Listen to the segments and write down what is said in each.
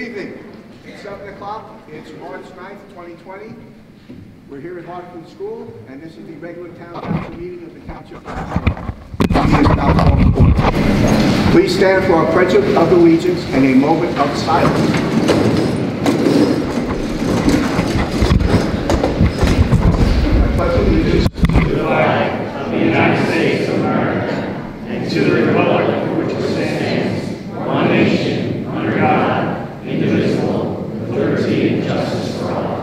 evening. It's 7 o'clock. It's March 9th, 2020. We're here at Hartford School, and this is the regular town council meeting of the Township Council. Please stand for our pledge of allegiance and a moment of silence. I pledge allegiance to the flag of the United States of America and to the republic for which it stands, one nation, under God, indivisible, with liberty and justice for all.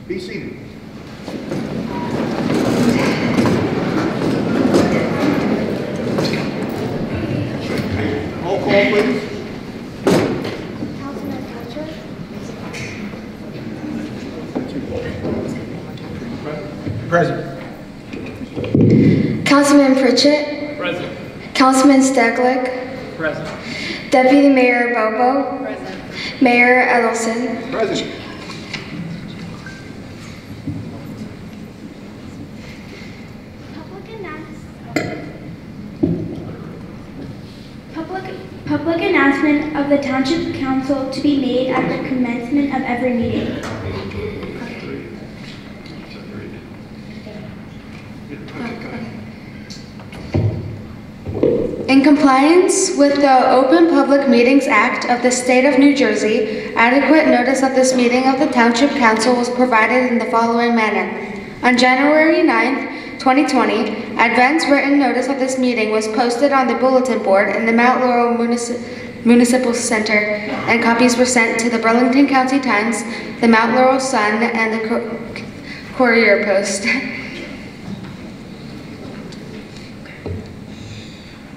Be seated. Roll call, please. Councilman Fletcher. Present. Councilman Pritchett. Present. Councilman Staglick. Present. Deputy Mayor Bobo. Present. Mayor Edelson. Present. Public announcement of the Township Council to be made at the commencement of every meeting. In compliance with the Open Public Meetings Act of the State of New Jersey, adequate notice of this meeting of the Township Council was provided in the following manner. On January 9th, 2020, advance written notice of this meeting was posted on the bulletin board in the Mount Laurel Municipal Center, and copies were sent to the Burlington County Times, the Mount Laurel Sun, and the Courier Post.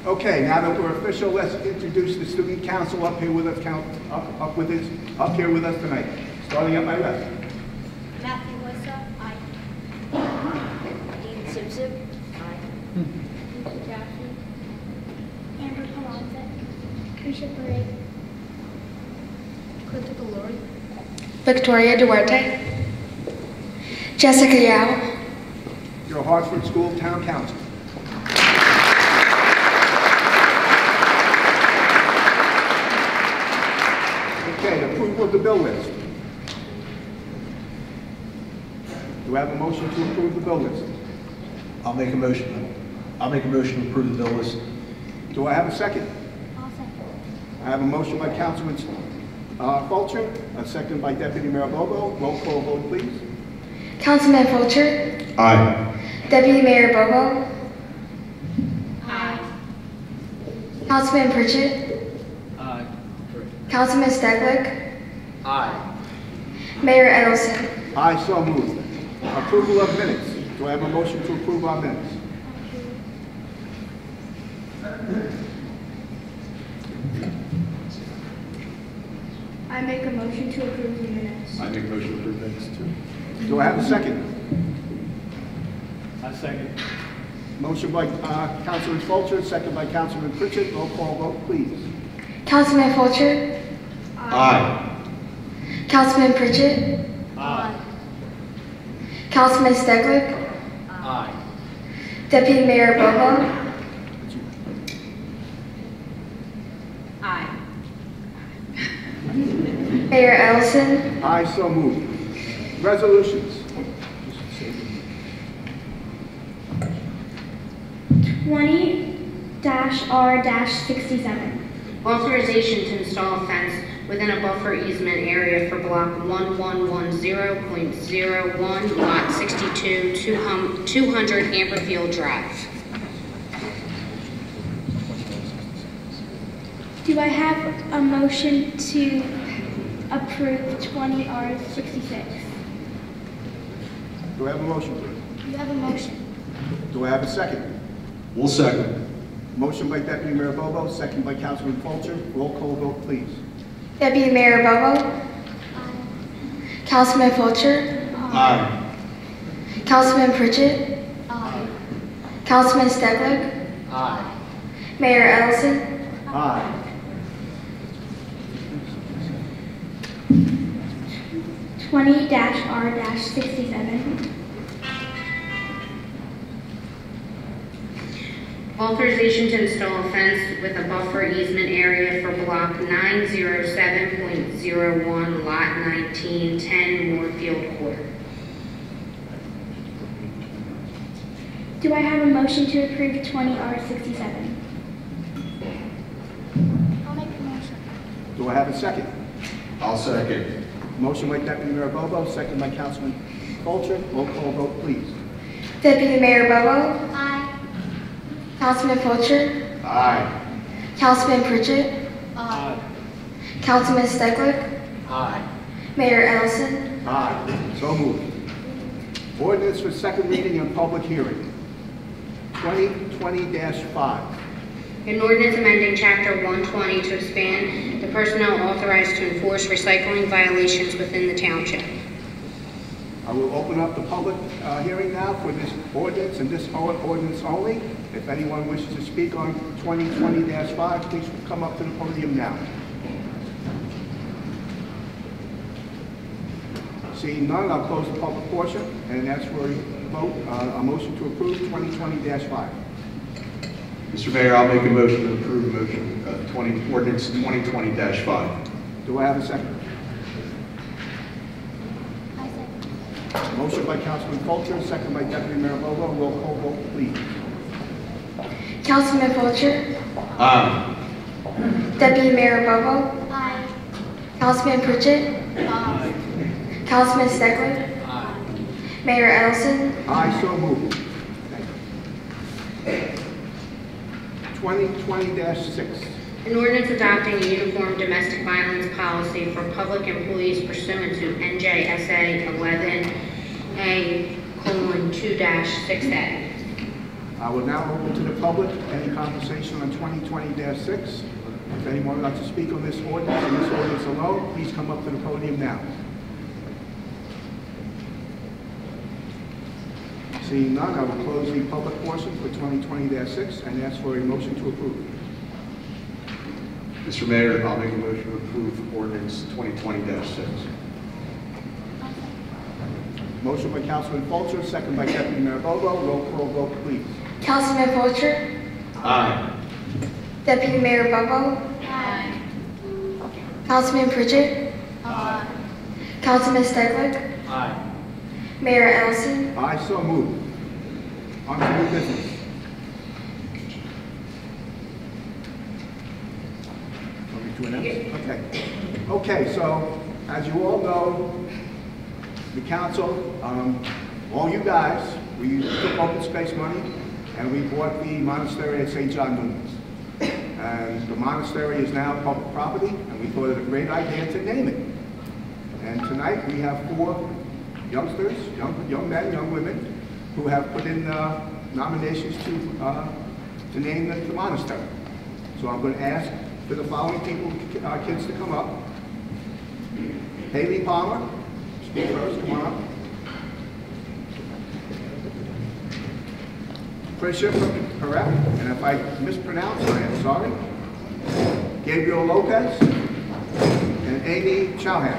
Okay, now that we're official, let's introduce the student council up here with us, up here with us tonight. Starting at my left. Matthew Wissa, aye. Dean Simpson, aye. Lisa Jackson, Amber Palazzo, Krisha Parade, Christopher Laurie, Victoria Duarte, Jessica Yao, Your Hartford School Town Council. Okay, approval of the bill list. Do I have a motion to approve the bill list? I'll make a motion. I'll make a motion to approve the bill list. Do I have a second? I'll second. I have a motion by Councilman Fulcher, a second by Deputy Mayor Bobo. Roll call vote, please. Councilman Fulcher, Aye. Deputy Mayor Bobo, aye. Councilman Pritchett, Aye. Councilman Staglick, Aye. Mayor Edelson. Aye, so moved. Approval of minutes. Do I have a motion to approve our minutes? I make a motion to approve the minutes. I make a motion to approve minutes too. Do I have a second? I second. Motion by Councilman Fulcher, second by Councilman Pritchett. Roll call vote, please. Councilman Fulcher, Aye. Councilman Pritchett, Aye. Councilman Staglick, Aye. Deputy Mayor Bobo, Aye. Mayor Edelson. Aye, so moved. Resolutions. 20-R-67. Authorization to install a fence within a buffer easement area for block 1110.01, lot 62, 200 Amberfield Drive. Do I have a motion to approve 20-R-66? Do I have a motion, please? You have a motion. Do I have a second? We'll second. Motion by Deputy Mayor Bobo, second by Councilman Fulcher. Roll call vote, please. Deputy Mayor Bobo, Councilman Fulcher, Aye. Councilman Pritchett, Councilman Staglick, Aye. Mayor Edelson. Aye. 20-R-67. Authorization to install a fence with a buffer easement area for block 907.01, lot 19, 10 Moorfield Court. Do I have a motion to approve 20R67? I'll make the motion. Do I have a second? I'll second. Motion by Deputy Mayor Bobo, second by Councilman Fulcher. Roll call vote, please. Deputy Mayor Bobo? Aye. Councilman Fulcher? Aye. Councilman Pritchett? Aye. Councilman Stegler? Aye. Mayor Ellison? Aye. So moved. Ordinance for second reading and public hearing. 2020-5. An ordinance amending Chapter 120 to expand the personnel authorized to enforce recycling violations within the township. I will open up the public hearing now for this ordinance and this ordinance only. If anyone wishes to speak on 2020-5, please come up to the podium now. Seeing none, I'll close the public portion and ask for a vote, a motion to approve 2020-5. Mr. Mayor, I'll make a motion to approve ordinance 2020-5. Do I have a second? I second. Motion by Councilman Fulcher, second by Deputy Mayor Bobo. Roll call vote, please. Councilman Fulcher? Aye. Deputy Mayor Bobo? Aye. Councilman Pritchett? Aye. Councilman Stegler? Aye. Mayor Ellison? Aye, so moved. 2020-6. An ordinance adopting a uniform domestic violence policy for public employees pursuant to NJSA 11A:2-6A. I will now open to the public any conversation on 2020-6. If anyone would like to speak on this ordinance and this ordinance alone, please come up to the podium now. Seeing none, I will close the public portion for 2020-6 and ask for a motion to approve. Mr. Mayor, I'll make a motion to approve ordinance 2020-6. Motion by Councilman Fulcher, second by Deputy Mayor Bobo. Roll call vote, please. Councilman Fulcher? Aye. Deputy Mayor Bobo? Aye. Councilman Pritchett? Aye. Councilman Stegler? Aye. Mayor Ellison? Aye, so moved. On to new business. Want me to announce? Okay. Okay, so as you all know, the council, all you guys, we took open space money and we bought the monastery at St. John Newman's. And the monastery is now public property, and we thought it a great idea to name it. And tonight we have 4 youngsters, young men, young women, who have put in nominations to name the monastery. So I'm going to ask for the following kids to come up. Haley Palmer, speak first, come on up. Prisha, correct, and if I mispronounce, I am sorry. Gabriel Lopez, and Amy Chauhan.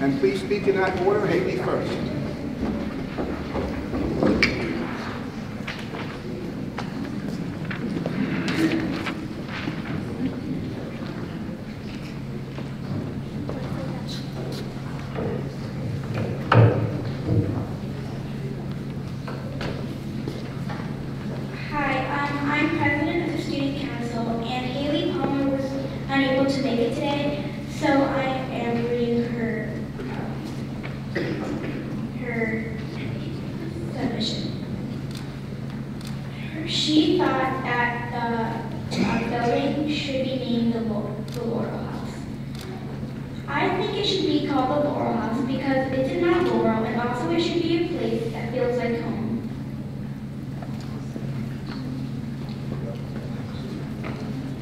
And please speak in that order, Haley first. Hi, I'm president of the student council, and Haley Palmer was unable to make it today, so I am reading her submission. She thought that the building should be named the Laurel House. I think it should be called the Laurel House because it's in Mount Laurel, and also it should be a place that feels like home.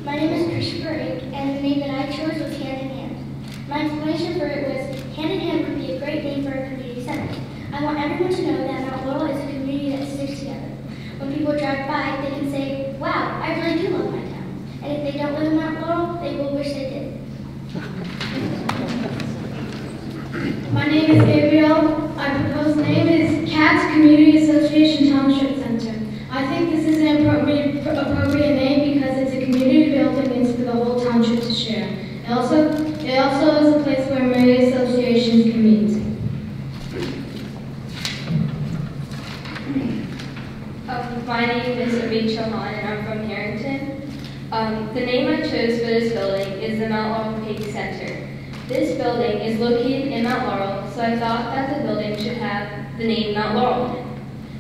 My name is Christopher Ink, and the name that I chose was Hand in Hand. My explanation for it was Hand in Hand would be a great name for a community center. I want everyone to know that Mount Laurel is a community that sticks together. When people drive by, they can say, wow, I really do love my town. And if they don't live in Mount Laurel, they will wish they did. My name is Gabriel. Our proposed name is Cats Community Association The name I chose for this building is the Mount Laurel Pig Center. This building is located in Mount Laurel, so I thought that the building should have the name Mount Laurel in it.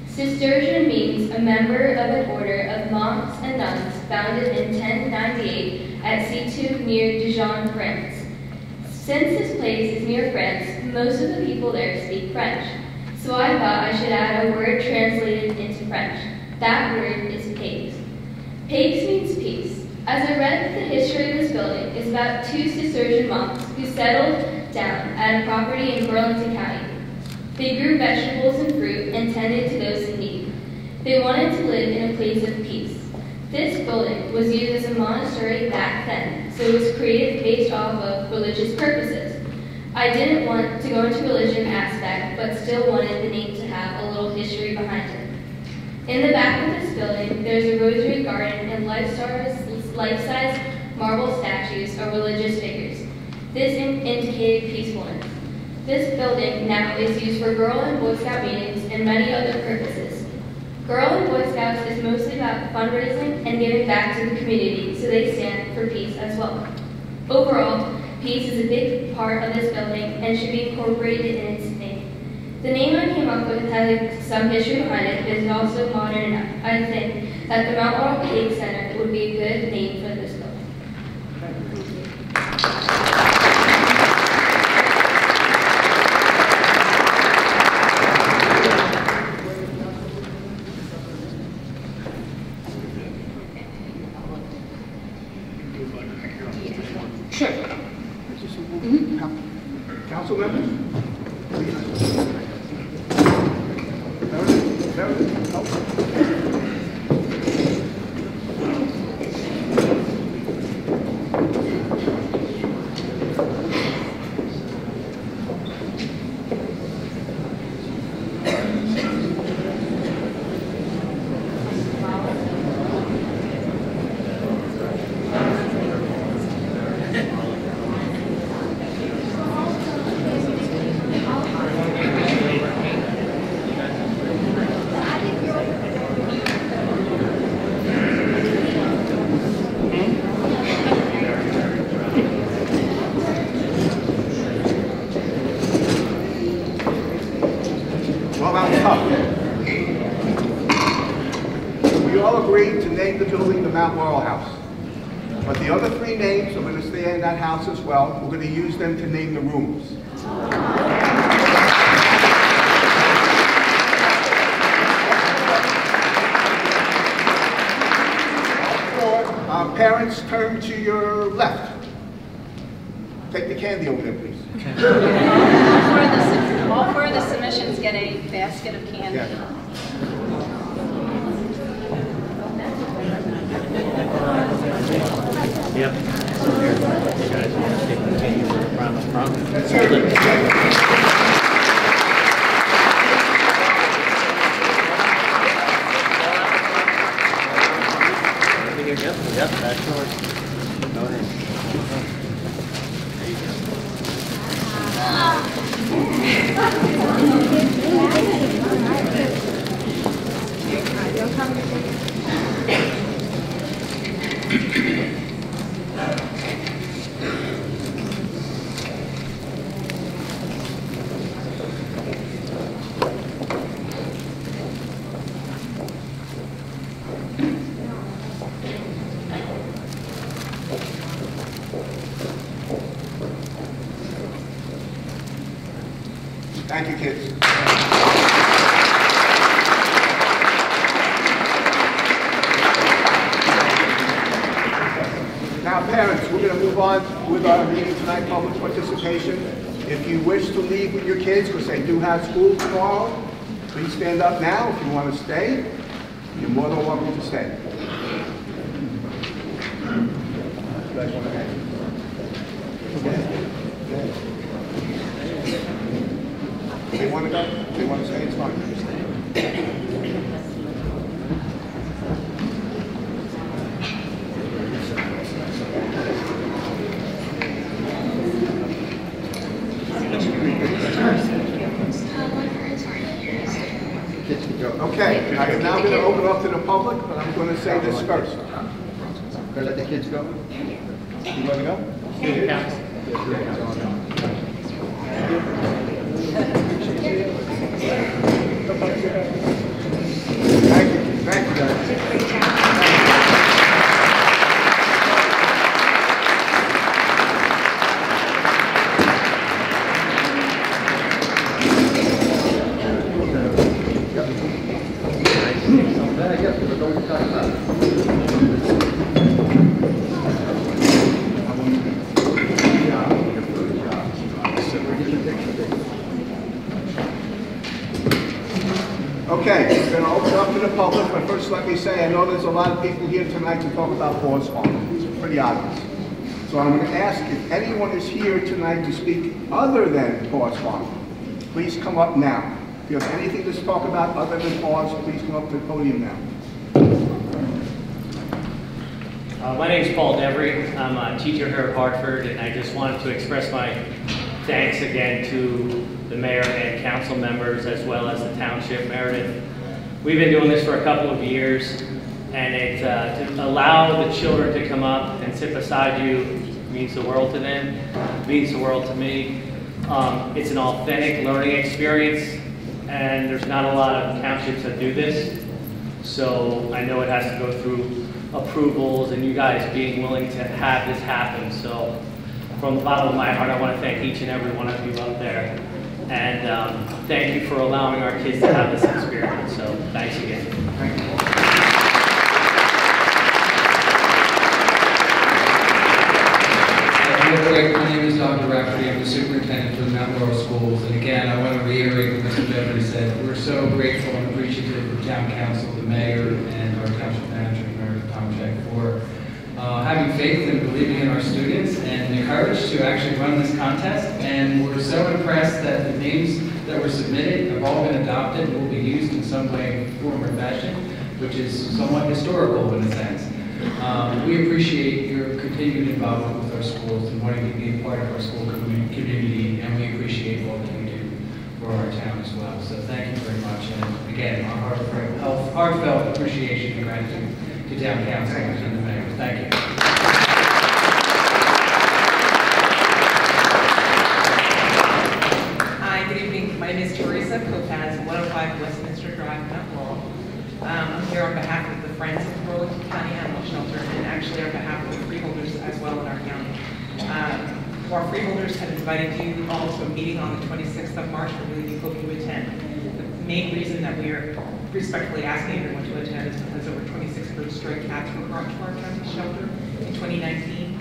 Cistercian means a member of an order of monks and nuns founded in 1098 at Cîteaux near Dijon, France. Since this place is near France, most of the people there speak French, so I thought I should add a word translated into French. That word is pigs. Pigs means peace. As I read the history of this building, it's about 2 Cistercian monks who settled down at a property in Burlington County. They grew vegetables and fruit and tended to those in need. They wanted to live in a place of peace. This building was used as a monastery back then, so it was created based off of religious purposes. I didn't want to go into religion aspect, but still wanted the name to have a little history behind it. In the back of this building, there's a rosary garden and life-size marble statues of religious figures. This indicated peacefulness. This building now is used for Girl and Boy Scout meetings and many other purposes. Girl and Boy Scouts is mostly about fundraising and giving back to the community, so they stand for peace as well. Overall, peace is a big part of this building and should be incorporated in its name. The name I came up with has some history behind it, but is also modern enough. I think that the Mount Laurel Pig Center would be a good name for this building. Sure. Council members? We all agreed to name the building the Mount Laurel House. But the other 3 names are going to stay in that house as well. We're going to use them to name the rooms. Parents, turn to your left. Take the candy over there, please. All 4 of the submissions get a basket of candy. Yeah. Yep. You guys want to take the candy from the front? Yep, that's yours. Go ahead. There you Thank you, kids. Now, parents, we're going to move on with our meeting tonight, public participation. If you wish to leave with your kids, because they do have school tomorrow, please stand up now. If you want to stay, you're more than welcome to stay. You guys want to hang? They want to go? They want to stay? It's fine. Okay, I am now going to open up to the public, but I'm going to say this first. Gonna let the kids go? You want to go? Thank you. Thank you, guys. Okay, we're going to open up to the public, but first let me say, I know there's a lot of people here tonight to talk about Paws Farms. It's pretty obvious. So I'm going to ask if anyone is here tonight to speak other than Paws Farms, please come up now. If you have anything to talk about other than Paws, please come up to the podium now. My name is Paul Devery. I'm a teacher here at Hartford, and I just wanted to express my thanks again to the mayor and council members, as well as the township. Meredith, we've been doing this for a couple of years, and it, to allow the children to come up and sit beside you means the world to them, means the world to me. It's an authentic learning experience, and there's not a lot of townships that do this, so I know it has to go through approvals and you guys being willing to have this happen. So from the bottom of my heart, I want to thank each and every one of you up there. And thank you for allowing our kids to have this experience. So thanks again. Thank you. Real quick, my name is Dr. Rafferty. I'm the superintendent for the Mount Laurel Schools. And again, I want to reiterate what Mr. Jeffrey said. We're so grateful and appreciative of town council, the mayor, and our township manager, Meredith Tomczyk, for having faith and believing in our students and the courage to actually run this contest. And we're so impressed that the names that were submitted have all been adopted and will be used in some way, form, or fashion, which is somewhat historical in a sense. We appreciate your continued involvement with our schools and wanting to be a part of our school community, and we appreciate all that you do for our town as well. So thank you very much. And again, our heartfelt appreciation and gratitude to town council and the mayor. Thank you. Hi, good evening. My name is Teresa Kopaz, 105 Westminster Drive, Mount Laurel. I'm here on behalf of the Friends of Burlington County Animal Shelter, and actually on behalf of the freeholders as well in our county. Our freeholders have invited you all to a meeting on the 26th of March. We really do hope you attend. The main reason that we are respectfully asking everyone to attend is because over 26 stray cats were brought to our county shelter in 2019.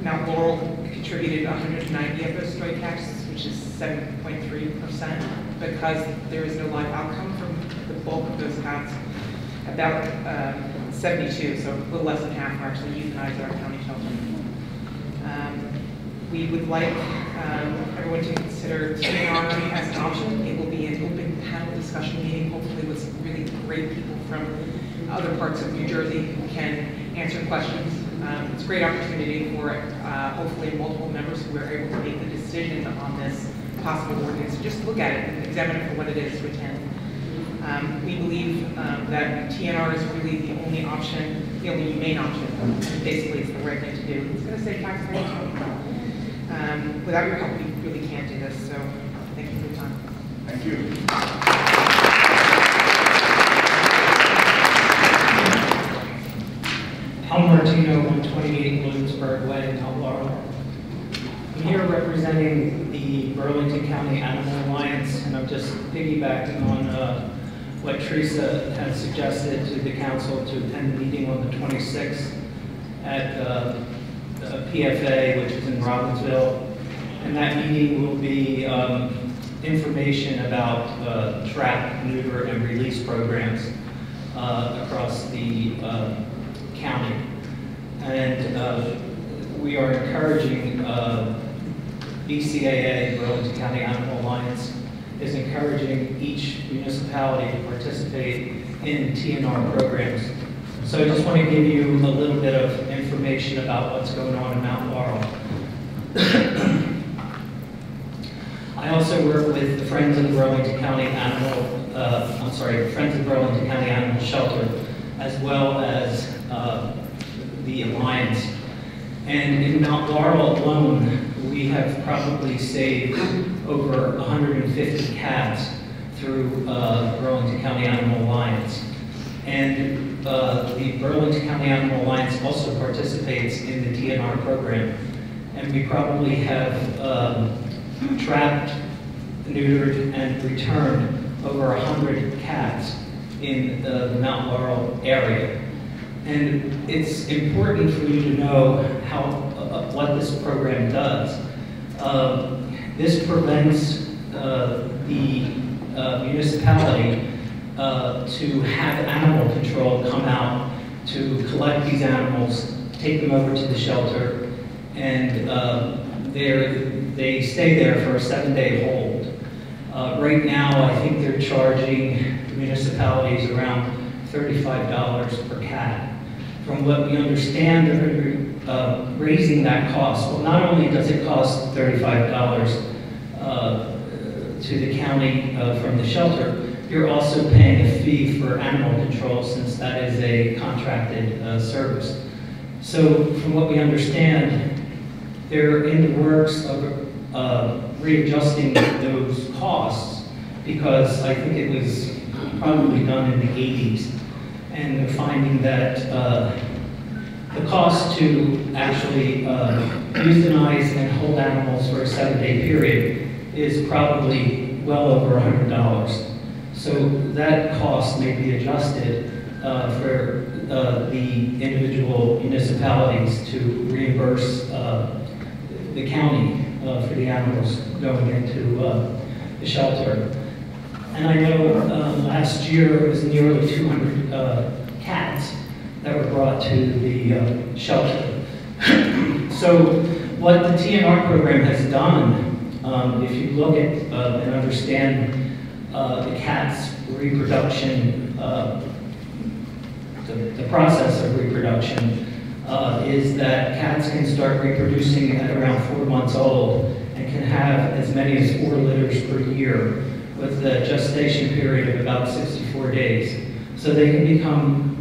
Mount Laurel contributed 190 of those stray cats, which is 7.3%. Because there is no live outcome from the bulk of those cats, about 72, so a little less than half are actually euthanized at our county shelter. We would like everyone to consider TNR as an option. It will be an open panel discussion meeting, hopefully with some really great people from other parts of New Jersey who can answer questions. It's a great opportunity for hopefully multiple members who are able to make the decision on this possible ordinance. So just look at it and examine it for what it is to attend. We believe that TNR is really the only option, the only humane option. Basically, it's the right thing to do. It's going to save taxpayers money. Without your help, we really can't do this. So thank you for your time. Thank you. Al Martino, 128 Williamsburg Way, Mount Laurel. I'm here representing the Burlington County Animal Alliance, and I'm just piggybacking on what Teresa had suggested to the council to attend the meeting on the 26th at PFA, which is in Robbinsville. And that meeting will be information about trap, neuter, and release programs across the county. And we are encouraging BCAA, Burlington County Animal Alliance, is encouraging each municipality to participate in TNR programs. So I just want to give you a little bit of information about what's going on in Mount Laurel. I also work with the Friends of Burlington County Friends of Burlington County Animal Shelter, as well as the Alliance. And in Mount Laurel alone, we have probably saved over 150 cats through Burlington County Animal Alliance. And the Burlington County Animal Alliance also participates in the DNR program. And we probably have trapped, neutered, and returned over 100 cats in the Mount Laurel area. And it's important for you to know what this program does. This prevents the municipality to have animal control come out to collect these animals, take them over to the shelter, and they stay there for a 7-day hold. Right now, I think they're charging municipalities around $35 per cat. From what we understand, they're raising that cost. Well, not only does it cost $35 to the county from the shelter, you're also paying a fee for animal control since that is a contracted service. So from what we understand, they're in the works of readjusting those costs because I think it was probably done in the 80s. And they're finding that the cost to actually euthanize and hold animals for a 7-day period is probably well over $100. So that cost may be adjusted for the individual municipalities to reimburse the county for the animals going into the shelter. And I know last year it was nearly 200 cats that were brought to the shelter. So what the TNR program has done, if you look at and understand the cat's reproduction, the process of reproduction, is that cats can start reproducing at around 4 months old and can have as many as 4 litters per year, with a gestation period of about 64 days. So they can become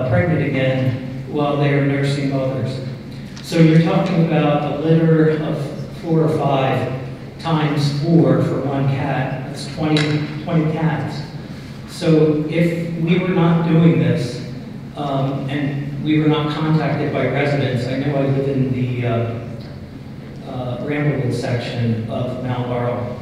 pregnant again while they are nursing mothers. So you're talking about a litter of 4 or 5 times 4 for one cat. That's 20 cats. So if we were not doing this, and we were not contacted by residents, I know I live in the Ramblewood section of Mount Laurel,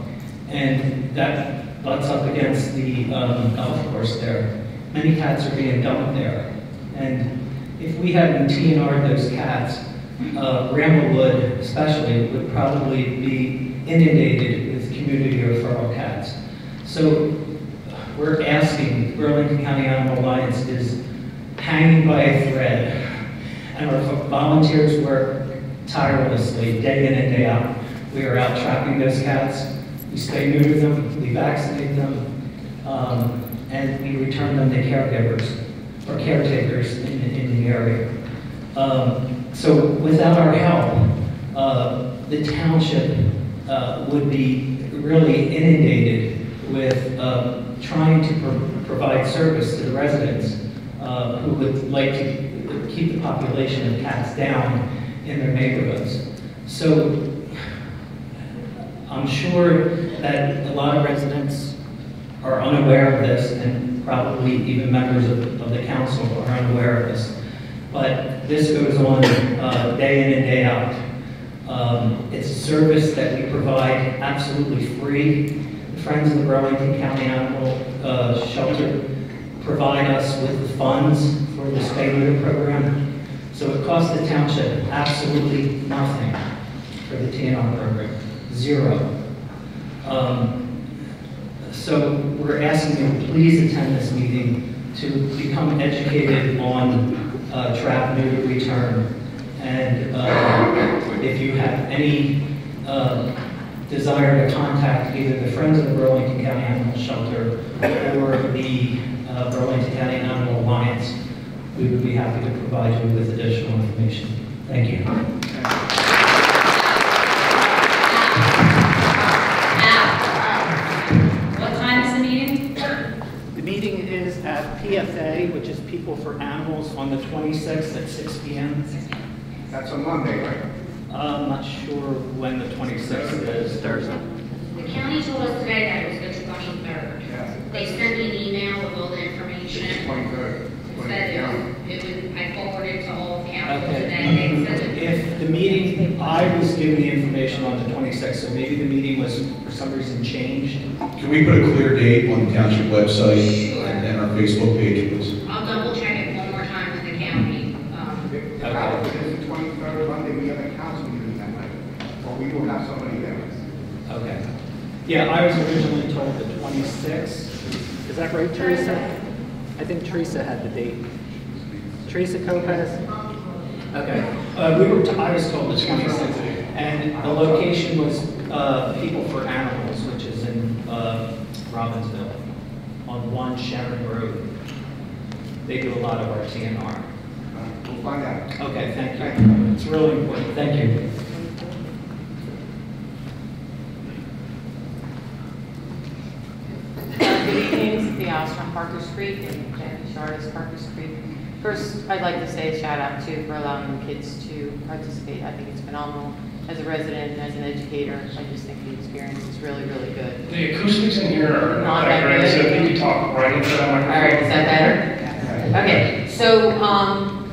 and that butts up against the golf course there. Many cats are being dumped there. And if we hadn't TNR'd those cats, Ramblewood especially would probably be inundated with community referral cats. So we're asking, Burlington County Animal Alliance is hanging by a thread, and our volunteers work tirelessly, day in and day out. We are out trapping those cats. We spay neuter them, we vaccinate them, and we return them to caregivers or caretakers in the area. So without our help, the township would be really inundated with trying to provide service to the residents who would like to keep the population of cats down in their neighborhoods. So I'm sure that a lot of residents are unaware of this, and probably even members of the council are unaware of this. But this goes on day in and day out. It's a service that we provide absolutely free. The Friends of the Burlington County Animal Shelter provide us with the funds for the spay-neuter program. So it costs the township absolutely nothing for the TNR program, zero. So we're asking you to please attend this meeting to become educated on trap, neuter, return. And if you have any desire to contact either the Friends of the Burlington County Animal Shelter or the Burlington County Animal Alliance, we would be happy to provide you with additional information. Thank you. What time is the meeting? The meeting is at PFA, which is People for Animals, on the 26th at 6 p.m. That's on Monday, right? I'm not sure when the 26th is. Thursday. The county told us today that it was the 23rd. Yeah. They sent me an email with all the information. 23rd. Said it would, I forwarded to all the council Okay. today. They said it. If the meeting, I was given the information on the 26th, so maybe the meeting was for some reason changed. Can we put a clear date on the township website Sure. and our Facebook page, please? I'll double check it one more time with the county. If that is the 23rd Monday, we have a council meeting that night, or we will have somebody there. Okay. Yeah, I was originally told the 26th. Is that right, Teresa? I think Teresa had the date. Teresa Lopez? Okay. I was told the 26th. And the location was People for Animals, which is in Robbinsville, on 1 Sharon Road. They do a lot of our TNR. We'll find out. Okay, thank you. It's really important. Thank you. Good evening, Sophia from Parker Street and Jackie Charles Parker Street. First, I'd like to say a shout out to for allowing the kids to participate. I think it's phenomenal. As a resident and as an educator, I just think the experience is really, really good. The acoustics in here are Not not that that great, so good. if you could talk right into that microphone. All right, is that better? Okay, so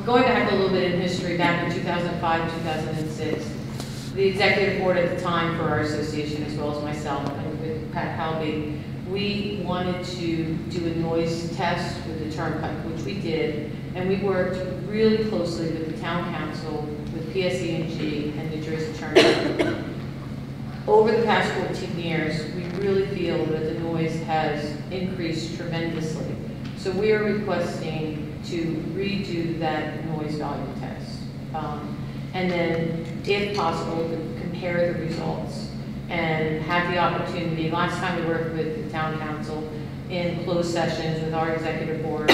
going back a little bit in history, back in 2005, 2006, the executive board at the time for our association, as well as myself and with Pat Halby, we wanted to do a noise test with the turnpike, which we did, and we worked really closely with the town council, with PSE&G and New Jersey Turnpike. Over the past 14 years, we really feel that the noise has increased tremendously. So we are requesting to redo that noise volume test. And then, if possible, to compare the results and have the opportunity. Last time we worked with the town council in closed sessions with our executive board.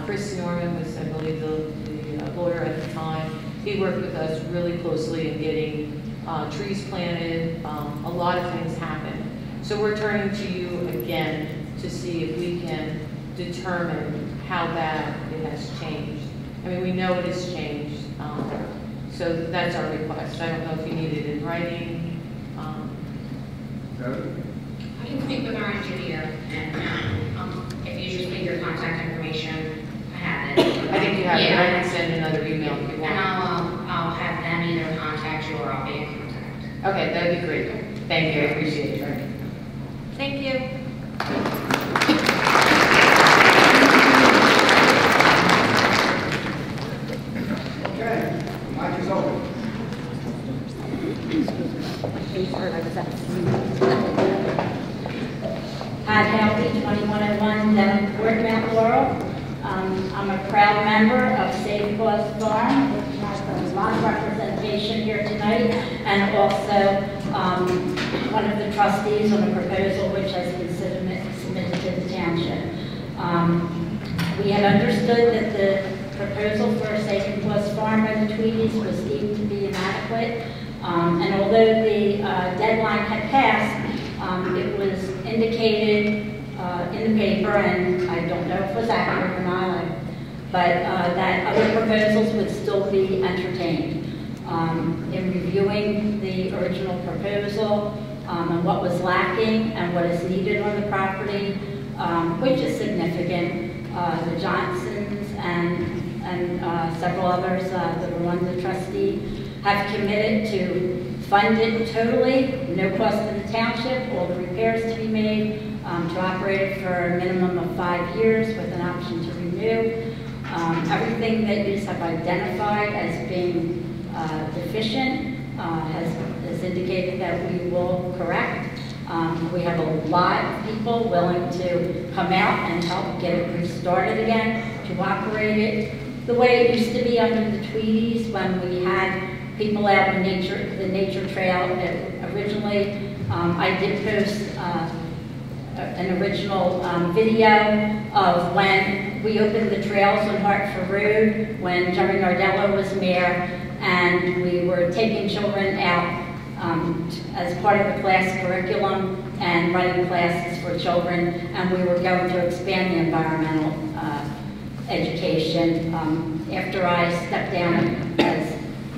Chris Norman was, I believe, the lawyer at the time. He worked with us really closely in getting trees planted. A lot of things happened. So we're turning to you again to see if we can determine how bad it has changed. I mean, we know it has changed. So that's our request. I don't know if you need it in writing. I can speak with our engineer, and if you just leave your contact information, I have it. I think you have it. Yeah. I can send another email if you want. And I'll have them either contact you or I'll be in contact. Okay, that'd be great. Thank you. I appreciate it. Thank you. Okay, the mic is open. Pat Halby, 2101 Davenport, Mount Laurel. I'm a proud member of Paws Farms, which has a lot of representation here tonight, and also one of the trustees on a proposal which has been submitted to the township. We had understood that the proposal for Paws Farm by the Tweedies was deemed to be inadequate, and although the deadline had passed, it was indicated in the paper, and I don't know if it was accurate or not, but that other proposals would still be entertained. In reviewing the original proposal and what was lacking and what is needed on the property, which is significant, the Johnsons and several others that were on the trustee have committed to fund it totally, no cost to the township, all the repairs to be made, to operate it for a minimum of 5 years with an option to renew. Everything that you have identified as being deficient has indicated that we will correct. We have a lot of people willing to come out and help get it restarted again, to operate it the way it used to be under the Tweedies when we had people out in the nature trail. Originally, I did post an original video of when we opened the trails on Hartford Road when Jerry Nardello was mayor, and we were taking children out as part of the class curriculum and running classes for children, and we were going to expand the environmental education. After I stepped down as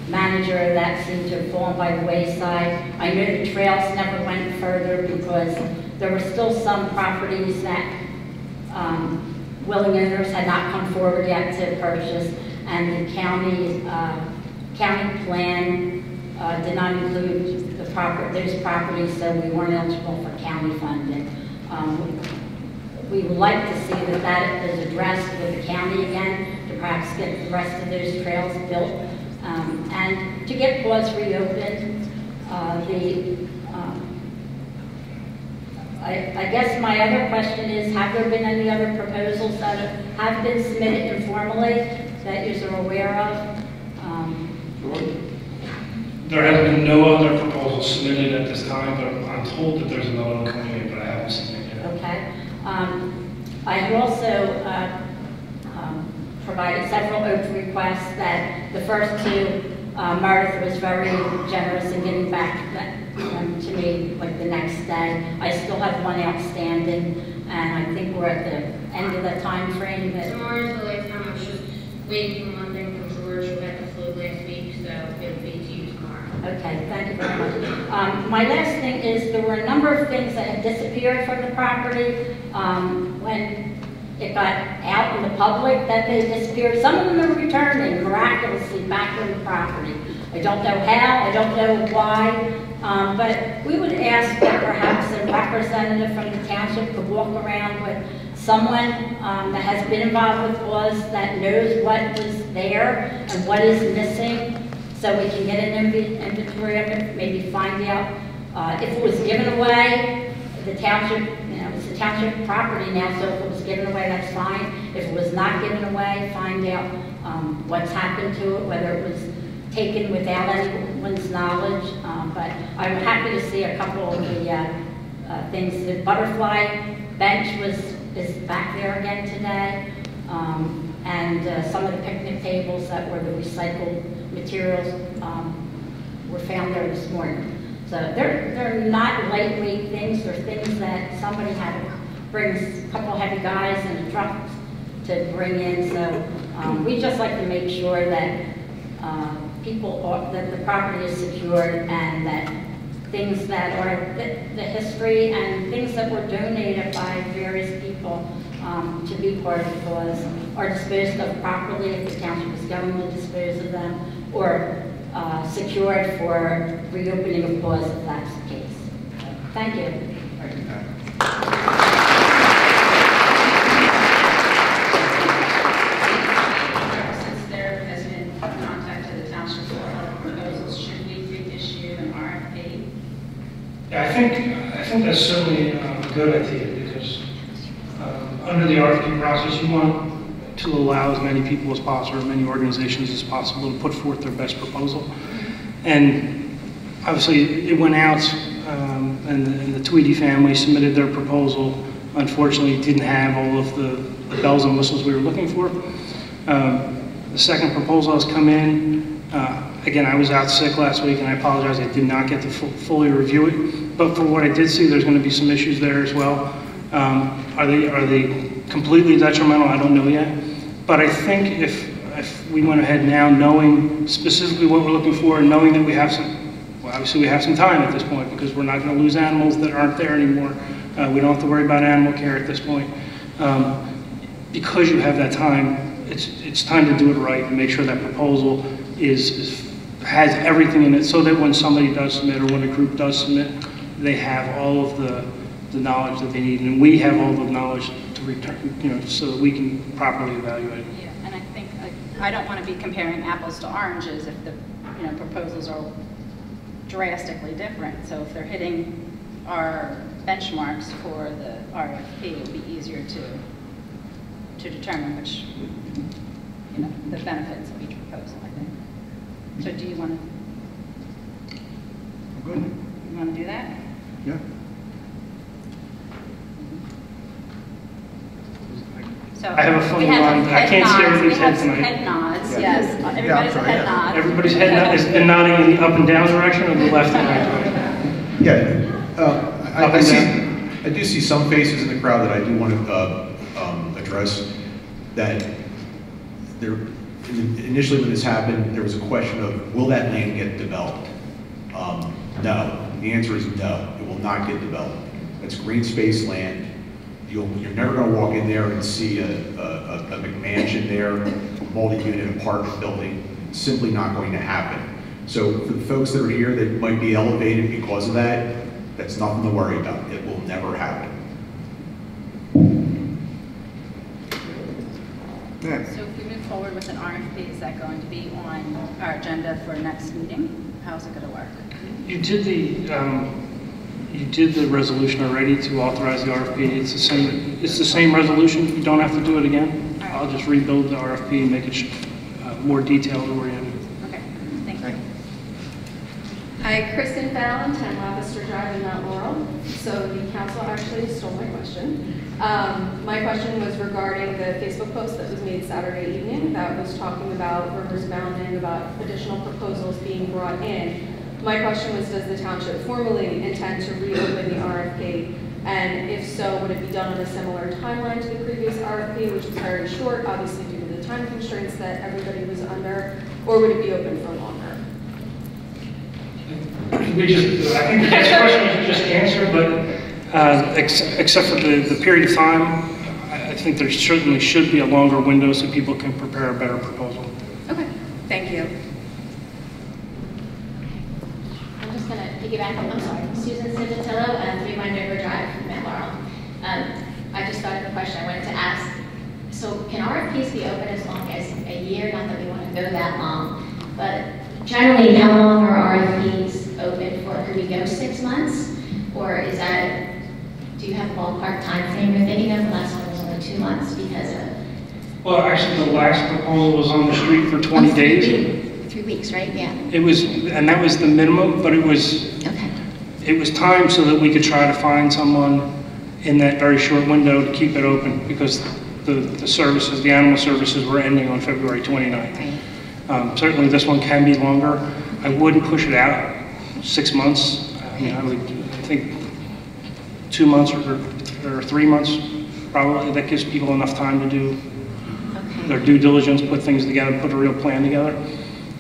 manager, that seemed to have fallen by the wayside. I know the trails never went further because there were still some properties that willing owners had not come forward yet to purchase, and the county plan did not include those properties, so we weren't eligible for county funding. We would like to see that is addressed with the county again, to perhaps get the rest of those trails built, and to get Paws reopened. I guess my other question is, have there been any other proposals that have been submitted informally that you're aware of? There have been no other proposals submitted at this time, but I'm told that there's another one coming in, but I haven't seen it yet. Okay. I have also provided several open requests that the first two, Meredith was very generous in getting back to me like the next day. I still have one outstanding, and I think we're at the end of the time frame. Tomorrow's the last time. I was just waiting for one thing from George who had the flu last week, so it'll be to you tomorrow. Okay, thank you very much. My last thing is there were a number of things that had disappeared from the property when it got out in the public that they disappeared. Some of them are returning miraculously back on the property. I don't know how, I don't know why, but we would ask that perhaps a representative from the township could walk around with someone that has been involved with Paws that knows what was there and what is missing, so we can get an inventory of it, maybe find out if it was given away. The township, it's a township property now, so if it was given away, that's fine. If it was not given away, find out what's happened to it, whether it was taken without anyone's knowledge. But I'm happy to see a couple of the things. The butterfly bench is back there again today, and some of the picnic tables that were the recycled materials were found there this morning. So they're not lightweight things. They're things that somebody had to bring a couple heavy guys in a truck to bring in. So we just like to make sure that that the property is secured, and that things that are the history and things that were donated by various people to be part of Paws are disposed of properly if the township is going to dispose of them, or secured for reopening of Paws if that's the case. Thank you. Thank you, Pat. Since there has been contact to the township for other proposals, should we reissue an RFP? Yeah, I think that's certainly a good idea, because under the RFP process, you want to allow as many people as possible, as many organizations as possible, to put forth their best proposal. And obviously, it went out, and the Tweedy family submitted their proposal. Unfortunately, it didn't have all of the bells and whistles we were looking for. The second proposal has come in. Again, I was out sick last week, and I apologize, I did not get to fully review it. But for what I did see, there's going to be some issues there as well. Are they completely detrimental? I don't know yet. But I think if we went ahead now, knowing specifically what we're looking for, and knowing that we have obviously we have some time at this point, because we're not going to lose animals that aren't there anymore. We don't have to worry about animal care at this point. Because you have that time, it's time to do it right and make sure that proposal has everything in it, so that when somebody does submit, or when a group does submit, they have all of the knowledge that they need, and we have all the knowledge to return, so that we can properly evaluate it. Yeah, and I think I don't want to be comparing apples to oranges if the proposals are drastically different. So if they're hitting our benchmarks for the RFP, it will be easier to determine which the benefits of each proposal, I think. So do you want to? Good. You want to do that? Yeah. So I have a funny line. I can't see everybody's head tonight. Head nods, yes. Everybody's head nods. Everybody's head nod is nodding in the up and down direction, or the left and right direction? Yeah, I do see some faces in the crowd that I do want to address, that initially when this happened, there was a question of, will that land get developed? No. The answer is no. It will not get developed. It's green space land. You're never going to walk in there and see a McMansion there, a multi-unit apartment building. It's simply not going to happen. So for the folks that are here that might be elevated because of that, that's nothing to worry about. It will never happen. Yeah. So if we move forward with an RFP, is that going to be on our agenda for next meeting? How's it going to work? You did the resolution already to authorize the RFP. It's the same resolution. You don't have to do it again. Right. I'll just rebuild the RFP and make it more detailed oriented. Okay, thank you. Hi, Kristen Fallon, 10 Lavester Drive in Mount Laurel. So the council actually stole my question. My question was regarding the Facebook post that was made Saturday evening that was talking about rumors abounding about additional proposals being brought in. My question was, does the township formally intend to reopen the RFP? And if so, would it be done on a similar timeline to the previous RFP, which was very short, obviously due to the time constraints that everybody was under, or would it be open for longer? I think the next question you just answered, but except for the period of time, I think there certainly should be a longer window so people can prepare a better proposal. Okay, thank you. I'm just going to piggyback on, I'm sorry, Susan Civitello, 3 Wendover Drive, Mount Laurel. I just thought of a question I wanted to ask. So can RFPs be open as long as a year? Not that we want to go that long, but generally, how long are RFPs open for? Could we go 6 months? Or is that, do you have a ballpark time frame you're thinking of? The last one was only 2 months because of... Well, actually, the last proposal was on the street for 20 days. 3 weeks, right? Yeah. It was, and that was the minimum, but it was, okay. It was timed so that we could try to find someone in that very short window to keep it open because the services, the animal services were ending on February 29th. Right. Certainly this one can be longer. I wouldn't push it out 6 months. I mean, I think 2 months or 3 months, probably. That gives people enough time to do their due diligence, put things together, put a real plan together.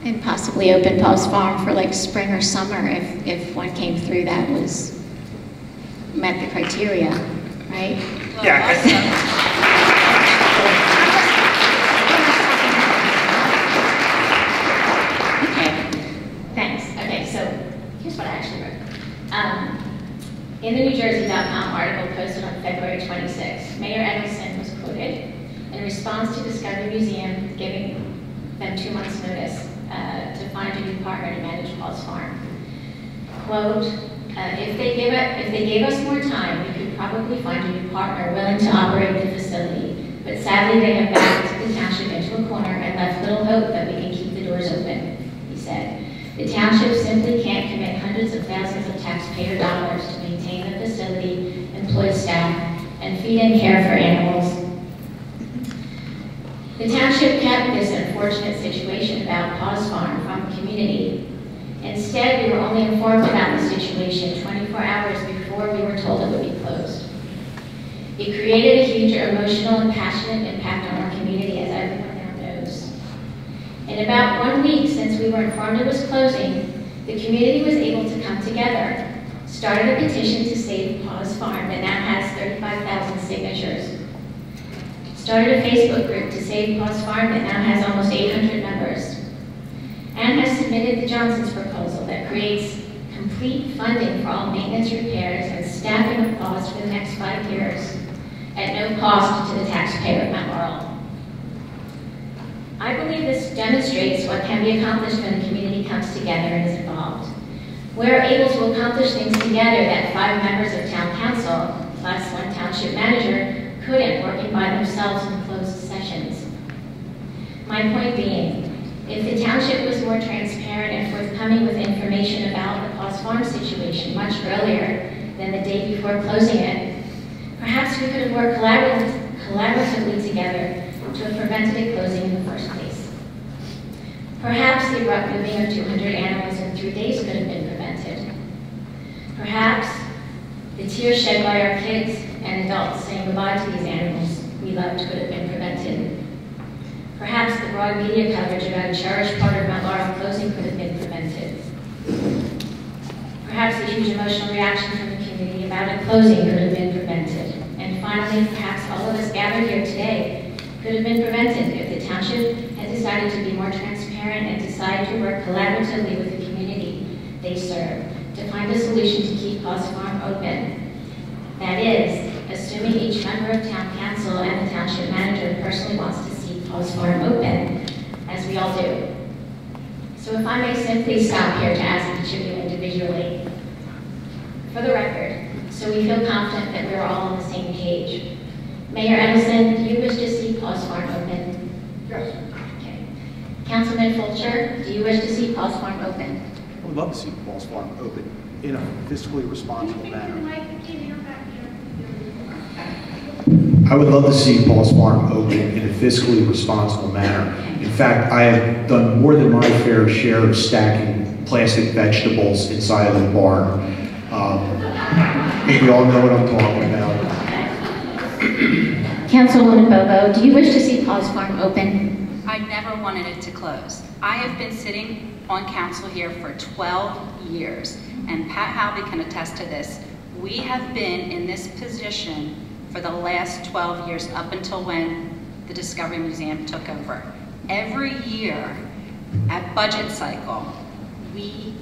And possibly open Paws Farm for like spring or summer if one came through that was met the criteria, right? Well, yeah. In the NewJersey.com article posted on February 26, Mayor Edelson was quoted in response to Discovery Museum giving them 2 months' notice to find a new partner to manage Paws Farm. Quote, if they gave us more time, we could probably find a new partner willing to operate the facility, but sadly they have backed the township into a corner and left little hope that we can keep the doors open, he said. The township simply can't commit hundreds of thousands of taxpayer dollars to maintain the facility, employ staff, and feed and care for animals. The township kept this unfortunate situation about Paws Farm from the community. Instead, we were only informed about the situation 24 hours before we were told it would be closed. It created a huge emotional and passionate impact on our community, as everyone now knows. In about 1 week since we were informed it was closing, the community was able to come together, started a petition to save Paws Farm that now has 35,000 signatures, started a Facebook group to save Paws Farm that now has almost 800 members, and has submitted the Johnson's proposal that creates complete funding for all maintenance, repairs, and staffing of Paws for the next 5 years at no cost to the taxpayer of Mount Laurel. I believe this demonstrates what can be accomplished when the community comes together and is involved. We're able to accomplish things together that 5 members of town council, plus 1 township manager, couldn't working by themselves in closed sessions. My point being, if the township was more transparent and forthcoming with information about the Paws Farm situation much earlier than the day before closing it, perhaps we could have worked collaboratively together to have prevented it closing in the first place. Perhaps the abrupt moving of 200 animals in 3 days could have been prevented. Perhaps the tears shed by our kids and adults saying goodbye to these animals we loved could have been prevented. Perhaps the broad media coverage about a cherished part of Mount Laurel closing could have been prevented. Perhaps the huge emotional reaction from the community about a closing could have been prevented. And finally, perhaps all of us gathered here today could have been prevented if the township had decided to be more transparent and decided to work collaboratively with the community they serve to find a solution to keep Paws Farm open. That is, assuming each member of town council and the township manager personally wants to see Paws Farm open, as we all do. So if I may simply stop here to ask each of you individually, for the record, so we feel confident that we're all on the same page. Mayor Edelson, do you wish to see Paws Farm open? Yes. Okay. Councilman Fulcher, do you wish to see Paws Farm open? I would love to see Paws Farm open in a fiscally responsible manner. I would love to see Paws Farm open in a fiscally responsible manner. In fact, I have done more than my fair share of stacking plastic vegetables inside of the barn. I think we all know what I'm talking about. Councilwoman Bobo, do you wish to see Paws Farm open? I never wanted it to close. I have been sitting on council here for 12 years, and Pat Halby can attest to this. We have been in this position for the last 12 years, up until when the Discovery Museum took over. Every year at budget cycle, we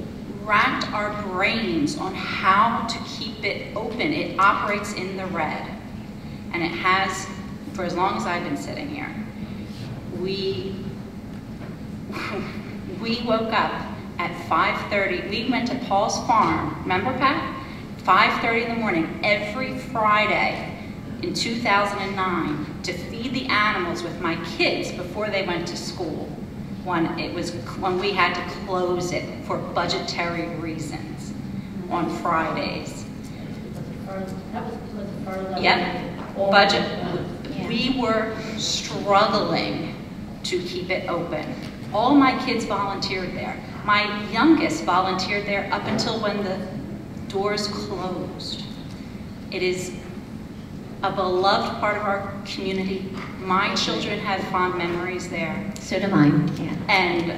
racked our brains on how to keep it open. It operates in the red, and it has for as long as I've been sitting here. We woke up at 5:30. We went to Paws Farm, remember Pat? 5:30 in the morning every Friday in 2009 to feed the animals with my kids before they went to school. When we had to close it for budgetary reasons on Fridays. Yep, budget. We were struggling to keep it open. All my kids volunteered there. My youngest volunteered there up until when the doors closed. It is a beloved part of our community. My children have fond memories there. So do mine, yeah. And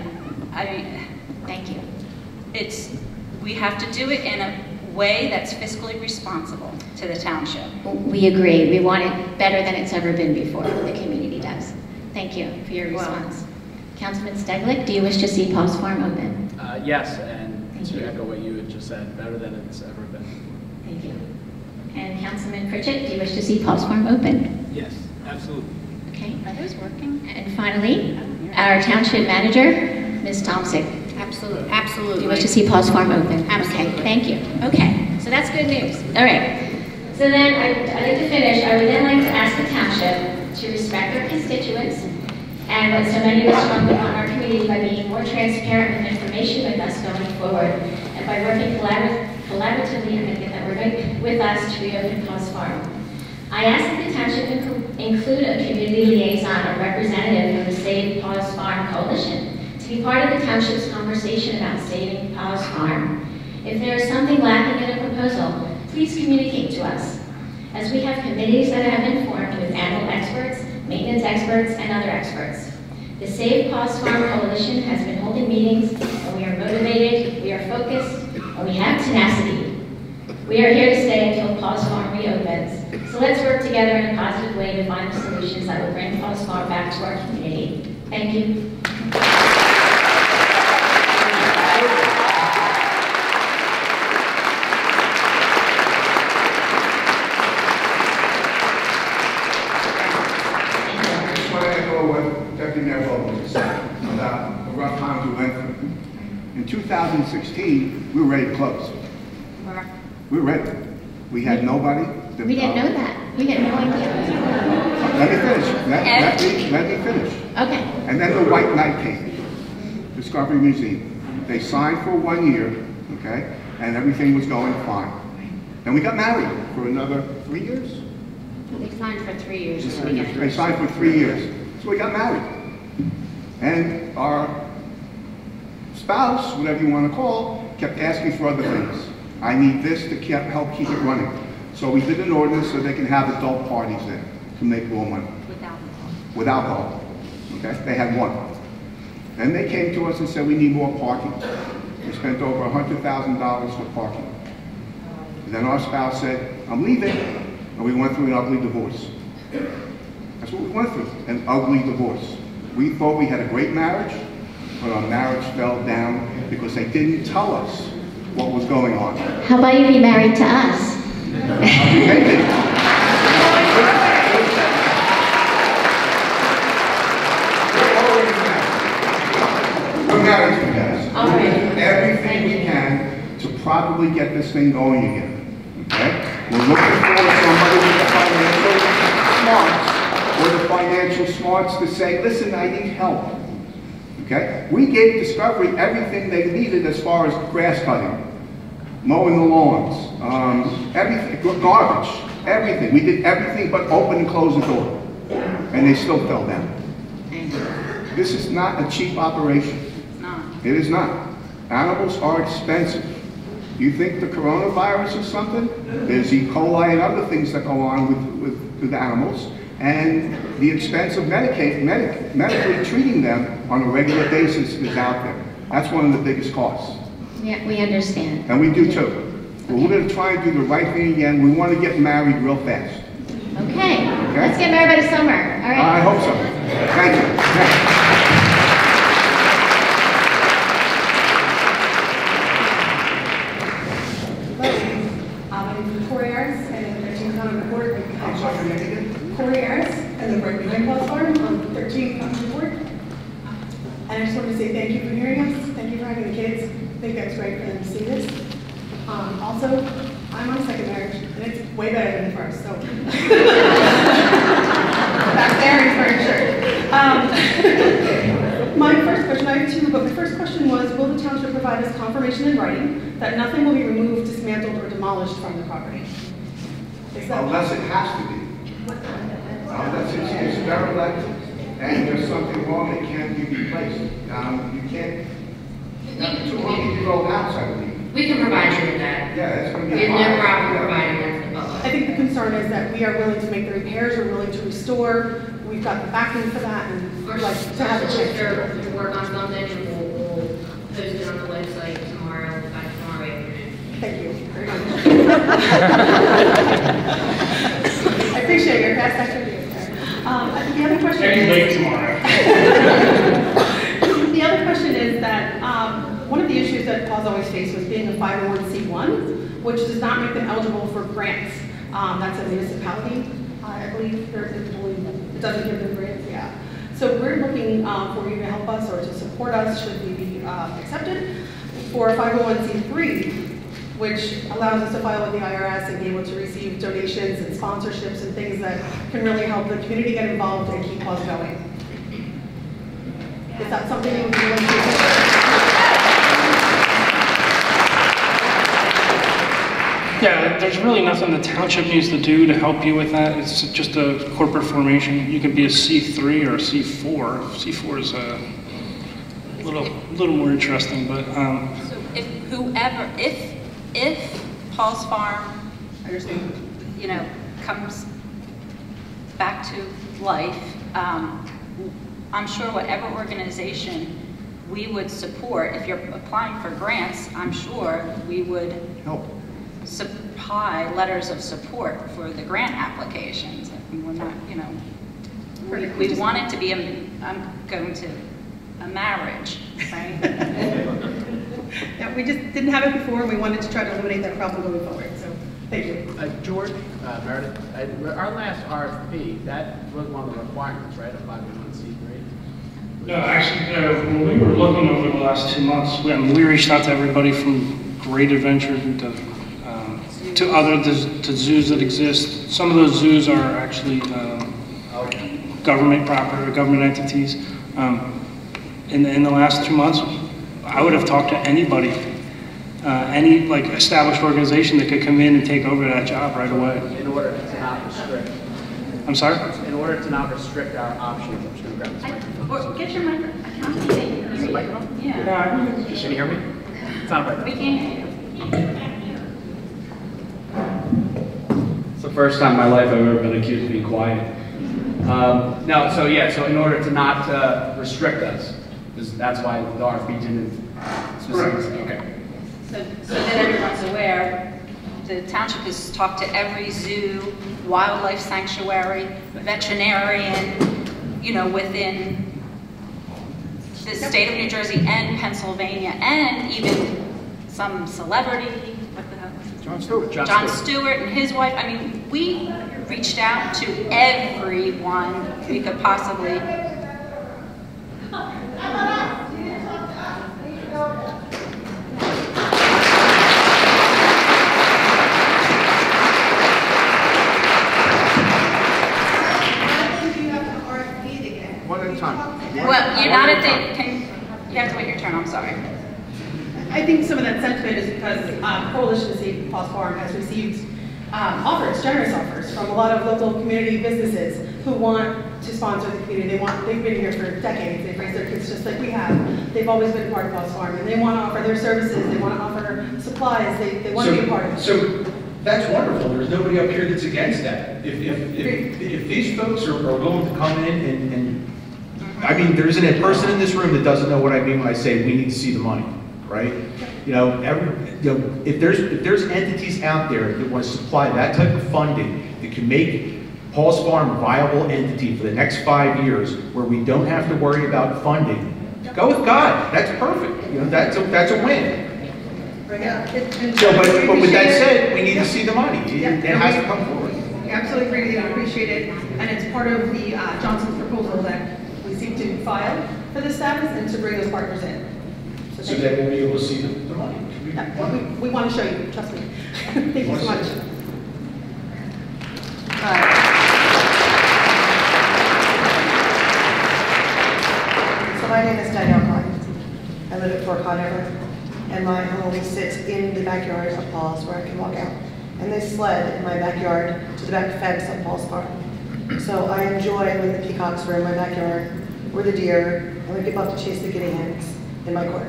thank you. We have to do it in a way that's fiscally responsible to the township. We agree. We want it better than it's ever been before. The community does. Thank you for your response. Councilman Steglick, do you wish to see Paws Farm open? Yes, and to echo what you had just said, better than it's ever been before. Thank you. And Councilman Pritchett, do you wish to see Paws Farm open? Yes, absolutely. Okay. Are those working? And finally, our township manager, Ms. Thompson. Absolutely. Absolutely. Do you wish to see Paws Farm open? Absolutely. Okay, thank you. Okay, so that's good news. All right. So then, I'd like to finish. I would then like to ask the township to respect their constituents and what so many of us strongly want our community by being more transparent with information with us going forward and by working collaboratively, I'm going to get that word right, with us to reopen Paws Farm. I ask that the township include a community liaison or representative from the Save Paws Farm Coalition to be part of the township's conversation about saving Paws Farm. If there is something lacking in a proposal, please communicate to us. As we have committees that have been formed with animal experts, maintenance experts, and other experts. The Save Paws Farm Coalition has been holding meetings, and we are motivated, we are focused, and we have tenacity. We are here to stay until Paws Farm reopens. So let's work together in a positive way to find the solutions that will bring Paws Farm back to our community. Thank you. Deputy Mayor Vogel just said about the rough times we went through. In 2016, we were ready to close. We were ready. We had nobody. We didn't know that. We had no idea. Let me finish. Let me finish. Okay. And then the white knight came, Discovery Museum. They signed for 1 year, okay, and everything was going fine. Then we got married for another 3 years. They signed for 3 years. They signed for 3 years. So we got married. And our spouse, whatever you want to call, kept asking for other things. I need this to help keep it running. So we did an ordinance so they can have adult parties there to make more money. With alcohol. With alcohol. Okay, they had one. Then they came to us and said, we need more parking. We spent over $100,000 for parking. And then our spouse said, I'm leaving. And we went through an ugly divorce. That's what we went through, an ugly divorce. We thought we had a great marriage, but our marriage fell down because they didn't tell us what was going on. How about you be married to us? We're married to you guys. We're doing everything we can to probably get this thing going again. Okay? We're looking for somebody with the financial smarts or the financial smarts to say, listen, I need help. Okay? We gave Discovery everything they needed as far as grass cutting, mowing the lawns, everything, garbage, everything. We did everything but open and close the door. And they still fell down. This is not a cheap operation. It's not. It is not. Animals are expensive. You think the coronavirus is something? There's E. coli and other things that go on with animals. And the expense of medically treating them on a regular basis is out there. That's one of the biggest costs. Yeah, we understand. And we do too. But we're going to try and do the right thing again. We want to get married real fast. Okay. Let's get married by the summer. All right? I hope so. Thank you. My name is Corey Harris, and I'm the 13th County Report. I'm sorry, your name again? Corey Harris, and I'm right behind Paws Farms on the 13th County Report. And I just wanted to say thank you for hearing us. Thank you for having the kids. I think that's great for them to see this. Also, I'm on a second marriage, and it's way better than the first, so. Back there is for sure. My first question, I have two, but my first question was, will the township provide us confirmation in writing that nothing will be removed, dismantled, or demolished from the property? Unless it has to be. Unless it's derelict and there's something wrong that can't be replaced. You can't, too long to go out, I believe. We can provide you with that. Yeah, it's going to be We have no problem providing that to the public. I think the concern is that we are willing to make the repairs, we're willing to restore, we've got the backing for that, and we'd like to have a chance to work on something, and we'll post it on the website tomorrow, by tomorrow afternoon. Thank you very much. I appreciate your fast activity. The other question Very late tomorrow. The other question is that one of the issues that Paws always faced was being a 501c1, which does not make them eligible for grants. That's a municipality, I believe. It doesn't give them grants, yeah. So we're looking for you to help us or to support us should we be accepted for a 501c3, which allows us to file with the IRS and be able to receive donations and sponsorships and things that can really help the community get involved and keep Paws going. Is that something you would be willing to do? Yeah, there's really nothing the township needs to do to help you with that. It's just a corporate formation. You could be a C3 or a C4. C4 is a little more interesting, but. So if Paws Farm, you know, comes back to life, I'm sure whatever organization we would support, if you're applying for grants, I'm sure we would help supply letters of support for the grant applications. I mean, we're not, you know, we want it to be a marriage, right? Yeah, we just didn't have it before, and we wanted to try to eliminate that problem going forward, so thank you. George, Meredith, our last RFP, that was one of the requirements, right, of 501c3? No, actually, when we were looking over the last 2 months, we reached out to everybody from Great Adventure to zoos that exist. Some of those zoos are actually government property or government entities. In the last 2 months, I would have talked to anybody, any like established organization that could come in and take over that job right away. In order to not restrict. I'm sorry? In order to not restrict our options, I'm just going to grab this microphone. Get your microphone. I can't see you. Is it a microphone? Yeah. Can you hear me? It's not a microphone. We can't hear you. It's the first time in my life I've ever been accused of being quiet. No, so yeah, so in order to not restrict us, that's why the RFP didn't specifically, okay. So that everyone's aware, the township has talked to every zoo, wildlife sanctuary, veterinarian, you know, within the state of New Jersey and Pennsylvania, and even some celebrity, what the hell was it? John Stewart. John Stewart and his wife. I mean, we reached out to everyone we could possibly. One at a time. Well, you're not at the, you have to wait your turn, I'm sorry. I think some of that sentiment is because Coalition to Save Paws Farms has received offers, generous offers, from a lot of local community businesses who want to sponsor the community. They've been here for decades. They've raised their kids just like we have. They've always been part of Paws Farm, and they want to offer their services. They want to offer supplies. They want to be a part of it. So that's wonderful. There's nobody up here that's against that. If these folks are willing to come in and I mean, there isn't a person in this room that doesn't know what I mean when I say we need to see the money, right? You know, if there's entities out there that want to supply that type of funding that can make Paws Farm a viable entity for the next 5 years, where we don't have to worry about funding, go with God. That's perfect. You know, that's a win. So, but with that said, we need to see the money. It has to come forward. We absolutely agree with you. I appreciate it, and it's part of the Johnson's proposal that we seek to file for this status and to bring those partners in. So that we'll be able to see the money. Yeah, we want to show you, trust me. Thank you so much. So my name is Danielle Klein. I live at Fort Conover, and my home sits in the backyard of Paws, where I can walk out. And they sled in my backyard to the back fence of Paws Farm. So I enjoy when the peacocks were in my backyard, or the deer, and when people have to chase the guinea hens in my court.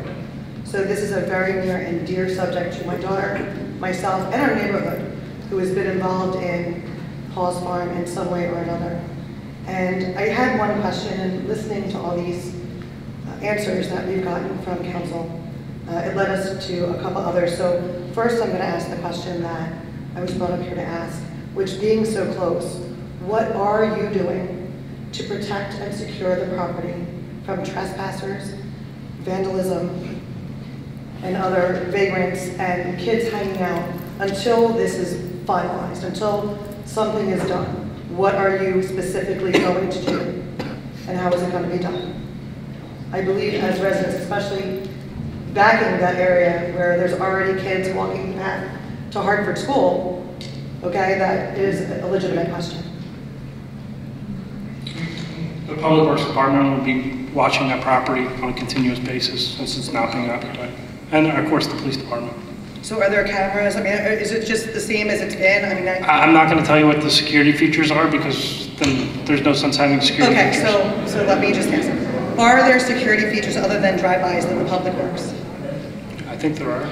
So this is a very near and dear subject to my daughter, myself, and our neighborhood, who has been involved in Paws Farm in some way or another. And I had one question, and listening to all these answers that we've gotten from council, it led us to a couple others. So first I'm going to ask the question that I was brought up here to ask, which, being so close, what are you doing to protect and secure the property from trespassers, vandalism, and other vagrants and kids hanging out until this is finalized, until something is done? What are you specifically going to do, and how is it going to be done? I believe as residents, especially back in that area where there's already kids walking back to Hartford School, okay, that is a legitimate question. The Public Works Department will be watching that property on a continuous basis since it's not being occupied. And of course, the police department. So are there cameras? I mean, is it just the same as it's been? I mean, I'm not going to tell you what the security features are, because then there's no sense having security features. Okay, so let me just ask. Are there security features other than drive-bys in the Public Works? I think there are,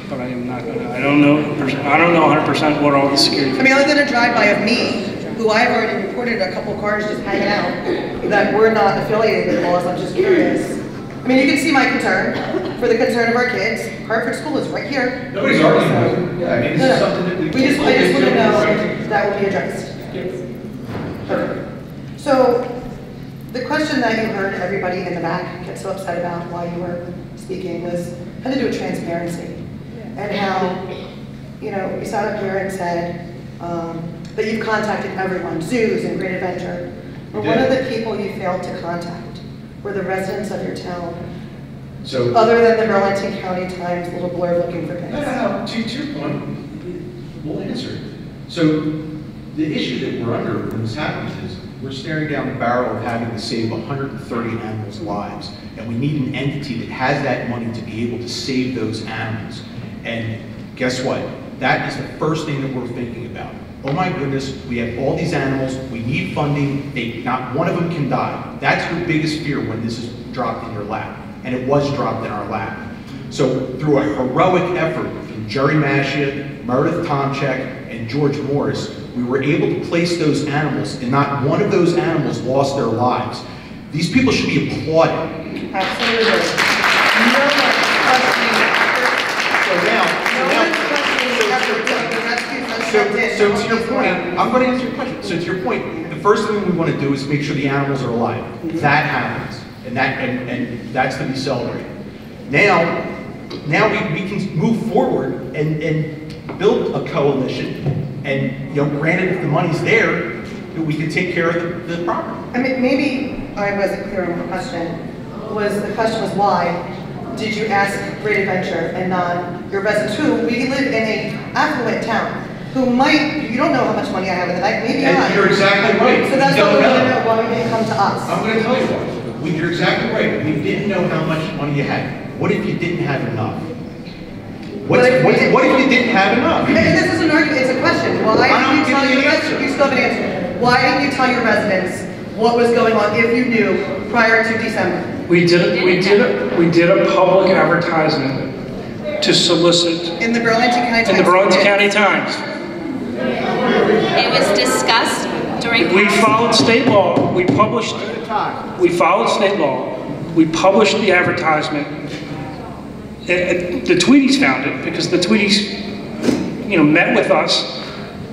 but I am not going to. I don't know 100% what all the security features. I mean, other than a drive-by of me, who I've already reported a couple cars just hanging out that we're not affiliated with laws. I'm just curious. I mean, you can see my concern for the concern of our kids. Hartford School is right here. Nobody's arguing. Yeah, I mean, this is something that I just want to know that will be addressed. Perfect. So, the question that you heard everybody in the back get so upset about while you were speaking was had to do with transparency, and how, you know, you sat up here and said that you've contacted everyone, zoos and Great Adventure. But one of the people you failed to contact were the residents of your town. So, other than the Burlington County Times little blurb looking for pigs. No. To your point, we'll answer it. So the issue that we're under when this happens is we're staring down the barrel of having to save 130 animals' lives, and we need an entity that has that money to be able to save those animals. And guess what? That is the first thing that we're thinking about. Oh my goodness, we have all these animals, we need funding, not one of them can die. That's your biggest fear when this is dropped in your lap. And it was dropped in our lap. So through a heroic effort from Jerry Mashia, Meredith Tomchek, and George Morris, we were able to place those animals, and not one of those animals lost their lives. These people should be applauded. Absolutely. No one's questioning So to your point, I'm going to answer your question. So to your point, the first thing we want to do is make sure the animals are alive. That happens, and that's to be celebrated. Now we can move forward and build a coalition, and granted, if the money's there, we can take care of the property. I mean, maybe I wasn't clear on the question. The question was why did you ask Great Adventure and not your residents who, we live in a affluent town, who you don't know how much money I have in the bank, maybe I. You're exactly right. So that's what we want to know, why they come to us. I'm going to tell you why. You're exactly right. We didn't know how much money you had. What if you didn't have enough? What if you didn't have enough? This is an argument, it's a question. Why didn't you tell your residents? You still have an answer. Why didn't you tell your residents what was going on if you knew prior to December? We did a public advertisement to solicit in the Burlington County Times. In the Burlington County Times. It was discussed during. We followed state law. We followed state law. We published the advertisement. The Tweedies found it because the Tweedies, met with us.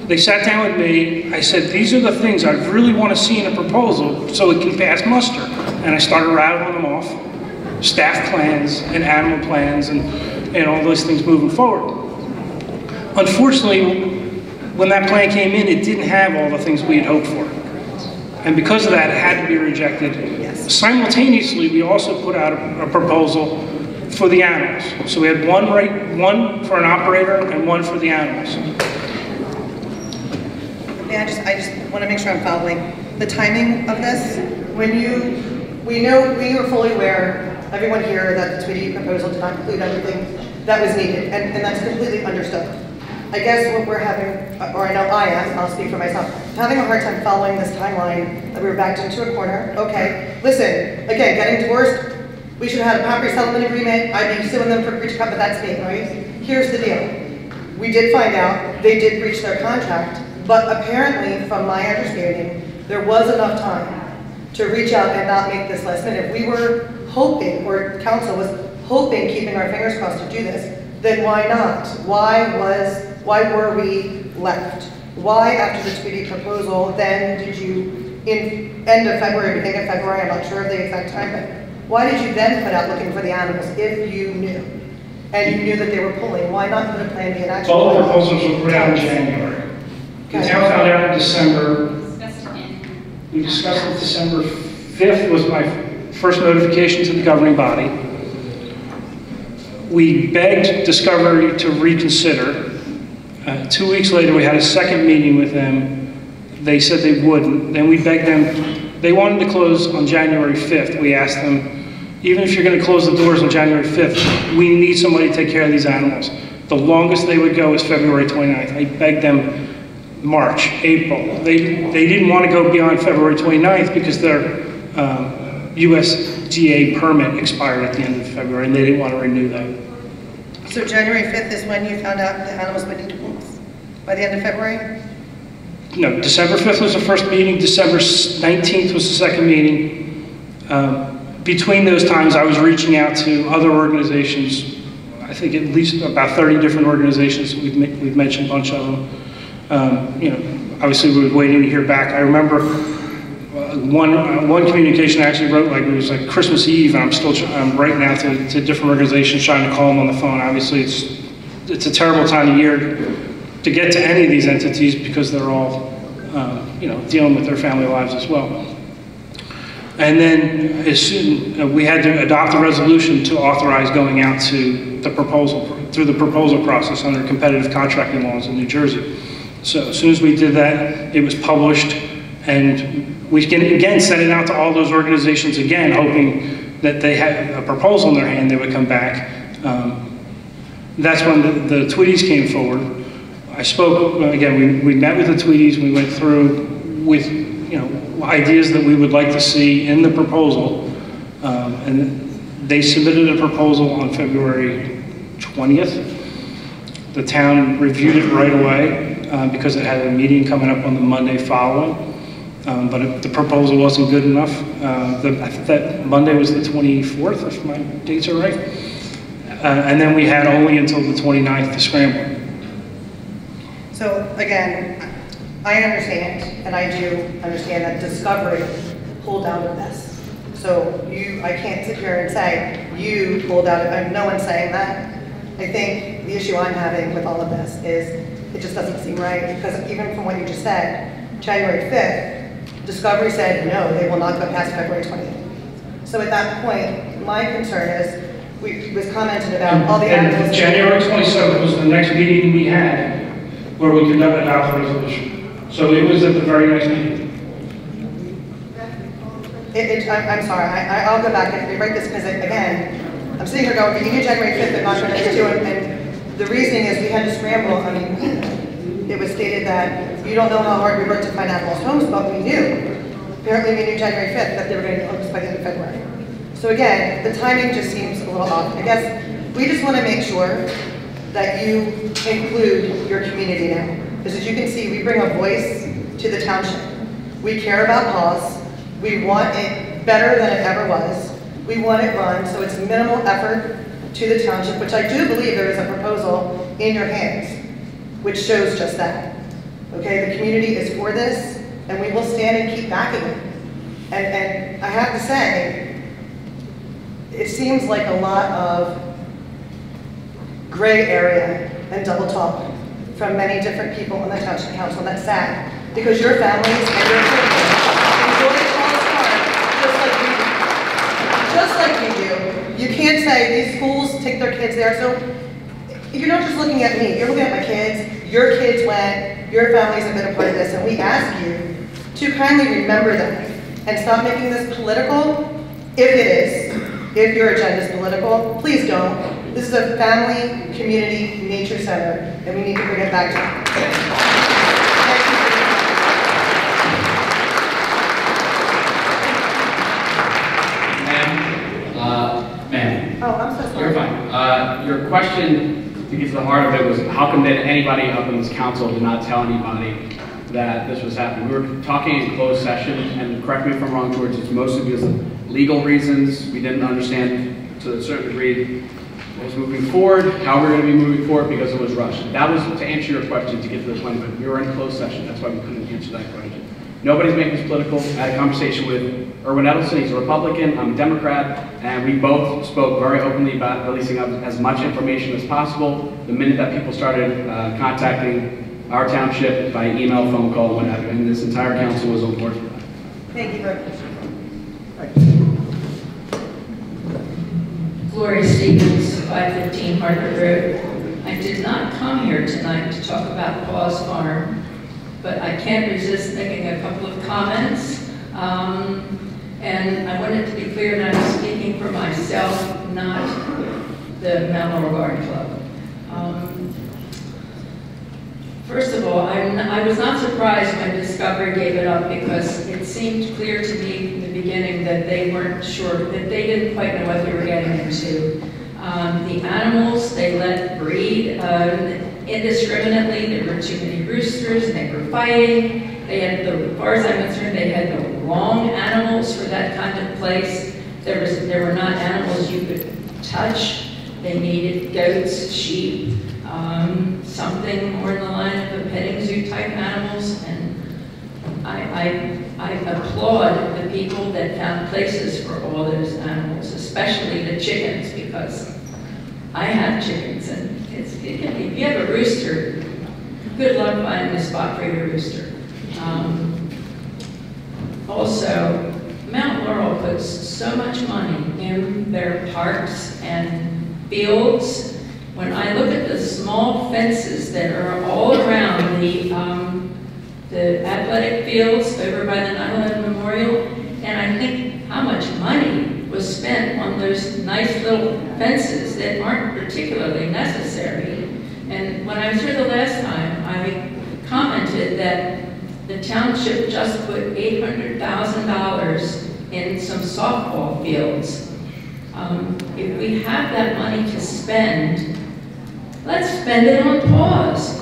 They sat down with me. I said, these are the things I really want to see in a proposal so it can pass muster. And I started rattling them off. Staff plans and animal plans and all those things moving forward. Unfortunately, when that plan came in, it didn't have all the things we had hoped for. And because of that, it had to be rejected. Yes. Simultaneously, we also put out a proposal for the animals. So we had one for an operator and one for the animals. I just want to make sure I'm following the timing of this. We were fully aware, everyone here, that the Tweedy proposal did not include everything that was needed, and that's completely understood. I guess what we're having, or I know I am, I'll speak for myself, I'm having a hard time following this timeline that we were backed into a corner. Okay, listen, again, getting divorced, we should have had a property settlement agreement, I'd be suing them for breach of contract, but that's me, right? Here's the deal. We did find out they did breach their contract, but apparently, from my understanding, there was enough time to reach out and not make this last minute. If we were hoping, or council was hoping, keeping our fingers crossed to do this, then why not? Why were we left? Why, after the Tweedy proposal, then did you, in end of February, beginning of February, I'm not sure of the exact time, but why did you then put out looking for the animals if you knew? And you knew that they were pulling, why not put a plan B in action? All the proposals were put out in January. The town found out in December. We discussed it December 5th was my first notification to the governing body. We begged Discovery to reconsider. 2 weeks later, we had a second meeting with them. They said they wouldn't. Then we begged them. They wanted to close on January 5th. We asked them, even if you're going to close the doors on January 5th, we need somebody to take care of these animals. The longest they would go is February 29th. I begged them March, April. They didn't want to go beyond February 29th because their USDA permit expired at the end of February and they didn't want to renew that. So January 5th is when you found out the animals would need homes? By the end of February? No, December 5th was the first meeting, December 19th was the second meeting. Between those times I was reaching out to other organizations, I think at least about 30 different organizations, we've mentioned a bunch of them. Obviously we were waiting to hear back. I remember one communication I actually wrote, like it was like Christmas Eve, and I'm writing out to different organizations trying to call them on the phone. Obviously it's a terrible time of year to get to any of these entities because they're all dealing with their family lives as well. And then as soon we had to adopt a resolution to authorize going out to the through the proposal process under competitive contracting laws in New Jersey. So as soon as we did that, it was published, and we can again send it out to all those organizations again, hoping that they had a proposal in their hand, they would come back. That's when the Tweedies came forward. I spoke, again, we met with the Tweedies, we went through with ideas that we would like to see in the proposal, and They submitted a proposal on February 20th. The town reviewed it right away because it had a meeting coming up on the Monday following. But the proposal wasn't good enough. I think that Monday was the 24th, if my dates are right. And then we had only until the 29th to scramble. So again, I understand, and I do understand that Discovery pulled out of this. So I can't sit here and say, you pulled out of it. No one's saying that. I think the issue I'm having with all of this is it just doesn't seem right, because even from what you just said, January 5th, Discovery said, no, they will not go past February 20th. So at that point, my concern is, it was commented about all the And January 27th was the next meeting we had where we could not adopt the resolution. So it was at the very next meeting. I'm sorry, I'll go back and rewrite this because, again, I'm sitting here going, you knew January 5th, but not for next two, and the reasoning is we had to scramble. I mean, it was stated that you don't know how hard we worked to find Apple's homes, but we knew. Apparently we knew January 5th that they were going to close by the end of February. So again, the timing just seems a little off. I guess we just want to make sure that you include your community now. Because as you can see, we bring a voice to the township. We care about Paws. We want it better than it ever was. We want it run, so it's minimal effort to the township, which I do believe there is a proposal in your hands, which shows just that. Okay, the community is for this, and we will stand and keep backing it. And I have to say, it seems like a lot of gray area and double talk from many different people on the township council, and that's sad, because your families and your children enjoy Paws Farm just like you do. You can't say these schools take their kids there, so you're not just looking at me, you're looking at my kids, your kids went, your families have been a part of this, and we ask you to kindly remember that and stop making this political, if it is. If your agenda is political, please don't. This is a family, community, nature center, and we need to bring it back to Ma'am. Oh, I'm so sorry. You're fine. Your question, to get to the heart of it, was how come that anybody up in this council did not tell anybody that this was happening? We were talking in closed session, and correct me if I'm wrong, George, it's mostly because of legal reasons. We didn't understand to a certain degree what was moving forward, how we were going to be moving forward because it was rushed. That was to answer your question, to get to the point, but we were in closed session. That's why we couldn't answer that question. Nobody's making this political. I had a conversation with Erwin Edelson. He's a Republican, I'm a Democrat, and we both spoke very openly about releasing as much information as possible. The minute that people started contacting our township by email, phone call, whatever, and this entire council was on board for that. Thank you very much. Gloria Stevens, 515 Harvard Road. I did not come here tonight to talk about Paws Farm, but I can't resist making a couple of comments. And I wanted to be clear that I'm speaking for myself, not the Mount Laurel Garden Club. First of all, I was not surprised when Discovery gave it up, because it seemed clear to me in the beginning that they weren't sure, that they didn't quite know what they were getting into. The animals, they let breed indiscriminately. There were too many roosters, and they were fighting. They had, as far as I'm concerned, they had the wrong animals for that kind of place. There were not animals you could touch. They needed goats, sheep, something more in the line of a petting zoo type animals. And I applaud the people that found places for all those animals, especially the chickens, because I have chickens, and it can be, if you have a rooster, good luck finding a spot for your rooster. Also, Mount Laurel puts so much money in their parks and fields. When I look at the small fences that are all around the athletic fields over by the 9/11 Memorial, and I think how much money was spent on those nice little fences that aren't particularly necessary. And when I was here the last time, I commented that the township just put $800,000 in some softball fields. If we have that money to spend, let's spend it on Paws.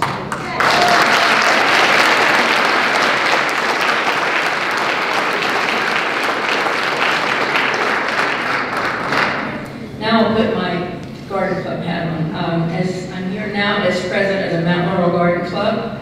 Now I'll put my garden club hat on. As I'm here now as president of the Mount Laurel Garden Club,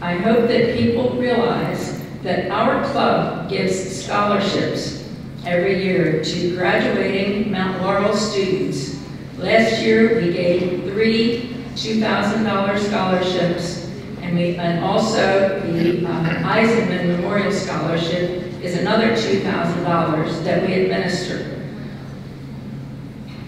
I hope that people realize that our club gives scholarships every year to graduating Mount Laurel students. Last year we gave 3 $2,000 scholarships, and also the Eisenman Memorial Scholarship is another $2,000 that we administer.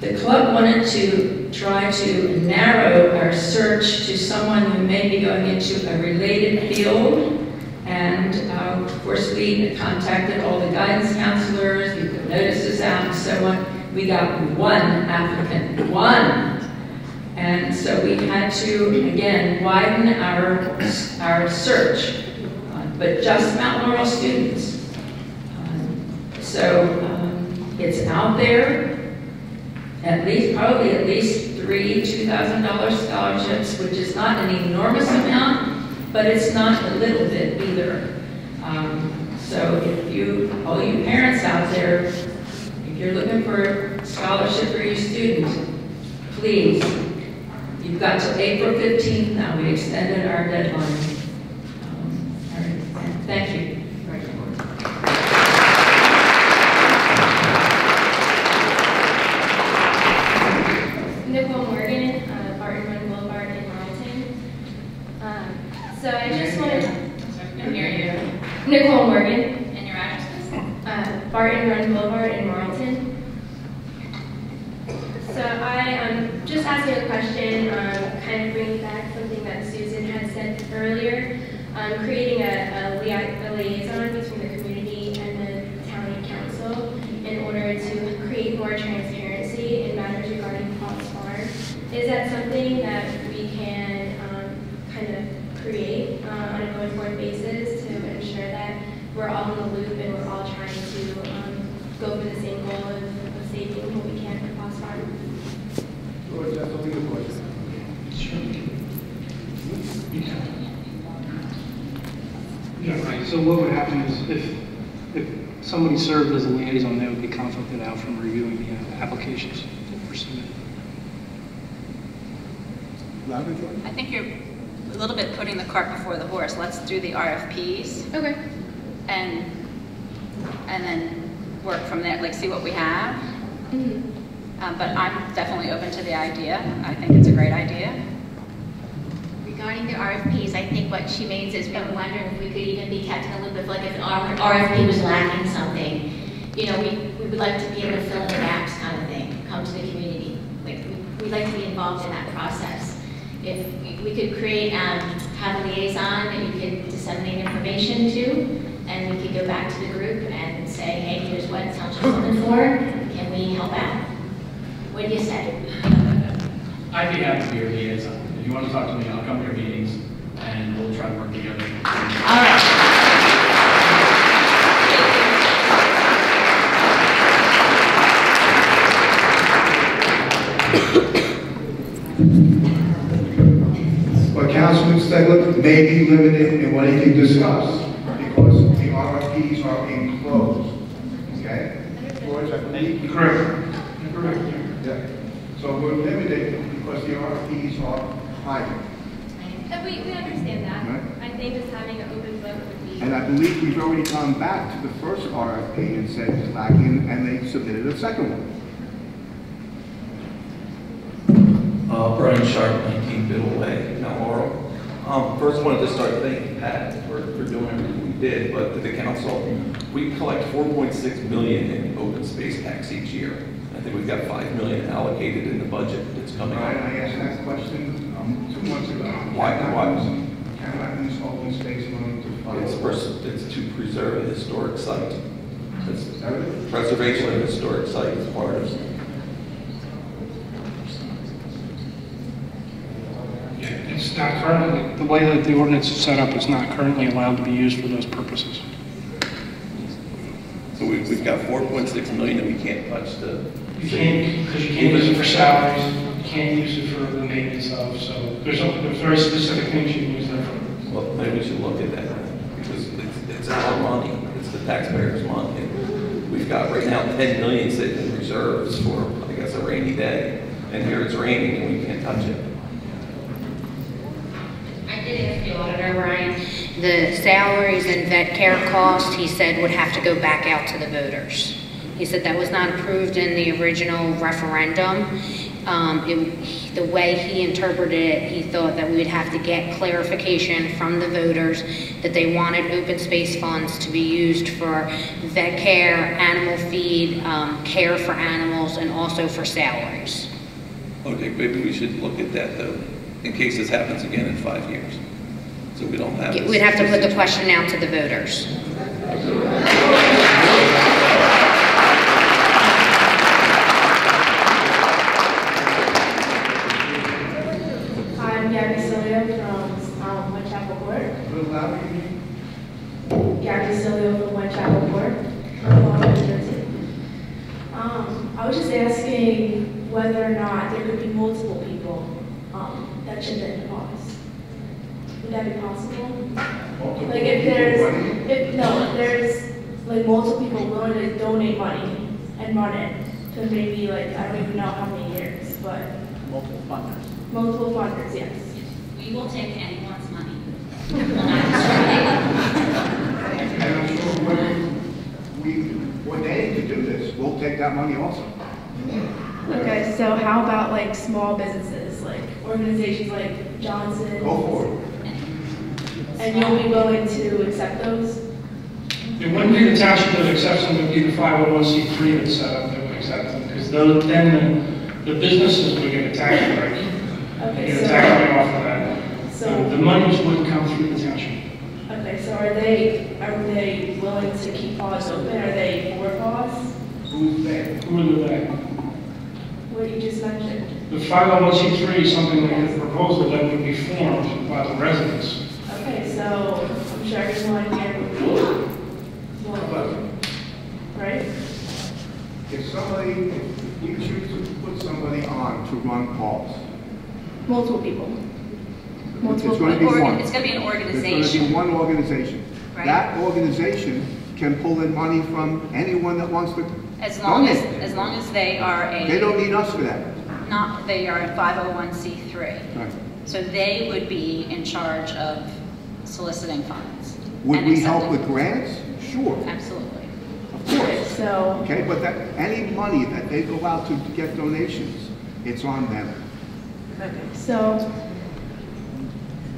The club wanted to try to narrow our search to someone who may be going into a related field, and of course we contacted all the guidance counselors, we put notices out and so on. We got 1 applicant, 1. And so we had to, again, widen our search, but just Mount Laurel students. It's out there. Probably at least 3 $2,000 scholarships, which is not an enormous amount, but it's not a little bit either. So if all you parents out there, if you're looking for a scholarship for your student, please, you've got till April 15th now. We extended our deadline. All right. Thank you. Nicole Morgan, Barton Run Boulevard in Marlton. So I just wanted to hear you. Nicole Morgan, and your address is? Barton Run Boulevard in Marlton. So I am just asking a question, kind of bringing back something that Susan had said earlier, creating a liaison between the community and the county council in order to create more transparency in matters regarding Paws Farms. Is that something that we can kind of create on a going forward basis to ensure that we're all in the loop and we're all trying to go for the same goal of saving what we can for Paws Farms? George, that's a legal question. Yeah, right. So what would happen is if somebody served as a liaison, they would be conflicted out from reviewing the applications that were submitted. I think you're a little bit putting the cart before the horse. Let's do the RFPs. Okay. And then work from there, like see what we have. Mm-hmm. But I'm definitely open to the idea. I think it's a great idea. Regarding the RFPs, I think what she means is we're wondering if we could even be kept in a loop of, like, if our RFP was lacking something, you know, we would like to be able to fill in the gaps kind of thing, come to the community. Like, we'd like to be involved in that process. If we could create, have a liaison that you could disseminate information to, and we could go back to the group and say, hey, here's what Township's looking for, can we help out? What do you say? I'd be happy to be your liaison. If you want to talk to me, I'll come to your meetings and we'll try to work together. All right. But Councilman Stegler may be limited in what he can discuss because the RFPs are enclosed. Okay? George, I believe. Correct. Yeah. So we're limited because the RFPs are private. We understand that. Right. I think just having an open book would be... And I believe we've already gone back to the first RFP and said it's lacking, and they submitted a second one. Brian Sharp, 19 Biddle Way, Mount Laurel. First, I wanted to start thanking Pat for doing everything we did, but to the council, we collect $4.6 million in open space tax each year. I think we've got $5 million allocated in the budget that's coming up. I asked that question 2 months ago. Why? Can I use open space money to fund? It's to preserve a historic site. Preservation of a historic site is part of it. It's not currently, the way that the ordinance is set up, it's not currently allowed to be used for those purposes. So we've got 4.6 million and we can't touch the. You can't, because you can't use it for salaries, you can't use it for the maintenance of, so there's very specific things you can use that for. Well, maybe we should look at that, because it's our money, it's the taxpayers' money. We've got right now 10 million sitting in reserves for, I guess, a rainy day, and here it's raining and we can't touch it. I did ask the auditor, Ryan, the salaries and vet care costs, he said, would have to go back out to the voters. He said that was not approved in the original referendum. The way he interpreted it, he thought that we would have to get clarification from the voters that they wanted open space funds to be used for vet care, animal feed, care for animals, and also for salaries. Okay, maybe we should look at that though, in case this happens again in 5 years. So we don't have. We'd have to put the question out to the voters. I'm Gabby Silio from Whitechapel Court. Gabby Silio from Whitechapel Court, New Jersey. I was just asking whether or not there could be multiple people that chip in Paws. Would that be possible? Like if there's like multiple people willing to donate money and run it for maybe like, I don't even know how many years, but. Multiple funders. Multiple funders, yes. We will take anyone's money. And I'm sure when they to do this, we'll take that money also. Okay, so how about like small businesses, like organizations like Johnson? Go for it. And you'll be willing to accept those? It wouldn't be the township that accepts them, it would be the 501c3 that's set up that would accept them, because then the businesses would get a tax break. They get a tax break off of that. So the monies wouldn't come through the township. Okay, so are they willing to keep Paws open? Are they for Paws? Who's they? Who are they? What you just mentioned. The 501c3 is something like a proposal that would be formed by the residents. Okay, so I'm sure everyone here would be willing, right? If we choose to put somebody on to run Paws. Multiple people. It's going to be one. It's going to be an organization. It's going to be one organization. Right. That organization can pull in money from anyone that wants to As long donate. as they are They don't need us for that. they are a 501c3. Right. So they would be in charge of soliciting funds. Would and we help accepting with grants? Sure. Absolutely. Of course. So. Okay, but any money that they go out to get donations, it's on them. So,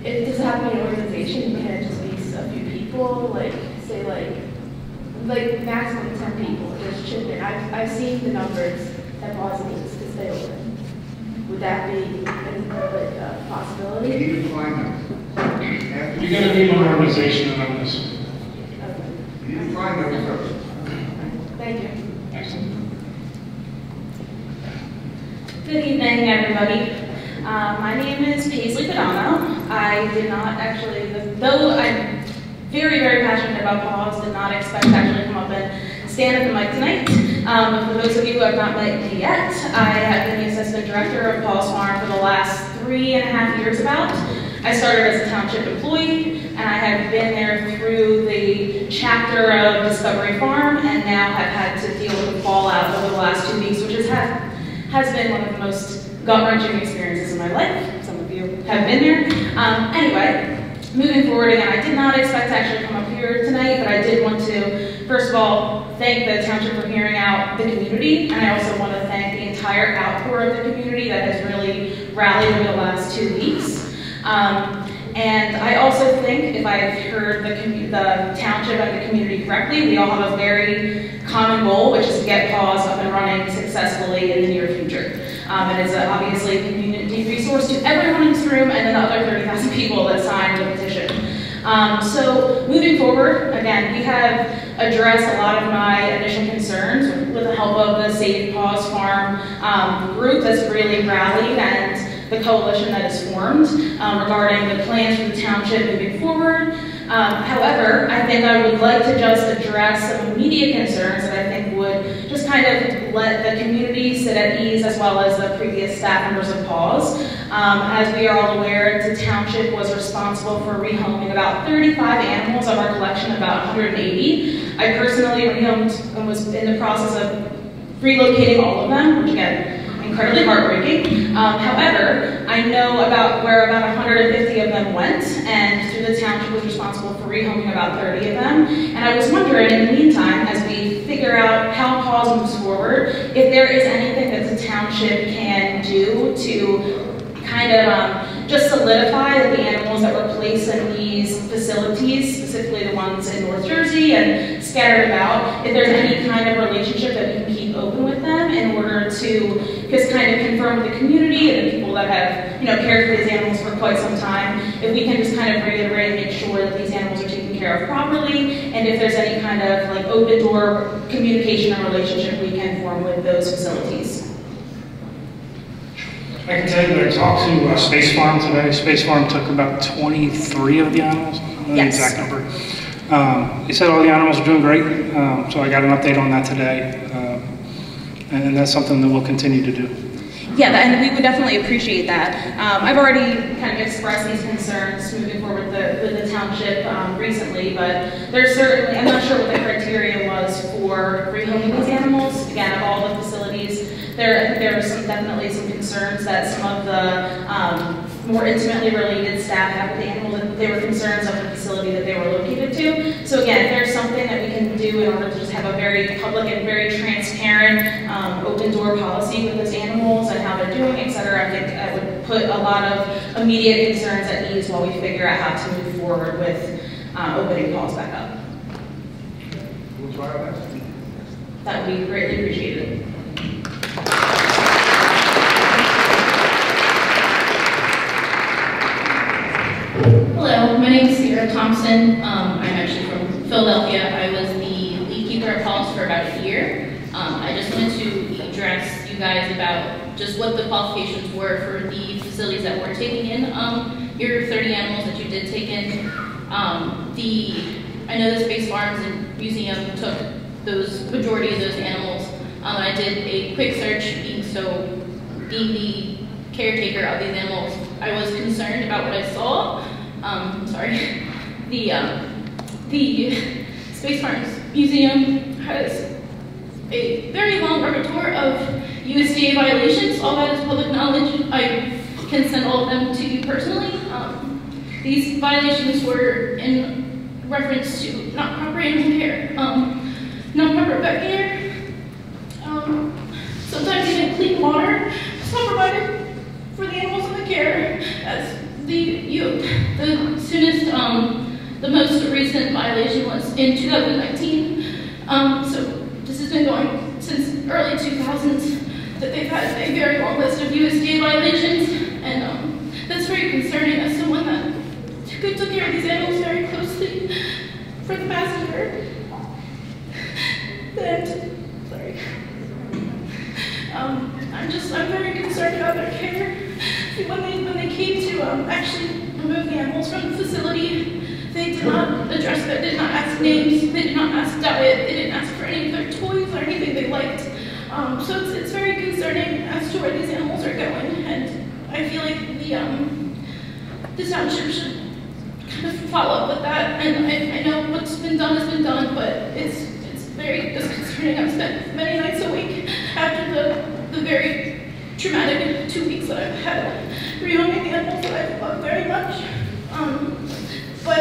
if this happens in an organization, can it just be a few people, like, say like maximum 10 people, just chip in? I've seen the numbers that Paws needs to stay open. Would that be like a possibility? We need to find them. You're going to need an organization on this. You need to find them first. Thank you. Excellent. Good evening, everybody. My name is Paisley Padano. I did not actually, though I'm very, very passionate about Paws, did not expect to actually come up and stand at the mic tonight. For those of you who have not met me yet, I have been the assistant director of Paws Farm for the last 3.5 years about. I started as a township employee, and I have been there through the chapter of Discovery Farm, and now have had to deal with the fallout over the last 2 weeks, which has been one of the most gut-wrenching experiences in my life. Some of you have been there. Anyway, moving forward again, I did not expect to actually come up here tonight, but I did want to, first of all, thank the township for hearing out the community, and I also want to thank the entire outpour of the community that has really rallied over the last 2 weeks. And I also think, if I've heard the township and the community correctly, we all have a very common goal, which is to get Paws up and running successfully in the near future. And it's obviously a community resource to everyone in this room and then the other 30,000 people that signed the petition. So moving forward, again, we have addressed a lot of my initial concerns with the help of the Save Paws Farm group that's really rallied and the coalition that is formed regarding the plans for the township moving forward. However, I think I would like to just address some immediate concerns that I think would just kind of let the community sit at ease, as well as the previous staff members of Paws. As we are all aware, the township was responsible for rehoming about 35 animals of our collection of about 180. I personally rehomed and was in the process of relocating all of them, which again, incredibly heartbreaking. However, I know about where about 150 of them went, and through the township was responsible for rehoming about 30 of them. And I was wondering, in the meantime, as we figure out how Paws moves forward, if there is anything that the township can do to kind of just solidify that the animals that were placed in these facilities, specifically the ones in North Jersey and scattered about, if there's any kind of relationship that we can keep open with them in order to just kind of confirm with the community and the people that have, cared for these animals for quite some time, if we can just kind of reiterate and make sure that these animals are taken care of properly, and if there's any kind of like open door communication and relationship we can form with those facilities. I can tell you that I talked to Space Farm today. Space Farm took about 23 of the animals. I don't know the exact number. He said all the animals are doing great, so I got an update on that today, and that's something that we'll continue to do. Yeah, and we would definitely appreciate that. I've already kind of expressed these concerns moving forward with the township recently, but there's certainly, I'm not sure what the criteria was for rehoming these animals. Again, of all the facilities, there are definitely some concerns that some of the more intimately related staff have with the animals, and they were concerns of the facility that they were located to. So again, if there's something that we can do in order to just have a very public and very transparent open door policy with those animals and how they're doing, et cetera, I think that would put a lot of immediate concerns at ease while we figure out how to move forward with opening Paws back up. We'll try our best. That would be greatly appreciated. Hello, my name is Sarah Thompson. I'm actually from Philadelphia. I was the lead keeper at Paws for about a year. I just wanted to address you guys about just what the qualifications were for the facilities that were taking in your 30 animals that you did take in. I know the Space Farms and Museum took those majority of those animals. I did a quick search, being the caretaker of these animals. I was concerned about what I saw. The Space Farms Museum has a very long repertoire of USDA violations. All that is public knowledge. I can send all of them to you personally. These violations were in reference to not proper animal care, not proper vet care, sometimes even clean water is not provided for the animals in the care. As the most recent violation was in 2019. So this has been going since early 2000s, that they've had a very long list of USDA violations, and that's very concerning as someone that took care of these animals very closely for the past year. I'm very concerned about their care. When they came to actually remove the animals from the facility, they did not address that, did not ask names, they did not ask diet, they didn't ask for any of their toys or anything they liked. So it's very concerning as to where these animals are going, and I feel like the township should kind of follow up with that. And I know what's been done has been done, but it's very disconcerting. I've spent many nights a week after the very traumatic 2 weeks that I've had rehoming the animals that I love very much. But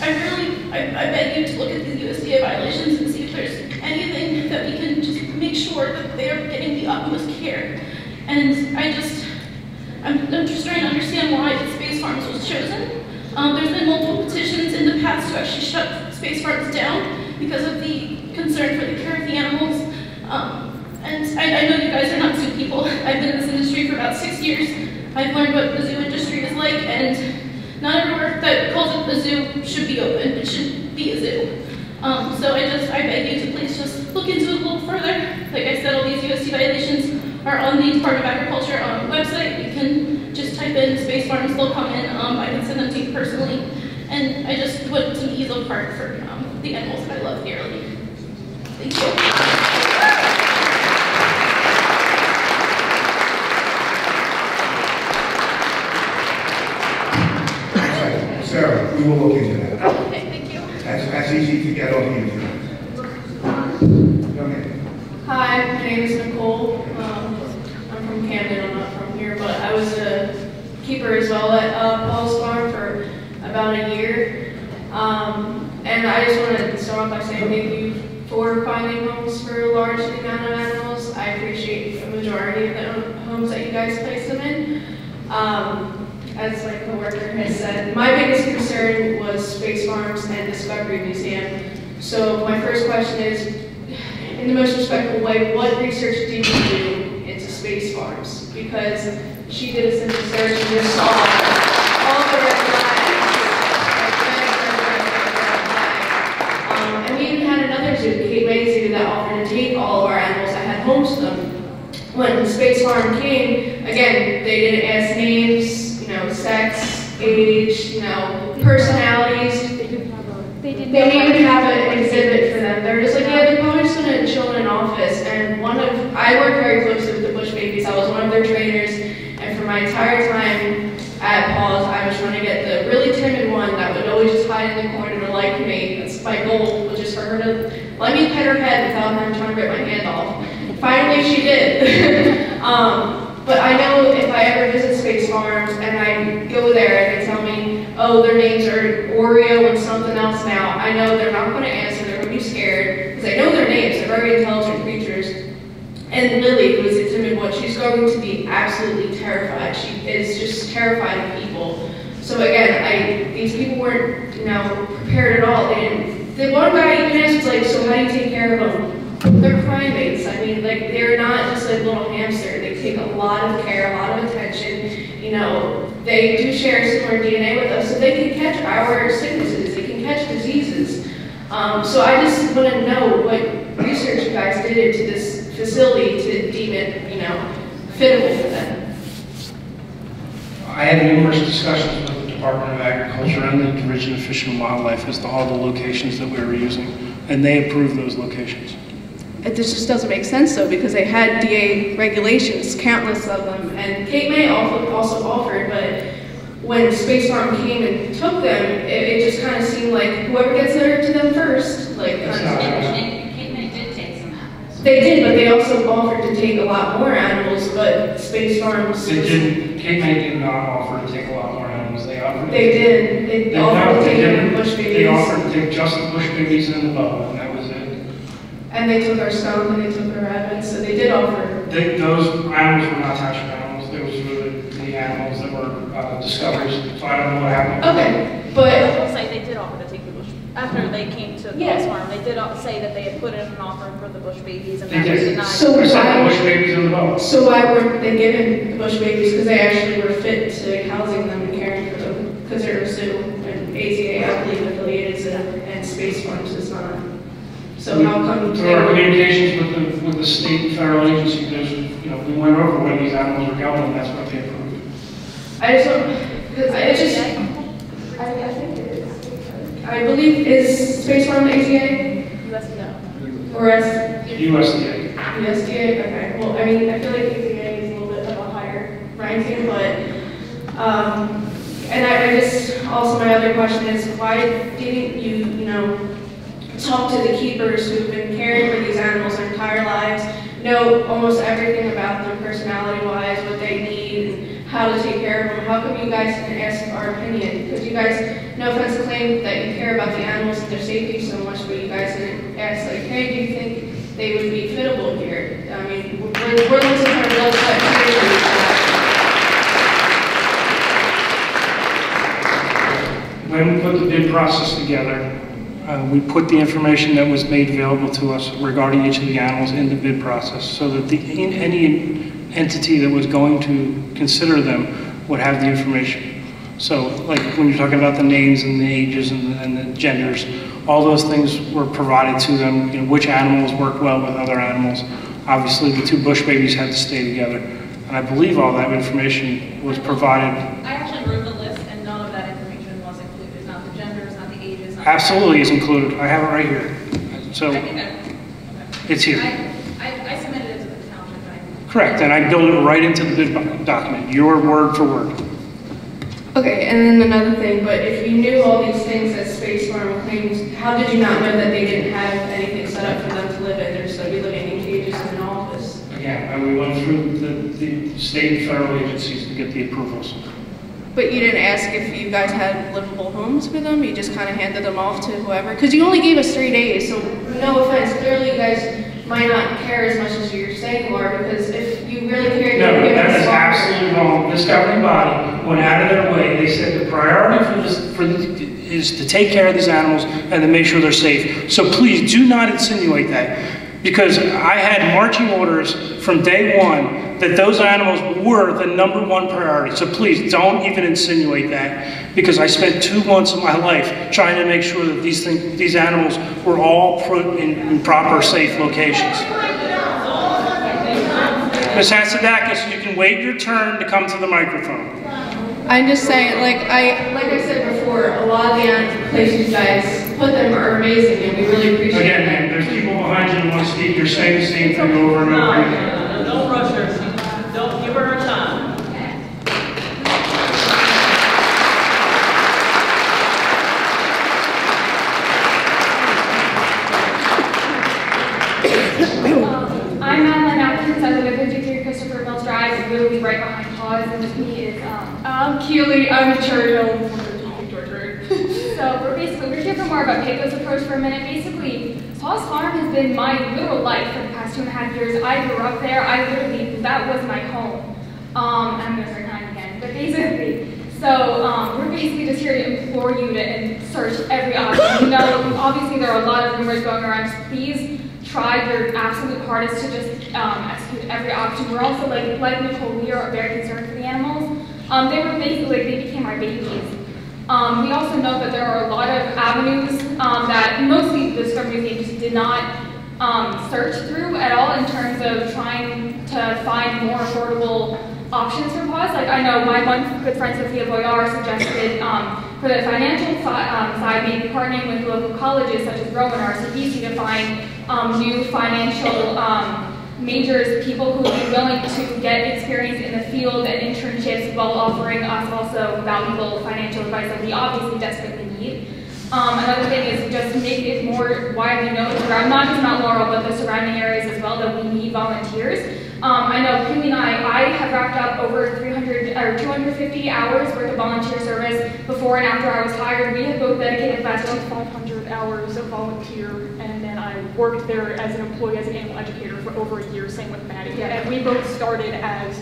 I beg you to look at the USDA violations and see if there's anything that we can just make sure that they are getting the utmost care. And I'm just trying to understand why Space Farms was chosen. There's been multiple petitions in the past to actually shut Space Farms down because of the concern for the care of the animals. And I know you guys are not zoo people. I've been in this industry for about 6 years. I've learned what the zoo industry is like, and not everywhere that calls it a zoo should be open. It should be a zoo. So I beg you to please just look into it a little further. Like I said, all these USC violations are on the Department of Agriculture website. You can just type in Space Farms, they'll come in. I can send them to you personally. And and I just put some ease of heart for the animals that I love dearly. Thank you. Sarah, we will look into that. Okay, thank you. That's easy to get off the internet. Hi, my name is Nicole. I'm from Camden. I'm not from here, but I was a keeper as well at Paws Farm for about a year. And I just want to start off by saying thank you for finding homes for a large amount of animals. I appreciate the majority of the homes that you guys place them in. As my coworker has said, my biggest concern was Space Farms and Discovery Museum. So my first question is, in the most respectful way, what research did you do into Space Farms? Because she did a simple search and just saw all the red flags. And we even had another zoo, Cape May Zoo, that offered to take all of our animals that had homes to them. When Space Farm came, again, they didn't ask names, sex, age, personalities. They didn't even have an exhibit for them. They're just like, yeah, they're probably just gonna chill in an office. And I worked very closely with the Bush Babies. I was one of their trainers, and for my entire time at Paws, I was trying to get the really timid one that would always just hide in the corner to like me. That's my goal, which is for her to let me pet her head without her trying to rip my hand off. Finally, she did. But I know if I ever visit Space Farms and I go there and they tell me, oh, their names are Oreo and something else now, I know they're not going to answer, they're going to be scared, because I know their names, they're very intelligent creatures. And Lily, who is a timid one, she's going to be absolutely terrified. She is just terrified of people. So again, these people weren't, prepared at all. The one guy even asked, like, so how do you take care of them? They're primates. I mean, like, they're not just like little hamster. They take a lot of care, a lot of attention. They do share similar DNA with us, so they can catch our sicknesses. They can catch diseases. So I just want to know what research you guys did into this facility to deem it, fittable for them. I had numerous discussions with the Department of Agriculture and the Division of Fish and Wildlife as to all the locations that we were using, and they approved those locations. It just doesn't make sense though, because they had DA regulations, countless of them, and Cape May also offered, but when Space Farm came and took them, it just kind of seemed like whoever gets there to them first, like. Cape May did take some animals. They did, but they also offered to take a lot more animals, but Space Farms. Cape May did not offer to take a lot more animals. They offered. They did. They offered to take the bush babies. They offered to take just the bush babies and the boa, and that was it. And they took our skunk and they took our rabbits, so they did offer. Those animals were not attachment animals. Those were the animals that were discoveries. So I don't know what happened. Okay, but I will say they did offer to take the bush. After they came to Paws Farm, they did say that they had put in an offer for the bush babies, and that was denied. So bush babies in the boat. So why weren't they given the bush babies? Because they actually were fit to housing them and caring for them. Because they're a zoo, and AZA, I believe, affiliated to them, and Space Farms is not. So how come? Through our communications with the state and federal agency, we went over where these animals were going, and that's what they approved. I think it is. I believe, is Space Farm AZA? USDA. Or USDA. USDA, okay. Well, I mean, I feel like AZA is a little bit of a higher ranking, but, and I just, also my other question is, why didn't you, talk to the keepers who've been caring for these animals their entire lives, know almost everything about them personality-wise, what they need, and how to take care of them? How come you guys didn't ask our opinion? Because you guys, no offense to claim that you care about the animals and their safety so much, but you guys didn't ask, like, hey, do you think they would be fittable here? I mean, we're looking for real criteria. When we put the bid process together, we put the information that was made available to us regarding each of the animals in the bid process, so that any entity that was going to consider them would have the information. So, like when you're talking about the names and the ages and the genders, all those things were provided to them. Which animals work well with other animals. Obviously, the two bush babies had to stay together, and I believe all that information was provided. I actually wrote the list, and none of that information was included. Not the genders, not absolutely is included. I have it right here. So it's here. I submitted it to the township, right? Correct, and I built it right into the bid document, your word for word. Okay, and then another thing, but if you knew all these things that Space Farm claims, how did you not know that they didn't have anything set up for them to live in? They're supposed to be living in cages and all this. Again, and we went through the state and federal agencies to get the approvals. But you didn't ask if you guys had livable homes for them? You just kind of handed them off to whoever? Because you only gave us 3 days, so no offense. Clearly you guys might not care as much as you're saying you are, because if you really care, No, you that is absolutely wrong. This governing body went out of their way. They said the priority is to take care of these animals and to make sure they're safe. So please do not insinuate that, because I had marching orders from day one that those animals were the #1 priority. So please don't even insinuate that, because I spent 2 months of my life trying to make sure that these animals were all put in proper, safe locations. Ms. Hatzidakis, you can wait your turn to come to the microphone. I'm just saying, like I said before, a lot of the places you guys put them are amazing, and we really appreciate it. Again, man, there's people behind you who want to speak. You're saying the same thing over and over again. Don't rush her. Don't give her her time. I'm Madeline Atkins. I live at 53 Christopher Mills Drive, literally right behind Paws, and with me is Keely. I'm Cherryville. So we're here for more about Pecos approach for a minute. Basically, Paws Farm has been my literal life for the past 2.5 years. I grew up there. That was my home. I'm gonna start crying again, but basically, so we're basically just here to implore you to search every option. You know, obviously there are a lot of rumors going around. Just please try your absolute hardest to just execute every option. We're also like Nicole, we are very concerned for the animals. They were basically, they became our babies. We also know that there are a lot of avenues that mostly the Discovery Museum just did not search through at all in terms of trying to find more affordable options for Paws. Like I know my one good friend Sophia Boyar suggested for the financial side, maybe partnering with local colleges such as Rowan or RCBC to find new financial majors, people who would be willing to get experience in the field and internships while offering us also valuable financial advice that we obviously desperately need. Another thing is just make it more widely known around not just Mount Laurel, but the surrounding areas as well, that we need volunteers. I know Kimmy and I have wrapped up over 250 hours worth of volunteer service before and after I was hired. We have both dedicated about 500 hours of volunteer, and then I worked there as an employee, as an animal educator for over a year, same with Maddie. Yeah. And we both started as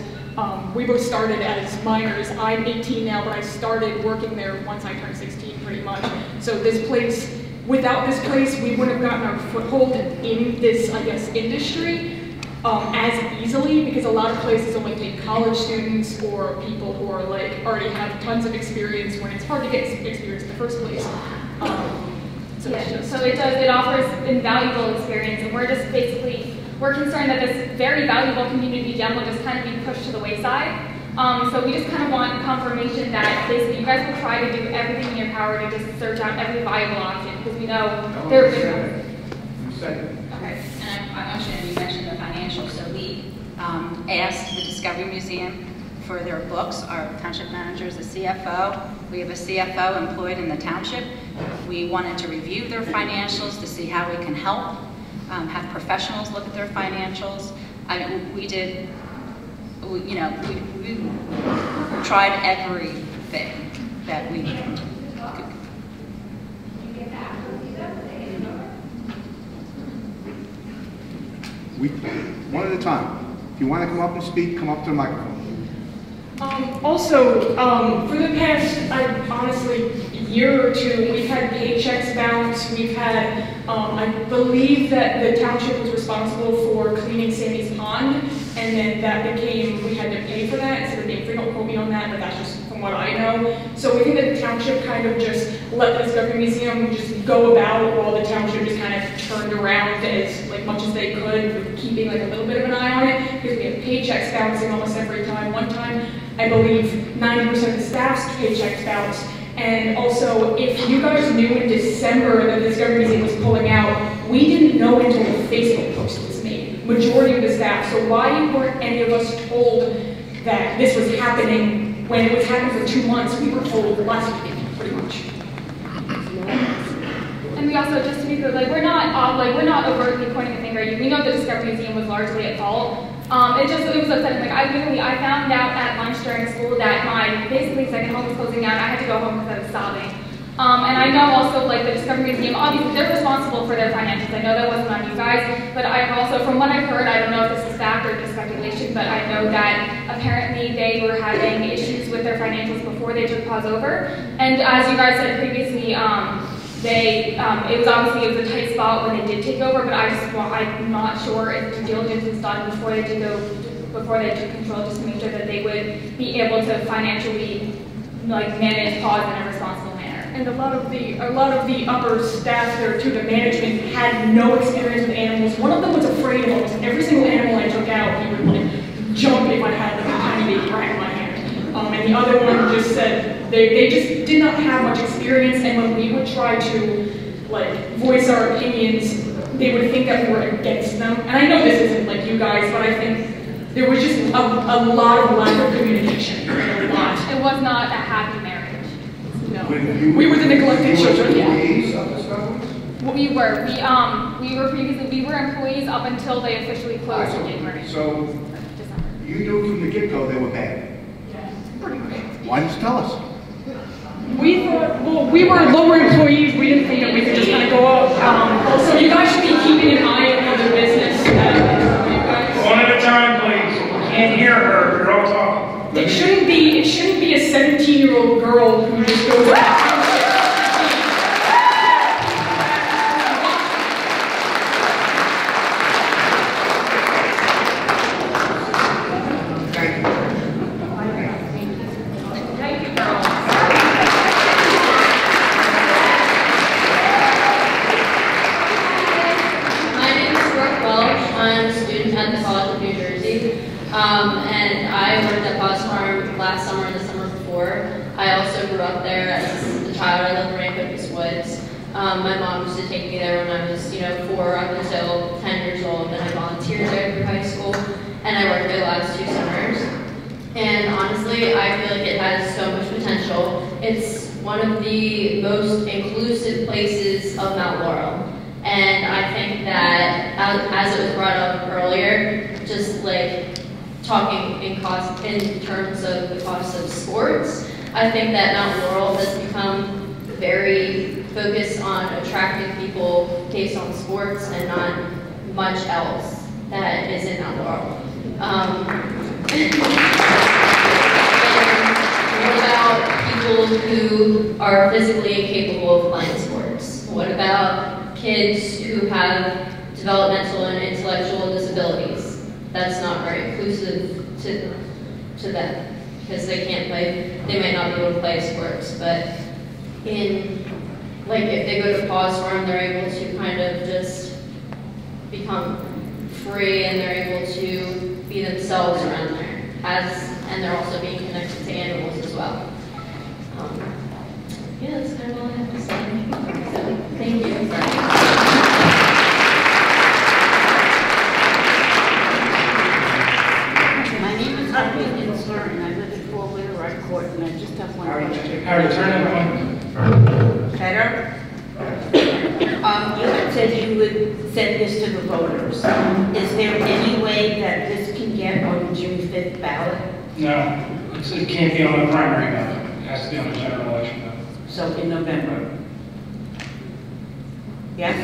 minors. I'm 18 now, but I started working there once I turned 16 pretty much. So this place, without this place, we wouldn't have gotten our foothold in this, I guess, industry as easily, because a lot of places only take college students or people who are like already have tons of experience when it's hard to get experience in the first place. So it offers invaluable experience, and we're just basically, we're concerned that this very valuable community gem will just kind of be pushed to the wayside. So we just kind of want confirmation that basically you guys will try to do everything in your power to just search out every viable option, because we know there are good ones. Okay, and I mentioned, you mentioned the financial, so we asked the Discovery Museum for their books. Our township manager is the CFO. We have a CFO employed in the township. We wanted to review their financials to see how we can help, have professionals look at their financials. I mean, we tried everything that we could. One at a time. If you want to come up and speak, come up to the microphone. For the past, honestly, year or two, we've had paychecks bounce. We've had, I believe that the township was responsible for cleaning Sammy's pond, and then that became, we had to pay for that instead of being free. Don't quote me on that, but that's just from what I know. So we think that the township kind of just let the Discovery Museum just go about while the township just kind of turned around as much as they could, keeping a little bit of an eye on it, because we have paychecks bouncing almost every time. One time, I believe 90% of the staff's paychecks bounced, And also, if you guys knew in December that the Discovery Museum was pulling out, we didn't know until the Facebook post was made, majority of the staff. So why weren't any of us told that this was happening when it was happening for 2 months? We were told last week, pretty much. And we also, just to be clear, we're not overtly pointing a finger at you. We know the Discovery Museum was largely at fault. It was upsetting. I found out at lunch during school that my basically second home was closing down. I had to go home because I was sobbing. And I know also the Discovery Museum, obviously they're responsible for their financials. I know that wasn't on you guys, but I've also, from what I've heard, I don't know if this is fact or just speculation, but I know that apparently they were having issues with their financials before they took Paws over. And as you guys said previously, it was a tight spot when they did take over, but I'm not sure if due diligence was done before they took control, just to make sure that they would be able to financially manage Paws in a responsible manner. And a lot of the upper staff there too, the management, had no experience with animals. One of them was afraid of almost every single animal I took out. He would jump if I had a tiny baby rat in my hand. And the other one just said they just did not have much experience, and when we would try to voice our opinions, they would think that we were against them. And I know this isn't you guys, but I think there was just a lot of lack of communication. A lot. It was not a happy marriage. No. We were the neglected children. We were employees up until they officially closed in January. So you knew from the get-go they were bad. Pretty much. Why didn't you tell us? We thought, we were lower employees. We didn't think that we could just kind of go up. So you guys should be keeping an eye on the business. One at a time, please. Can't hear her. You're all talking. It shouldn't be a 17-year-old girl who just goes out. And I worked at Paws Farm last summer and the summer before. I also grew up there as a child. I lived in Rampicus Woods. My mom used to take me there when I was, 4 up until 10 years old. Then I volunteered there through high school, and I worked there the last 2 summers. And honestly, I feel like it has so much potential. It's one of the most inclusive places of Mount Laurel. And I think that, as it was brought up earlier, just talking in terms of the cost of sports, I think that Mount Laurel has become very focused on attracting people based on sports and not much else that is in Mount Laurel. What about people who are physically incapable of playing sports? What about kids who have developmental and intellectual disabilities? That's not very inclusive to them because they can't play. They might not be able to play sports, but if they go to Paws Farm, they're able to kind of just become free and they're able to be themselves around there. And they're also being connected to animals as well. Yeah, that's kind of all I have to say. So, thank you. And I live in Fort Wheeler Road Court, and I just have one question. Harry, turn that on. Better? You had said you would send this to the voters. Is there any way that this can get on the June 5th ballot? No, it can't be on the primary ballot. It has to be on the general election ballot. So in November? Yes?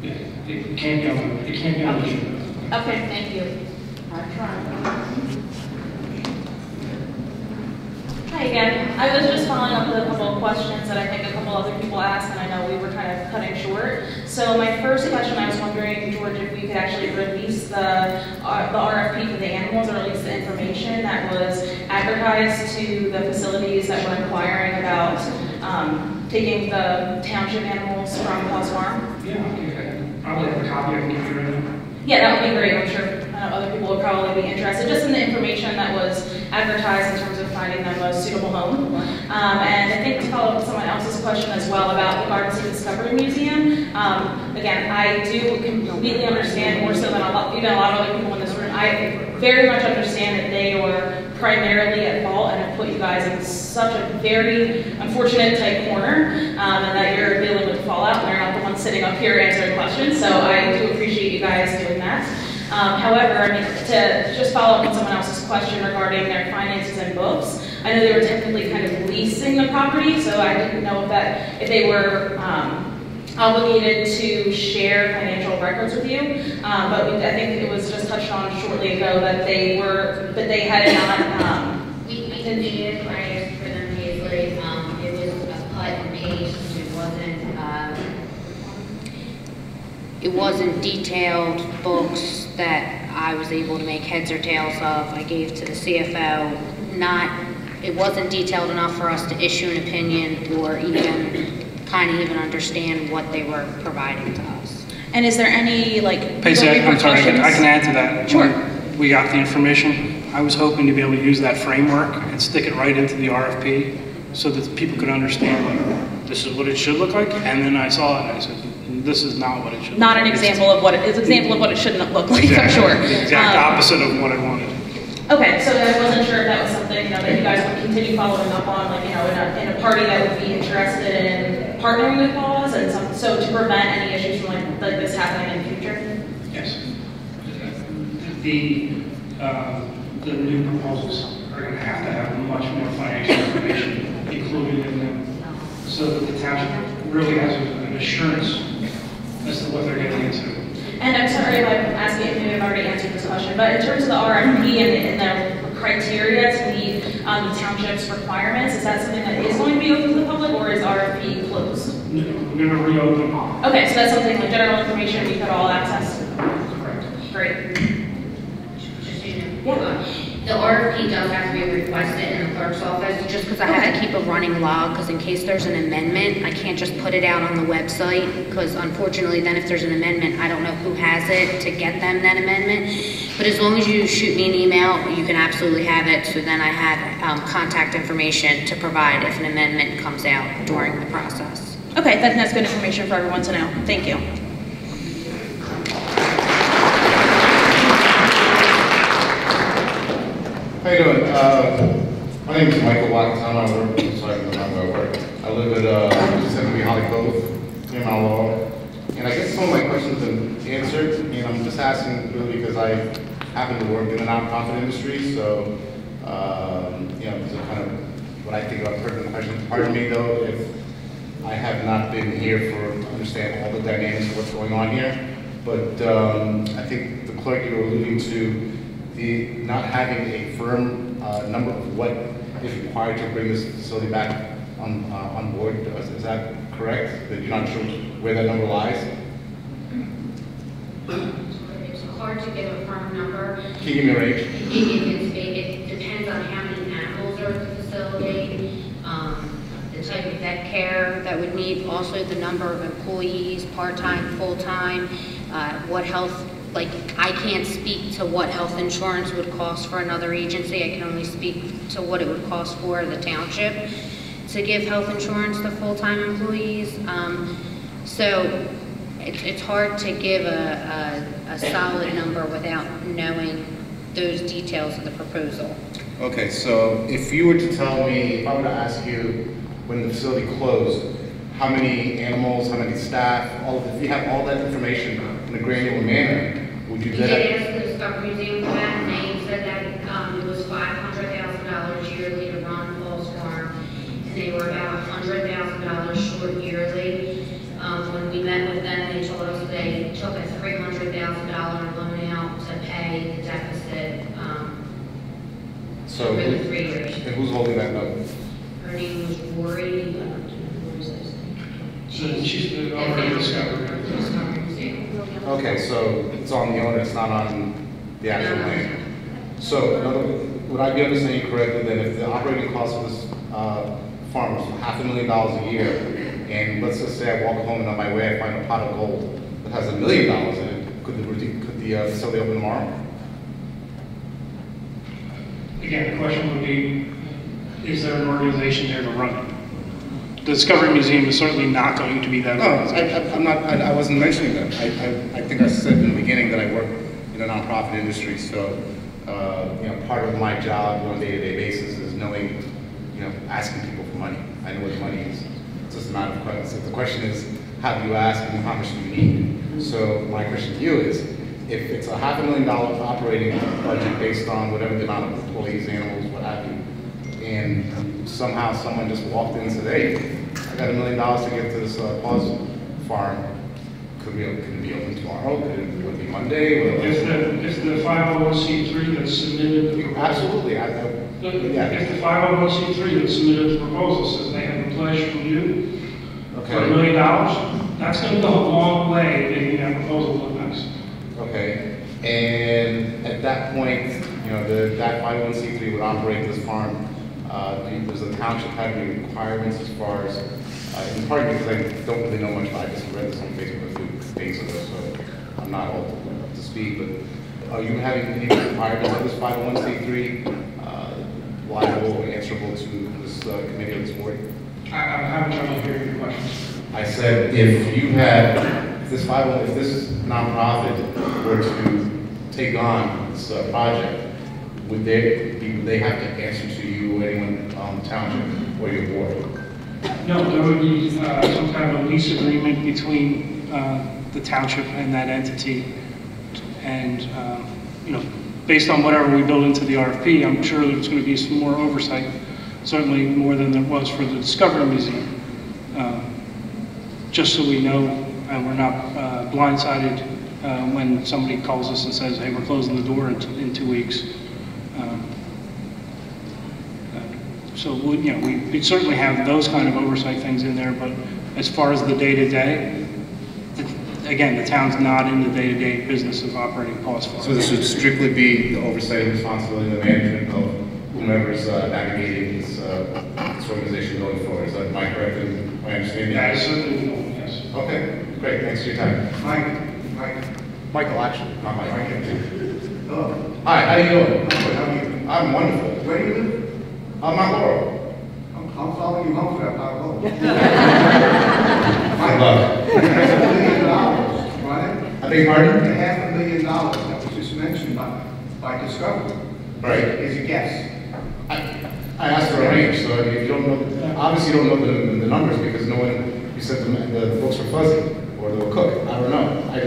Yeah, it can't be on the June ballot. Okay, thank you. I'll try. Hi again. I was just following up with a couple of questions that I think a couple other people asked, and I know we were kind of cutting short. So my first question, I was wondering, George, if we could actually release the RFP for the animals, or at least the information that was advertised to the facilities that were inquiring about taking the township animals from Paws Farm. Yeah, okay. I'll have a copy of it. Yeah, that would be great. I'm sure other people would probably be interested, just in the information that was advertised in terms of finding them a suitable home. And I think to follow up with someone else's question as well about the Garden State Discovery Museum, again, I do completely understand, more so than even a lot of other people in this room, I very much understand that they were primarily at fault and have put you guys in such a very unfortunate tight corner, and that you're dealing with fallout and they're not the ones sitting up here answering questions, so I do appreciate you guys doing that. However, I mean, to just follow up on someone else's question regarding their finances and books, I know they were technically kind of leasing the property, so I didn't know if they were obligated to share financial records with you, but I think it was just touched on shortly ago that they had not. We did it right for them easily. It was a cut and paste. It wasn't detailed books that I was able to make heads or tails of. I gave to the CFO. It wasn't detailed enough for us to issue an opinion or even understand what they were providing to us. And is there any Paisley, I'm sorry, I can add to that. Sure. When we got the information, I was hoping to be able to use that framework and stick it right into the RFP so that people could understand, this is what it should look like. And then I saw it and I said, this is not what it should look like. Not an example of what it is, example of what it shouldn't look like, exactly. I'm sure. The exact opposite of what I wanted. Okay, so I wasn't sure if that was something that you guys would continue following up on, in a party that would be interested in partnering with Paws, and so to prevent any issues from like this happening in the future. Yes. The new proposals are going to have much more financial information included in them, so that the township really has an assurance as to what they're getting into. And I'm sorry if I'm asking if you've already answered this question, but in terms of the RFP and the criteria to meet the township's requirements, is that something that is going to be open to the public, or is RFP closed? No, we're going to reopen. Okay, so that's something like general information we could all access. Correct. Great. The RFP does have to be requested in the clerk's office, just because I have to keep a running log, because in case there's an amendment, I can't just put it out on the website, because unfortunately then if there's an amendment, I don't know who has it to get them that amendment. But as long as you shoot me an email, you can absolutely have it, so then I have contact information to provide if an amendment comes out during the process. Okay, that's good information for everyone to know. Thank you. How you doing? My name is Michael Watkins. I work where I work. I live at 70 Holly Cove in Mount Laurel. And I guess some of my questions have been answered. And I'm just asking really because I happen to work in the nonprofit industry. So, this is kind of what I think about pertinent questions. Pardon me though if I have not been here to understand all the dynamics of what's going on here. But I think the clerk you were alluding to the not having a firm number of what is required to bring this facility back on board. Is that correct? That you're not sure where that number lies? It's hard to give a firm number. Can you give me a range? It depends on how many animals are at the facility, the type of vet care that would need, also the number of employees, part-time, full-time, what health. I can't speak to what health insurance would cost for another agency. I can only speak to what it would cost for the township to give health insurance to full-time employees. So it's hard to give a solid number without knowing those details of the proposal. Okay, so if you were to tell me, if I were to ask you when the facility closed, how many animals, how many staff, if you have all that information in a granular manner, would you We did ask the Discovery Museum for that, and they said that it was $500,000 yearly to run Paws Farm, and they were about $100,000 short yearly. When we met with them, they told us they took a $300,000 loan out to pay the deficit over the 3 years. And who's holding that note? Her name was Rory. She's the owner of Discovery. Okay, so it's on the owner, it's not on the actual land. So, in other words, would I be understanding correctly that if the operating cost of this farm was $500,000 a year, and let's just say I walk home and on my way I find a pot of gold that has $1 million in it, could the facility open tomorrow? again, the question would be, is there an organization there to run it? The Discovery Museum is certainly not going to be that organization. I wasn't mentioning that. I think I said in the beginning that I work in the nonprofit industry, so part of my job on a day-to-day basis is knowing, asking people for money. I know what the money is. It's just a matter of questions. The question is, how do you ask and how much do you need? So my question to you is, if it's a $500,000 operating budget based on whatever the amount of employees, animals, what have you, and somehow someone just walked in and said, hey, I got $1 million to give to this Paws Farm, could it be open tomorrow? Would it be Monday? If the 501c3 that submitted the proposal, absolutely. If the 501c3 that submitted the proposal says they have a pledge from you for $1 million, that's going to go a long way in making that proposal look nice. Okay, and at that point, that 501c3 would operate this farm. Does the township have any requirements as far as, in part because I don't really know much about it, I just read this on Facebook a few days ago, so I'm not all up to speed, but are you having any requirements of this 501c3 liable or answerable to this committee or this board? I'm having trouble hearing your question. I said, if this nonprofit were to take on this project, would they have to answer to you or anyone on the township or your board? No, there would be some kind of a lease agreement between the township and that entity, and based on whatever we build into the RFP, I'm sure there's going to be some more oversight, certainly more than there was for the Discovery Museum. Just so we know, and we're not blindsided when somebody calls us and says, hey, we're closing the door in 2 weeks. So we certainly have those kind of oversight things in there, but as far as the day-to-day, again, the town's not in the day-to-day business of operating Paws Farms. So this would strictly be the oversight and responsibility of the management of whomever's navigating this organization going forward. Is that my correct in my understanding? That is certainly the yes. Okay, great. Thanks for your time. Michael, actually, not Mike. Hello. Hi, how you doing? How are you? I'm wonderful. Where do you live? I'm not Laurel. I'm following you home for that pot of gold. Good luck. $500 million, right? I beg pardon? $500,000 that was just mentioned by Discovery. Right. Is a guess. I asked for a range, so if you don't know, obviously you don't know the numbers because no one, you said the books were fuzzy or they were cooked. I don't know. You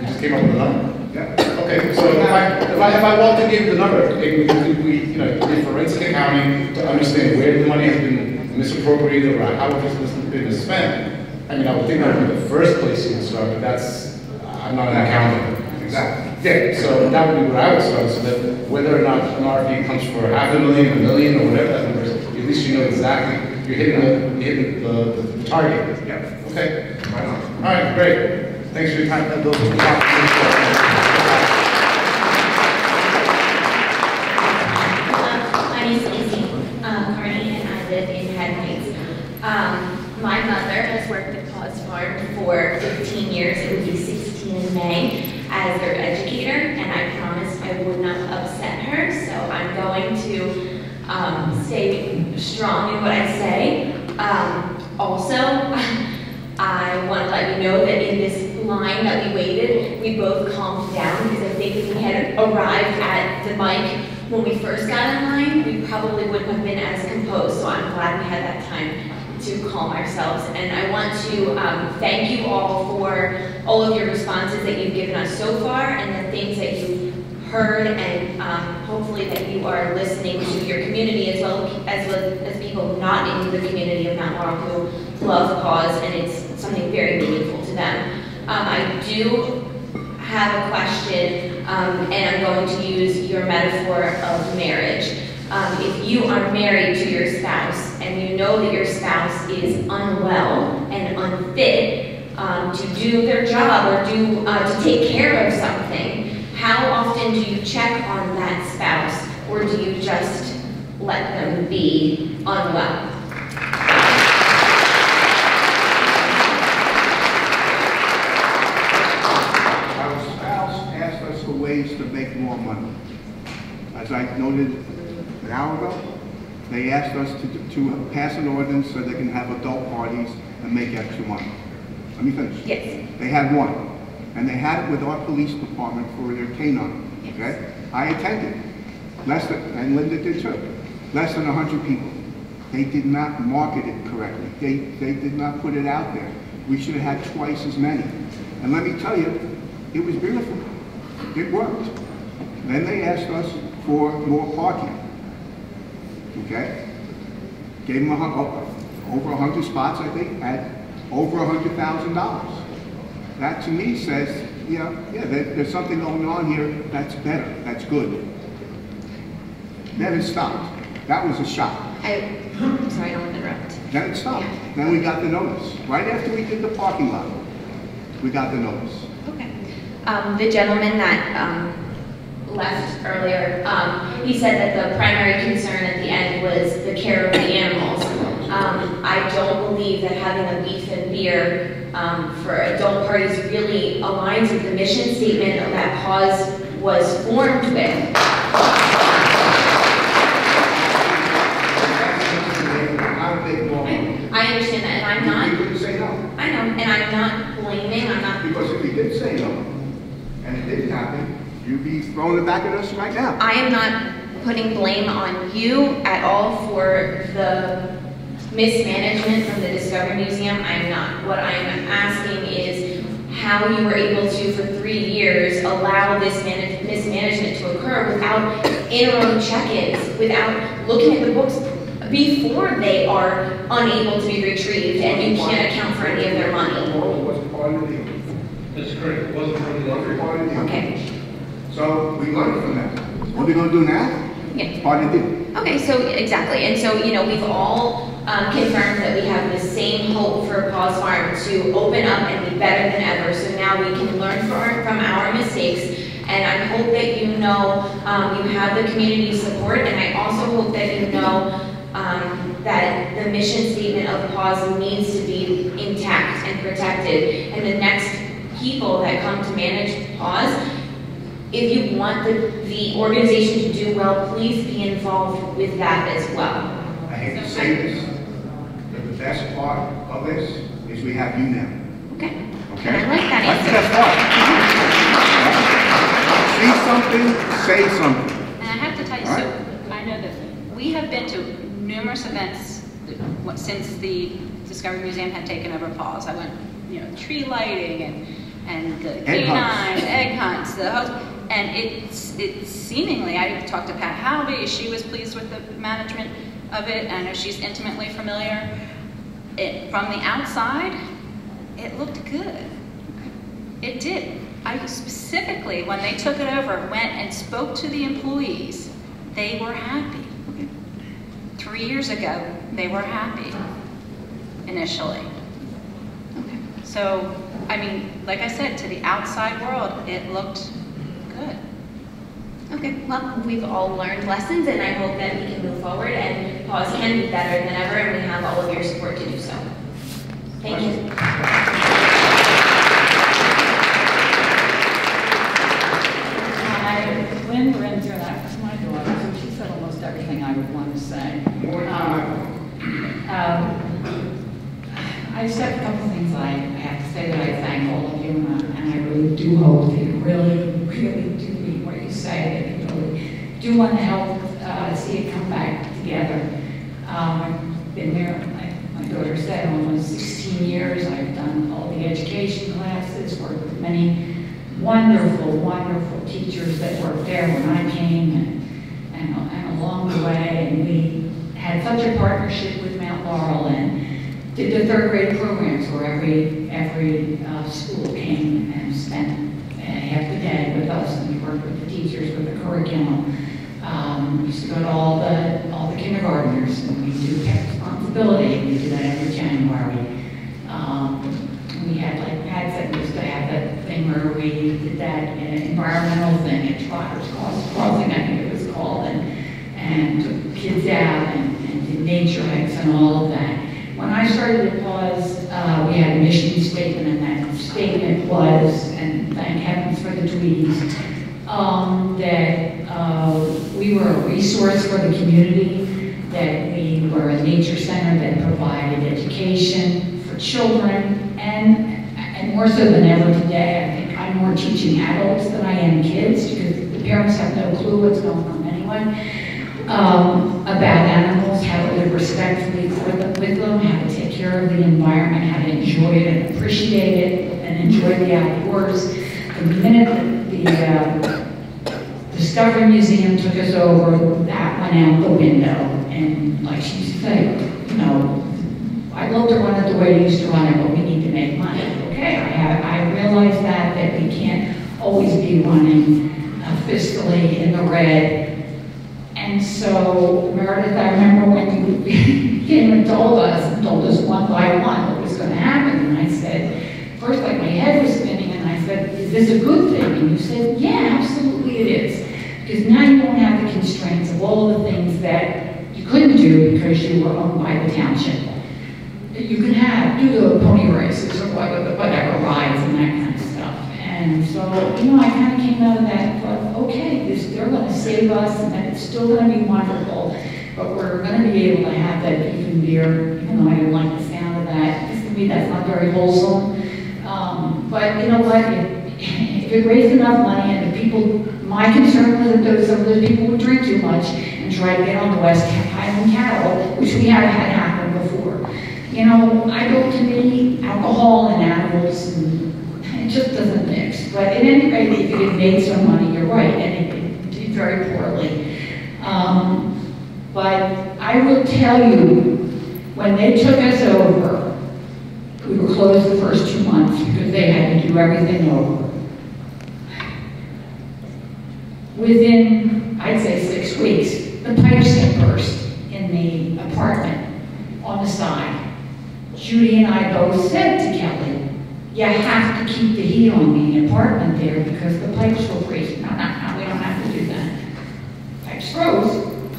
just came up with a number. Yeah. Okay, so if I walked and gave the number, we did forensic accounting to understand where the money has been misappropriated or how it has been spent. I mean, I would think that would be the first place you would start, but I'm not an accountant. Exactly. Yeah, so that would be where I would start, so that whether or not an RFP comes for $500,000, $1 million, or whatever that number is, at least you know exactly, you're hitting the target. Yeah. Okay? Right on. All right, great. Thanks for your time. Those are the My name is Lacey Carney, and I live in Haddon Heights. My mother has worked at Paws Farm for 15 years. It would be 16 in May as their educator, and I promised I would not upset her, so I'm going to stay strong in what I say. Also, I want to let you know that in this line that we waited, we both calmed down because I think if we had arrived at the mic when we first got in line, we probably wouldn't have been as composed, so I'm glad we had that time to calm ourselves. And I want to thank you all for all of your responses that you've given us so far and the things that you've heard, and hopefully that you are listening to your community as well as people not in the community of Mount Laurel who love Paws, and it's something very meaningful to them. I do have a question, and I'm going to use your metaphor of marriage. If you are married to your spouse and you know that your spouse is unwell and unfit to do their job or to take care of something, how often do you check on that spouse, or do you just let them be unwell? Our spouse asked us for ways to make more money. As I noted hour ago, they asked us to pass an ordinance so they can have adult parties and make extra money. Let me finish. Yes. They had one, and they had it with our police department for their canine, okay? I attended, and Linda did too, less than 100 people. They did not market it correctly. They did not put it out there. We should have had twice as many. And let me tell you, it was beautiful. It worked. Then they asked us for more parking, okay? Gave them over 100 spots, I think, at over $100,000. That to me says, yeah, there's something going on here that's better, that's good. Then it stopped. That was a shock. I'm sorry, I don't want to interrupt. Then it stopped. Then we got the notice. Right after we did the parking lot, we got the notice. Okay. The gentleman that left earlier, he said that the primary concern at the end was the care of the animals. I don't believe that having a beef and beer for adult parties really aligns with the mission statement that Paws was formed with. I understand that, and I'm not. You couldn't say no. I know, and I'm not blaming. I'm not. Because if you did say no, and it didn't happen, you'd be throwing it back at us right now. I am not putting blame on you at all for the mismanagement from the Discovery Museum. I'm not. What I'm asking is how you were able to, for 3 years, allow this mismanagement to occur without interim check-ins, without looking at the books before they are unable to be retrieved and you can't account for any of their money. Laurel wasn't part of the deal. That's correct. It wasn't part of the deal. Okay. So we learned from that. What are we going to do now? Yeah. It's part of the deal. Okay, so exactly. And so, you know, we've all confirmed that we have the same hope for Paws Farm to open up and be better than ever. So now we can learn from our mistakes. And I hope that you know you have the community support. And I also hope that you know that the mission statement of Paws needs to be intact and protected. And the next people that come to manage Paws, if you want the organization to do well, please be involved with that as well. I hate to say this, but the best part of this is we have you now. Okay. Okay? And I like that That's the best part. See something, say something. And I have to tell you, so I know that we have been to numerous events since the Discovery Museum had taken over Paws. I went, you know, tree lighting and the canine, egg hunts, and it's seemingly, I talked to Pat Halvey, she was pleased with the management of it, I know she's intimately familiar. From the outside, it looked good. It did. I specifically, when they took it over, went and spoke to the employees. They were happy. 3 years ago, they were happy, initially. Okay. So, I mean, like I said, to the outside world, it looked good. Okay, well, we've all learned lessons, and I hope that we can move forward, and Paws can be better than ever, and we have all of your support to do so. Thank you. Lynn Renzer, that was my daughter, so she said almost everything I would want to say. I just have a couple things I have to say that I thank all of you, and I really do hope that you really, really do mean what you say, that you really do want to help see it come back together. I've been there, like my daughter said, almost 16 years. I've done all the education classes, worked with many wonderful, wonderful teachers that worked there when I came, and along the way, and we had such a partnership with Mount Laurel, and did the third grade programs where every school came and spent half the day with us, and we worked with the teachers with the curriculum. We used to go to all the kindergartners, and we do Pet Responsibility, and we do that every January. We had, like Pat said, we used to have that thing where we did that environmental thing at Trotters Crossing, I think it was called, and took kids out and did nature hikes and all of that. When I started at Paws, we had a mission statement, and that statement was, and thank heavens for the tweets, that we were a resource for the community, that we were a nature center that provided education for children, and more so than ever today, I think I'm more teaching adults than I am kids, because the parents have no clue what's going on anyway, about animals, how to live respectfully with them, how to take care of the environment, how to enjoy it and appreciate it, and enjoy the outdoors. The minute the Discovery Museum took us over, that went out the window. And like she used to say, you know, I'd love to run it the way you used to run it, but we need to make money. Okay, I realize that we can't always be running fiscally in the red. And so, Meredith, I remember when you came and told us one by one what was going to happen. And I said, first, like my head was spinning, and I said, is this a good thing? And you said, yeah, absolutely it is. Because now you won't have the constraints of all the things that you couldn't do because you were owned by the township. You can do the pony races or whatever rides and that kind of stuff. And so, you know, I kind of came out of that and thought, okay, they're going to save us, and then it's still going to be wonderful, but we're going to be able to have that beef beer, even though I didn't like the sound of that. Because to me, that's not very wholesome. But you know what? If it raised enough money and the people, my concern was that some of those people would drink too much and try to get on the West Highland cattle, which we have had happen before. You know, to me, alcohol and animals, and it just doesn't mix. But at any rate, if it had made some money, you're right, and it did very poorly. But I will tell you, when they took us over, we were closed the first 2 months because they had to do everything over. Within, I'd say 6 weeks, the pipes had burst in the apartment on the side. Judy and I both said to Kelly, you have to keep the heat on the apartment there because the pipes will freeze. No, we don't have to do that. Pipes froze.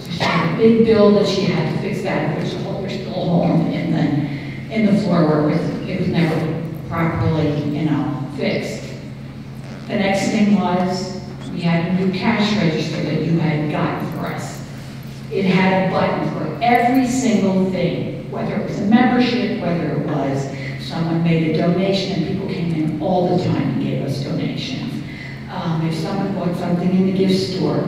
So she had a big bill that she had to fix that, which we're still home in the floor where it was never properly, fixed. The next thing was, we had a new cash register that you had gotten for us. It had a button for every single thing, whether it was a membership, whether it was someone made a donation, and people came in all the time and gave us donations. If someone bought something in the gift store,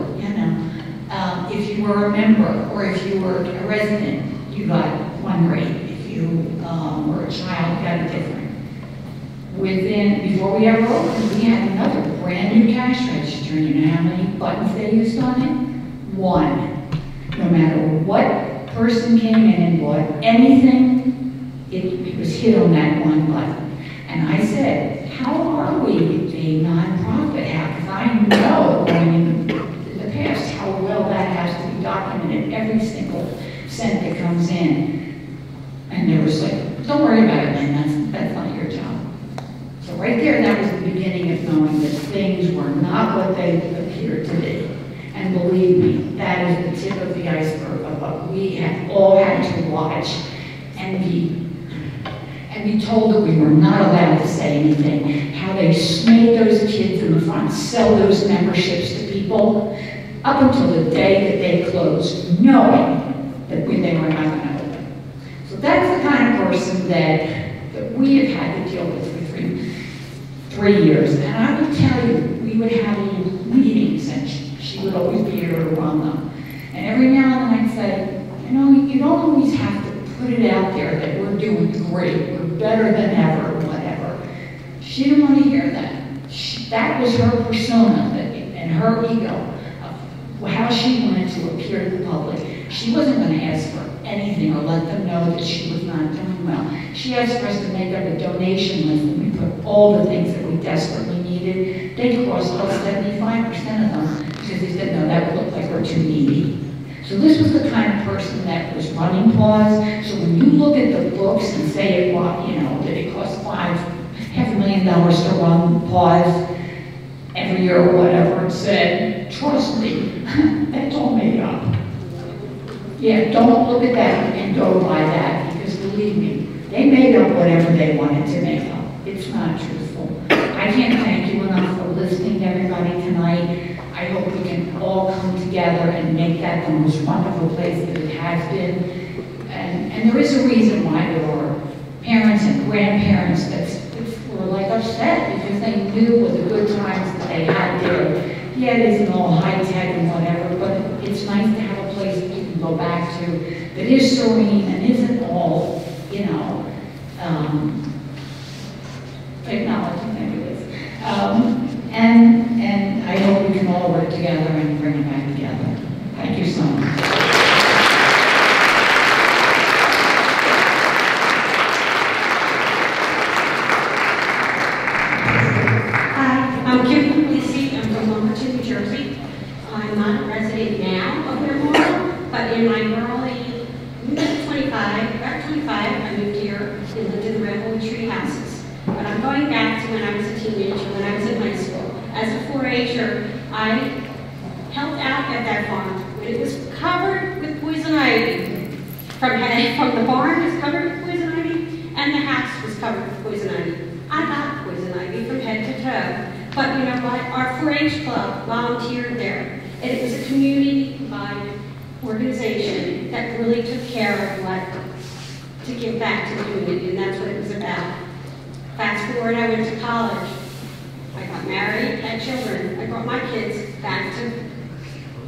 if you were a member or if you were a resident, you got one rate. If you were a child, you got a different. Before we ever opened, we had another brand new cash register. You know how many buttons they used on it? One. No matter what person came in and bought anything, it was hit on that one button. And I said, how are we a nonprofit? Because I know going in the past how well that has to be documented, every single cent that comes in. And there was like, don't worry about it, Lynn, that's not your job. So right there, that was the beginning of knowing that things were not what they appeared to be. And believe me, that is the tip of the iceberg of what we have all had to watch and be told that we were not allowed to say anything. How they made those kids in the front sell those memberships to people up until the day that they closed, knowing that they were not going to open. So that's the kind of person that we have had to deal with for 3 years. And I will tell you, we would have little meetings, and she would always be here to run them. And every now and then I'd say, you don't always have to put it out there that we're doing great, we're better than ever, whatever. She didn't want to hear that. That was her persona and her ego of how she wanted to appear to the public. She wasn't going to ask for anything or let them know that she was not doing well. She asked for us to make up a donation list, and we put all the things that we desperately needed. They crossed off 75% of them because they said, no, that would look like we're too needy. So this was the kind of person that was running Paws. So when you look at the books and say, that it cost $500,000 to run Paws every year or whatever, it said, trust me, that's all made up. Yeah, don't look at that and go by that, because believe me, they made up whatever they wanted to make up. It's not truthful. I can't thank you enough for listening to everybody tonight. I hope we can all all come together and make that the most wonderful place that it has been. And there is a reason why there are parents and grandparents that were like upset because they knew of the good times that they had there. Yeah, it isn't all high-tech and whatever, but it's nice to have a place that you can go back to that is serene and isn't all, you know, technology, maybe it is. And I hope we can all work together and bring it back together. Thank you so much. I'm Kim Lisi. I'm from Wilmington, New Jersey. I'm not a resident now of Laurel, but in my early, about 25, I moved here and lived in the Redwood Tree houses. But I'm going back to when I was a teenager, when I was in high school. As a 4-H'er, I helped out at that farm when it was covered with poison ivy. From the barn was covered with poison ivy, and the house was covered with poison ivy. I got poison ivy from head to toe. But you know what? Our 4-H club volunteered there. And it was a community-wide organization that really took care of what to give back to the community, and that's what it was about. Fast forward, I went to college. I got married, had children. I brought my kids back to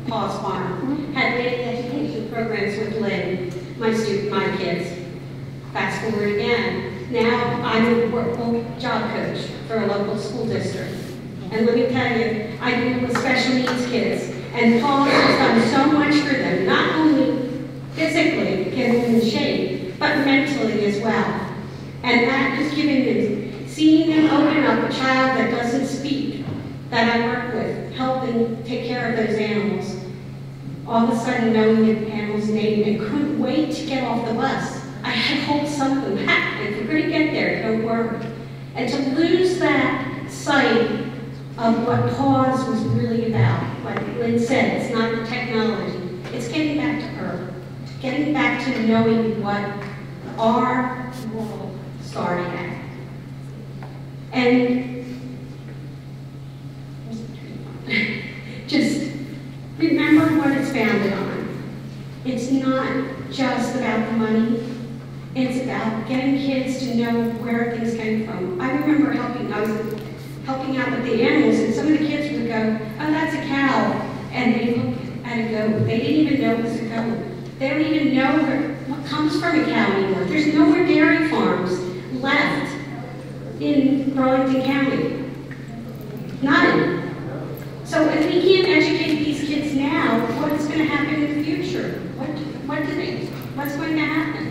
Paws Farms. Had many education programs with Lynn, my kids. Fast forward again. Now I'm a workable job coach for a local school district. And let me tell you, I deal with special needs kids. And Paws has done so much for them, not only physically getting them in shape, but mentally as well. And that has given them, seeing them open up a child that doesn't speak, that I work with, helping take care of those animals. All of a sudden knowing the animal's name and couldn't wait to get off the bus. I had to hold some of them back, and if you're going to get there, don't worry. And to lose that sight of what Paws was really about, like Lynn said, it's not the technology, it's getting back to her, getting back to knowing what our world started at. And just remember what it's founded on. It's not just about the money, it's about getting kids to know where things came from. I remember I was helping out with the animals, and some of the kids would go, oh, that's a cow, and they look at a goat. They didn't even know it was a goat. They don't even know what comes from a cow anymore. There's no more dairy farms left in Burlington County. None. So if we can't educate these kids now, what is going to happen in the future? What's going to happen?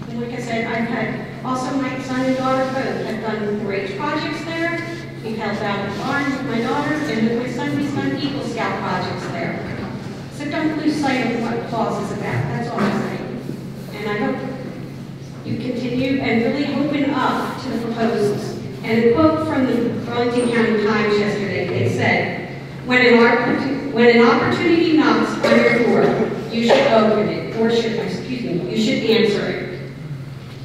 And like I said, I've had, also my son and daughter both have done 4-H projects there. We've helped out at the barn with my daughter, and with my son, we've done Eagle Scout projects there. So don't lose sight of what Paws is about, that's all I'm saying. And I hope you continue and really open up to the proposals. And a quote from the Burlington County Times yesterday, they said, when an opportunity knocks on your door, you should open it, or you should answer it.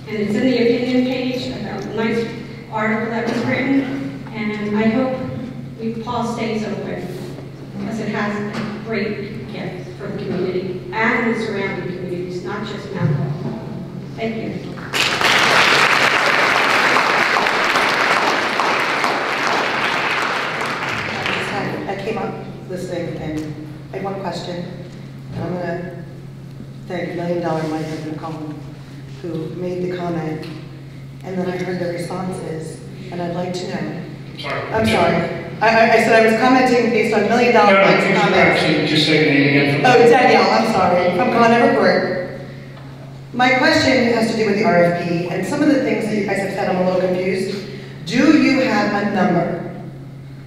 And it's in the opinion page, a nice article that was written, and I hope Paws stays open, because it has a great gift for the community and the surrounding communities, not just Mount Laurel. Thank you. I came up listening, and I have one question, and I'm going to thank $1 Million my husband Colin, who made the comment, and then I heard the responses, and I'd like to know. I'm sorry. I said I was commenting based on $1 Million Mike's comments. Just say your name again. Oh, Danielle, I'm sorry, from Con Everport. My question has to do with the RFP, and some of the things that you guys have said, I'm a little confused. Do you have a number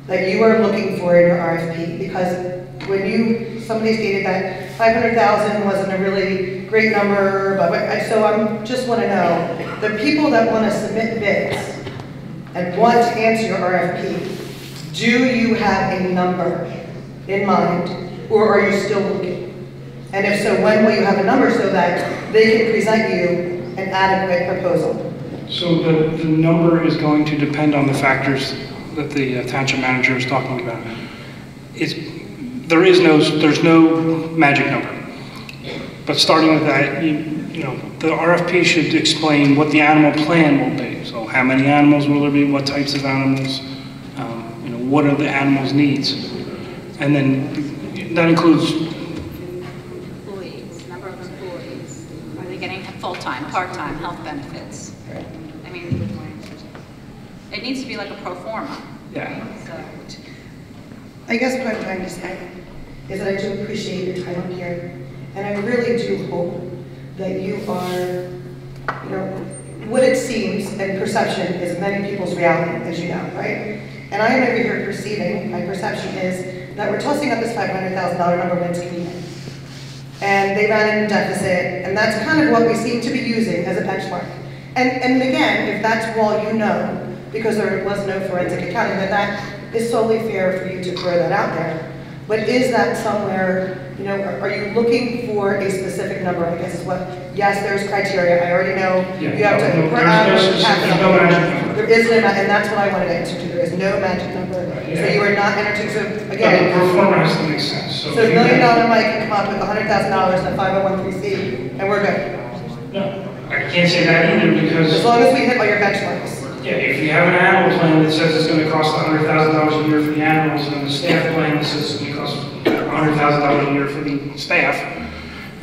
that you are looking for in your RFP? Because when somebody stated that 500,000 wasn't a really great number, so I just want to know, the people that want to submit bids and want to answer your RFP, do you have a number in mind, or are you still looking? And if so, when will you have a number so that they can present you an adequate proposal? So the number is going to depend on the factors that the township manager is talking about. there's no magic number. But starting with that, you know, the RFP should explain what the animal plan will be. So how many animals will there be, what types of animals, you know, what are the animals' needs? And then that includes employees, number of employees. Are they getting full-time, part-time health benefits? I mean, it needs to be like a pro forma. Yeah. So, I guess what I'm trying to say is that I do appreciate your time up here, and I really do hope that you are, you know, what it seems and perception is many people's reality, as you know, right? And I am over here perceiving, my perception is that we're tossing up this $500,000 number when it's convenient. And they ran into deficit, and that's kind of what we seem to be using as a benchmark. And again, if that's all you know, because there was no forensic accounting, that is solely fair for you to throw that out there. But is that somewhere, you know, are you looking for a specific number, I guess is what, yes, there's criteria, I already know, Yeah, you have to, there's no magic number. there is no, and that's what I wanted to answer to, there is no magic number. So you are not entering, so again. But the performer has to make sense. So $1 million Mike can come up with $100,000 in a 501(c), and we're good. No, I can't say that either because... As long as we hit all your benchmarks. Yeah, if you have an animal plan that says it's going to cost $100,000 a year for the animals, and the staff plan that says it's going to cost $100,000 a year for the staff,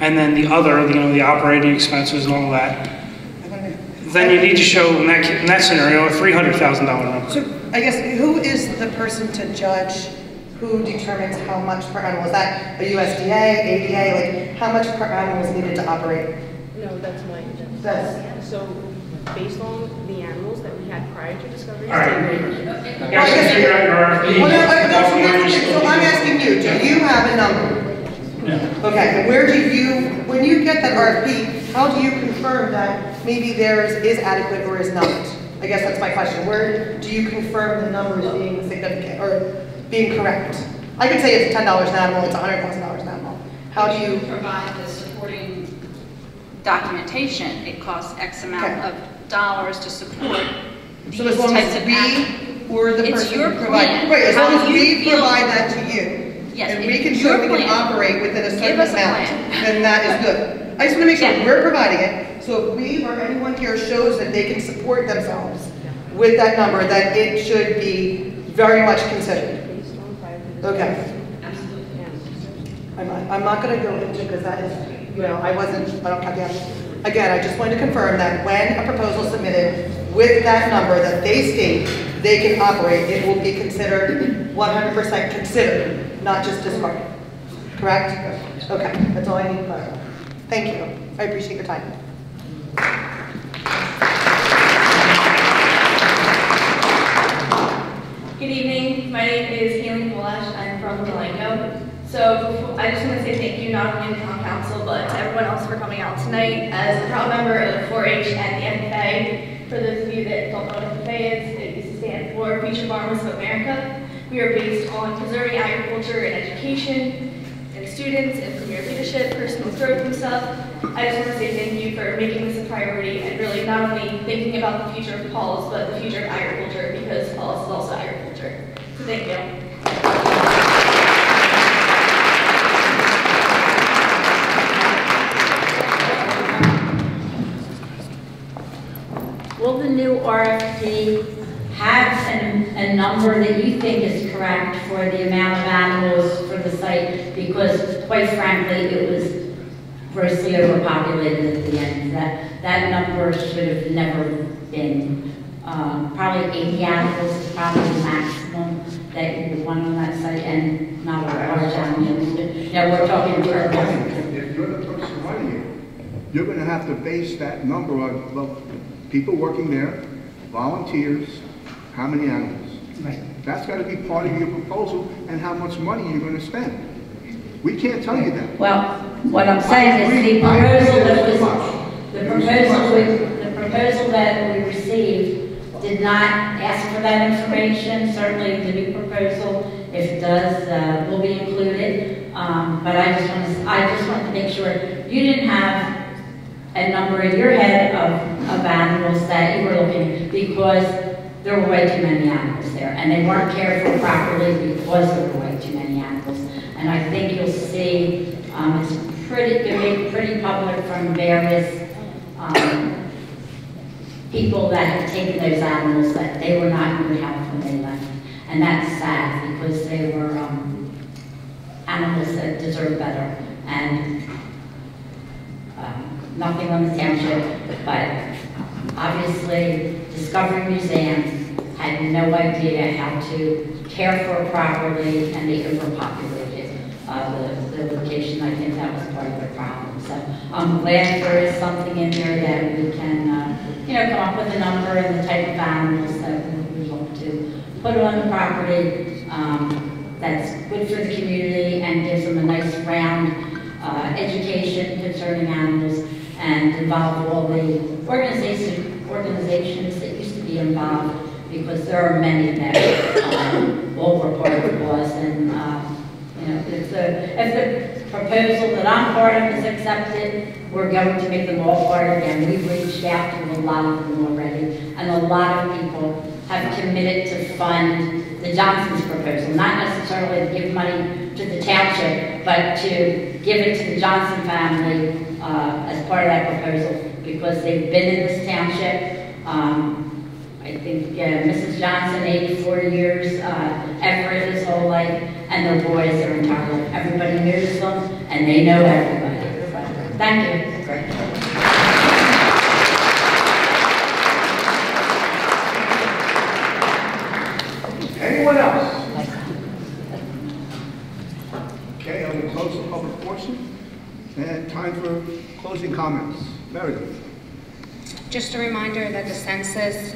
and then the other, you know, the operating expenses and all that, then you need to show in that scenario a $300,000 number. So I guess who is the person to judge who determines how much per animal? Is that a USDA, ADA? Like how much per animal is needed to operate? No, that's my That's so based on the animals that we had prior to discovery. All right. I guess figure out your RFP. So I'm asking you, do you have a number? No. Okay, and where do you, when you get that RFP, how do you confirm that maybe theirs is adequate or is not? I guess that's my question. Where do you confirm the numbers being significant or being correct? I could say it's $10 an animal, it's $100,000 an animal. How do you provide the supporting documentation? It costs X amount of dollars to support these So as long types as of we or the it's person your who provide, plan. right? As How long as you we feel- provide that to you, Yes, and it's we can your show we can plan. operate within a certain Give us a amount, plan. then that is good. I just want to make sure we're providing it. So if we or anyone here shows that they can support themselves with that number, that it should be very much considered. Okay. I'm not going to go into because that is, you know, I don't have the answer. Again, I just wanted to confirm that when a proposal is submitted with that number that they state they can operate, it will be considered 100% considered, not just discarded. Correct? Okay, that's all I need to clarify. Thank you. I appreciate your time. Good evening, my name is Haley Kolash, I'm from Malenko. So I just want to say thank you not only to the town council, but to everyone else for coming out tonight. As a proud member of 4-H and the FFA, for those of you that don't know what FFA is, it used to stand for Future Farmers of America. We are based on preserving agriculture and education, and students, and premier leadership, personal growth and stuff. I just want to say thank you for making this a priority and really not only thinking about the future of Paws, but the future of agriculture, because Paws is also agriculture. So thank you. Will the new RFP have a number that you think is correct for the amount of animals for the site? Because quite frankly, it was grossly overpopulated at the end. That number should have never been. Probably 80 animals is probably the maximum that you would want on that site, and not a large animal. Yeah, we're talking turtles. If you're the person running it, you're going to have to base that number on, well, people working there, volunteers, how many animals. Right. That's got to be part of your proposal and how much money you're going to spend. We can't tell you that. Well, what I'm saying is the proposal that we received did not ask for that information. Certainly the new proposal, if it does, will be included. But I just want to make sure you didn't have a number in your head of animals that you were looking at, because there were way too many animals there, and they weren't cared for properly because there were way too many animals. And I think you'll see it's been made pretty public from various people that have taken those animals that they were not in good health when they left. And that's sad because they were animals that deserve better. And nothing on the township, but obviously Discovery Museum had no idea how to care for it properly, and they overpopulated the location. I think that was part of the problem. So I'm glad there is something in there that we can, come up with a number and the type of animals that we look to put on the property that's good for the community and gives them a nice round education concerning animals, and involve all the organizations that used to be involved, because there are many that all were part of the cause. And if the proposal that I'm part of is accepted, we're going to make them all part again. We've reached out to a lot of them already, and a lot of people have committed to fund the Johnson's proposal, not necessarily to give money to the township, but to give it to the Johnson family as part of that proposal, because they've been in this township. I think Mrs. Johnson, 84 years, Everett his whole life, and the boys their entire life. Everybody knows them, and they know everybody. Thank you. Anyone else? Okay, I'm going to close the public portion. And time for closing comments. Meredith. Just a reminder that the census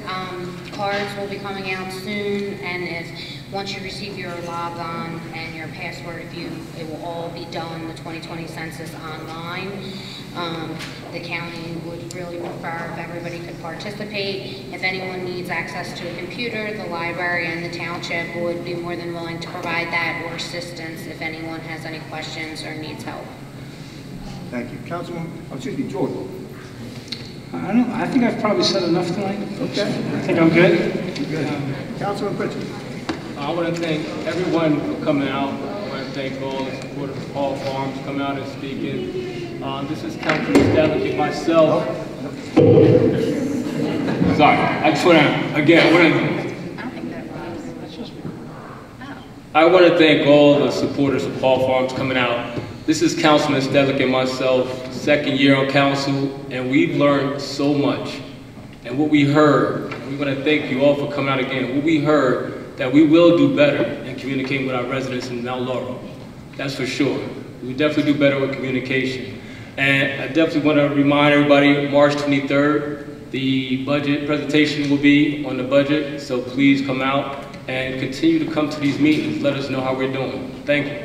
cards will be coming out soon, and once you receive your logon and your password, it will all be done, the 2020 census online. The county would really prefer if everybody could participate. If anyone needs access to a computer, the library and the township would be more than willing to provide that, or assistance if anyone has any questions or needs help. Thank you. Councilman, George. I think I've probably said enough tonight. Okay. I think I'm good. Good. Councilman Pritchard. I want to thank everyone for coming out. I want to thank all the supporters of Paws Farms for coming out and speaking. This is Councilman Stanley, myself. Sorry, I just want to, again, I want to thank all the supporters of Paws Farms coming out. This is Councilman Stedlick and myself, second year on council, and we've learned so much. And what we heard, and we want to thank you all for coming out again, what we heard, that we will do better in communicating with our residents in Mount Laurel. That's for sure. We definitely do better with communication. And I definitely want to remind everybody, March 23rd, the budget presentation will be on the budget, so please come out and continue to come to these meetings. Let us know how we're doing. Thank you.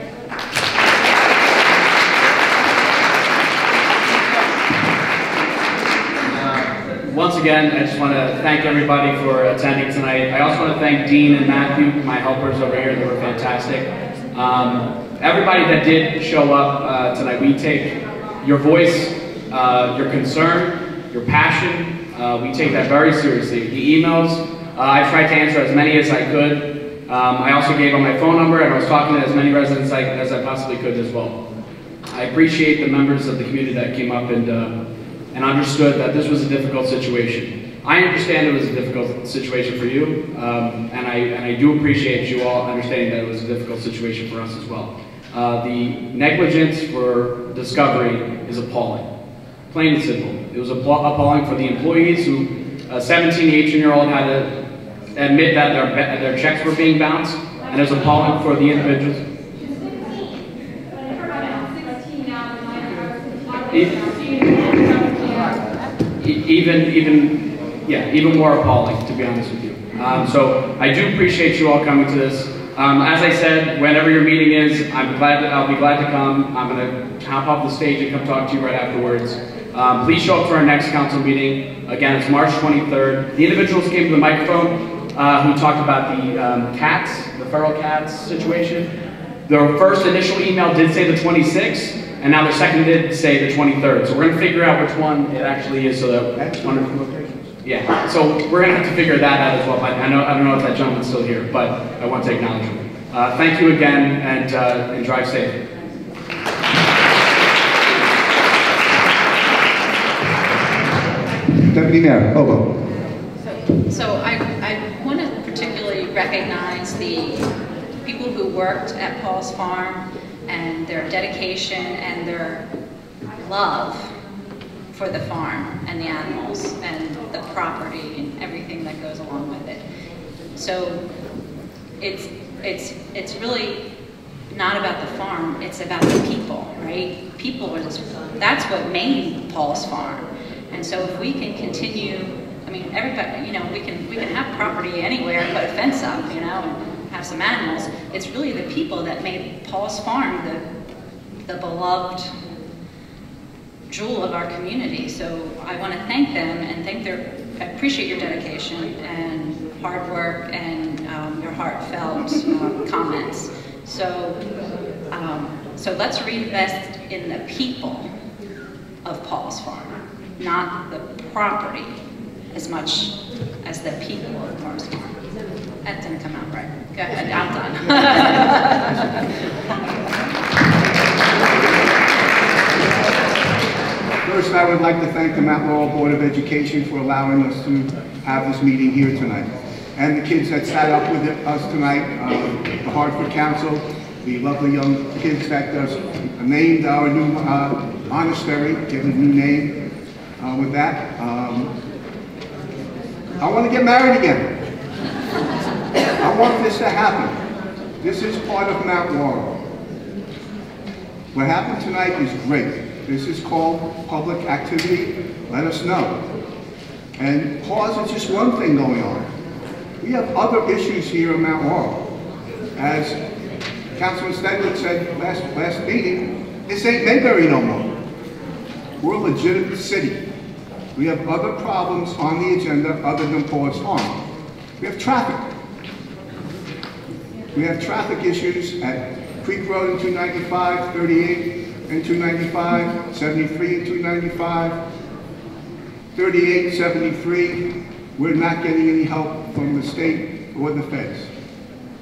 Once again, I just want to thank everybody for attending tonight. I also want to thank Dean and Matthew, my helpers over here. They were fantastic. Everybody that did show up tonight, we take your voice, your concern, your passion, we take that very seriously. The emails, I tried to answer as many as I could. I also gave them my phone number, and I was talking to as many residents as I possibly could as well. I appreciate the members of the community that came up and understood that this was a difficult situation. I understand it was a difficult situation for you, and I do appreciate you all understanding that it was a difficult situation for us as well. The negligence for Discovery is appalling, plain and simple. It was appalling for the employees who, a 17, 18-year-old had to admit that their checks were being bounced, and it was appalling for the individuals. Even more appalling, to be honest with you. So I do appreciate you all coming to this. As I said, whenever your meeting is, I'll be glad to come. I'm going to hop off the stage and come talk to you right afterwards. Please show up for our next council meeting. Again, it's March 23rd. The individuals came to the microphone who talked about the cats, the feral cats situation. Their first initial email did say the 26th, and now their second did say the 23rd. So we're going to figure out which one it actually is, so that that's one of the locations. Yeah. So we're going to have to figure that out as well. But I don't know if that gentleman's still here, but I want to acknowledge him. Thank you again, and drive safe. Deputy Mayor Bobo. So I want to particularly recognize the people who worked at Paws Farm and their dedication and their love for the farm and the animals and the property and everything that goes along with it. So it's really not about the farm, it's about the people, right? People are just, that's what made Paws Farm. And so if we can continue, I mean, everybody, you know, we can have property anywhere, put a fence up, you know, and have some animals. It's really the people that made Paws Farm the beloved jewel of our community. So I want to thank them and I appreciate your dedication and hard work and your heartfelt comments. So let's reinvest in the people of Paws Farm, not the property as much as the people of Paws Farm. That didn't come out right. Go ahead, I'm done. First, I would like to thank the Mount Laurel Board of Education for allowing us to have this meeting here tonight. And the kids that sat up with us tonight, the Hartford Council, the lovely young kids that named our new monastery, given a new name. With that, I want to get married again. I want this to happen. This is part of Mount Laurel. What happened tonight is great. This is called public activity. Let us know. And Paws is just one thing going on. We have other issues here in Mount Laurel. As Councilman Stegler said last meeting, this ain't Mayberry no more. We're a legitimate city. We have other problems on the agenda other than Paws Farm. We have traffic. We have traffic issues at Creek Road and 295, 38 and 295, 73 and 295, 38, 73. We're not getting any help from the state or the feds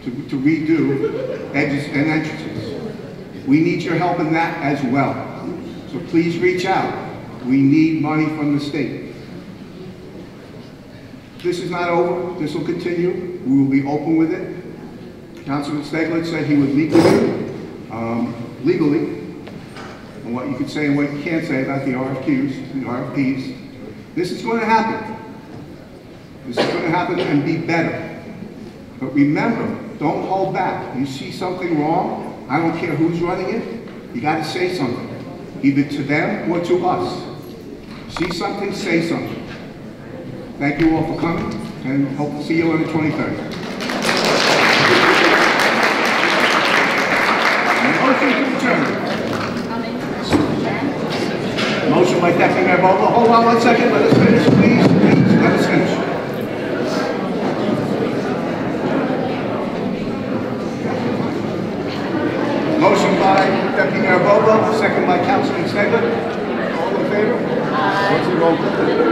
to redo edges and entrances. We need your help in that as well. So please reach out. We need money from the state. This is not over. This will continue. We will be open with it. Councilman Stegler said he would meet with you legally on what you could say and what you can't say about the RFQs, the RFPs. This is going to happen. This is going to happen and be better. But remember, don't hold back. You see something wrong, I don't care who's running it, you got to say something, either to them or to us. See something, say something. Thank you all for coming, and hope to see you on the 23rd. Motion to adjourn. Motion by Deputy Mayor Bobo. Hold on one second, let us finish, please. Please, let us finish. Motion by Deputy Mayor Bobo, second by Councilman Stegler. All in favor? Aye.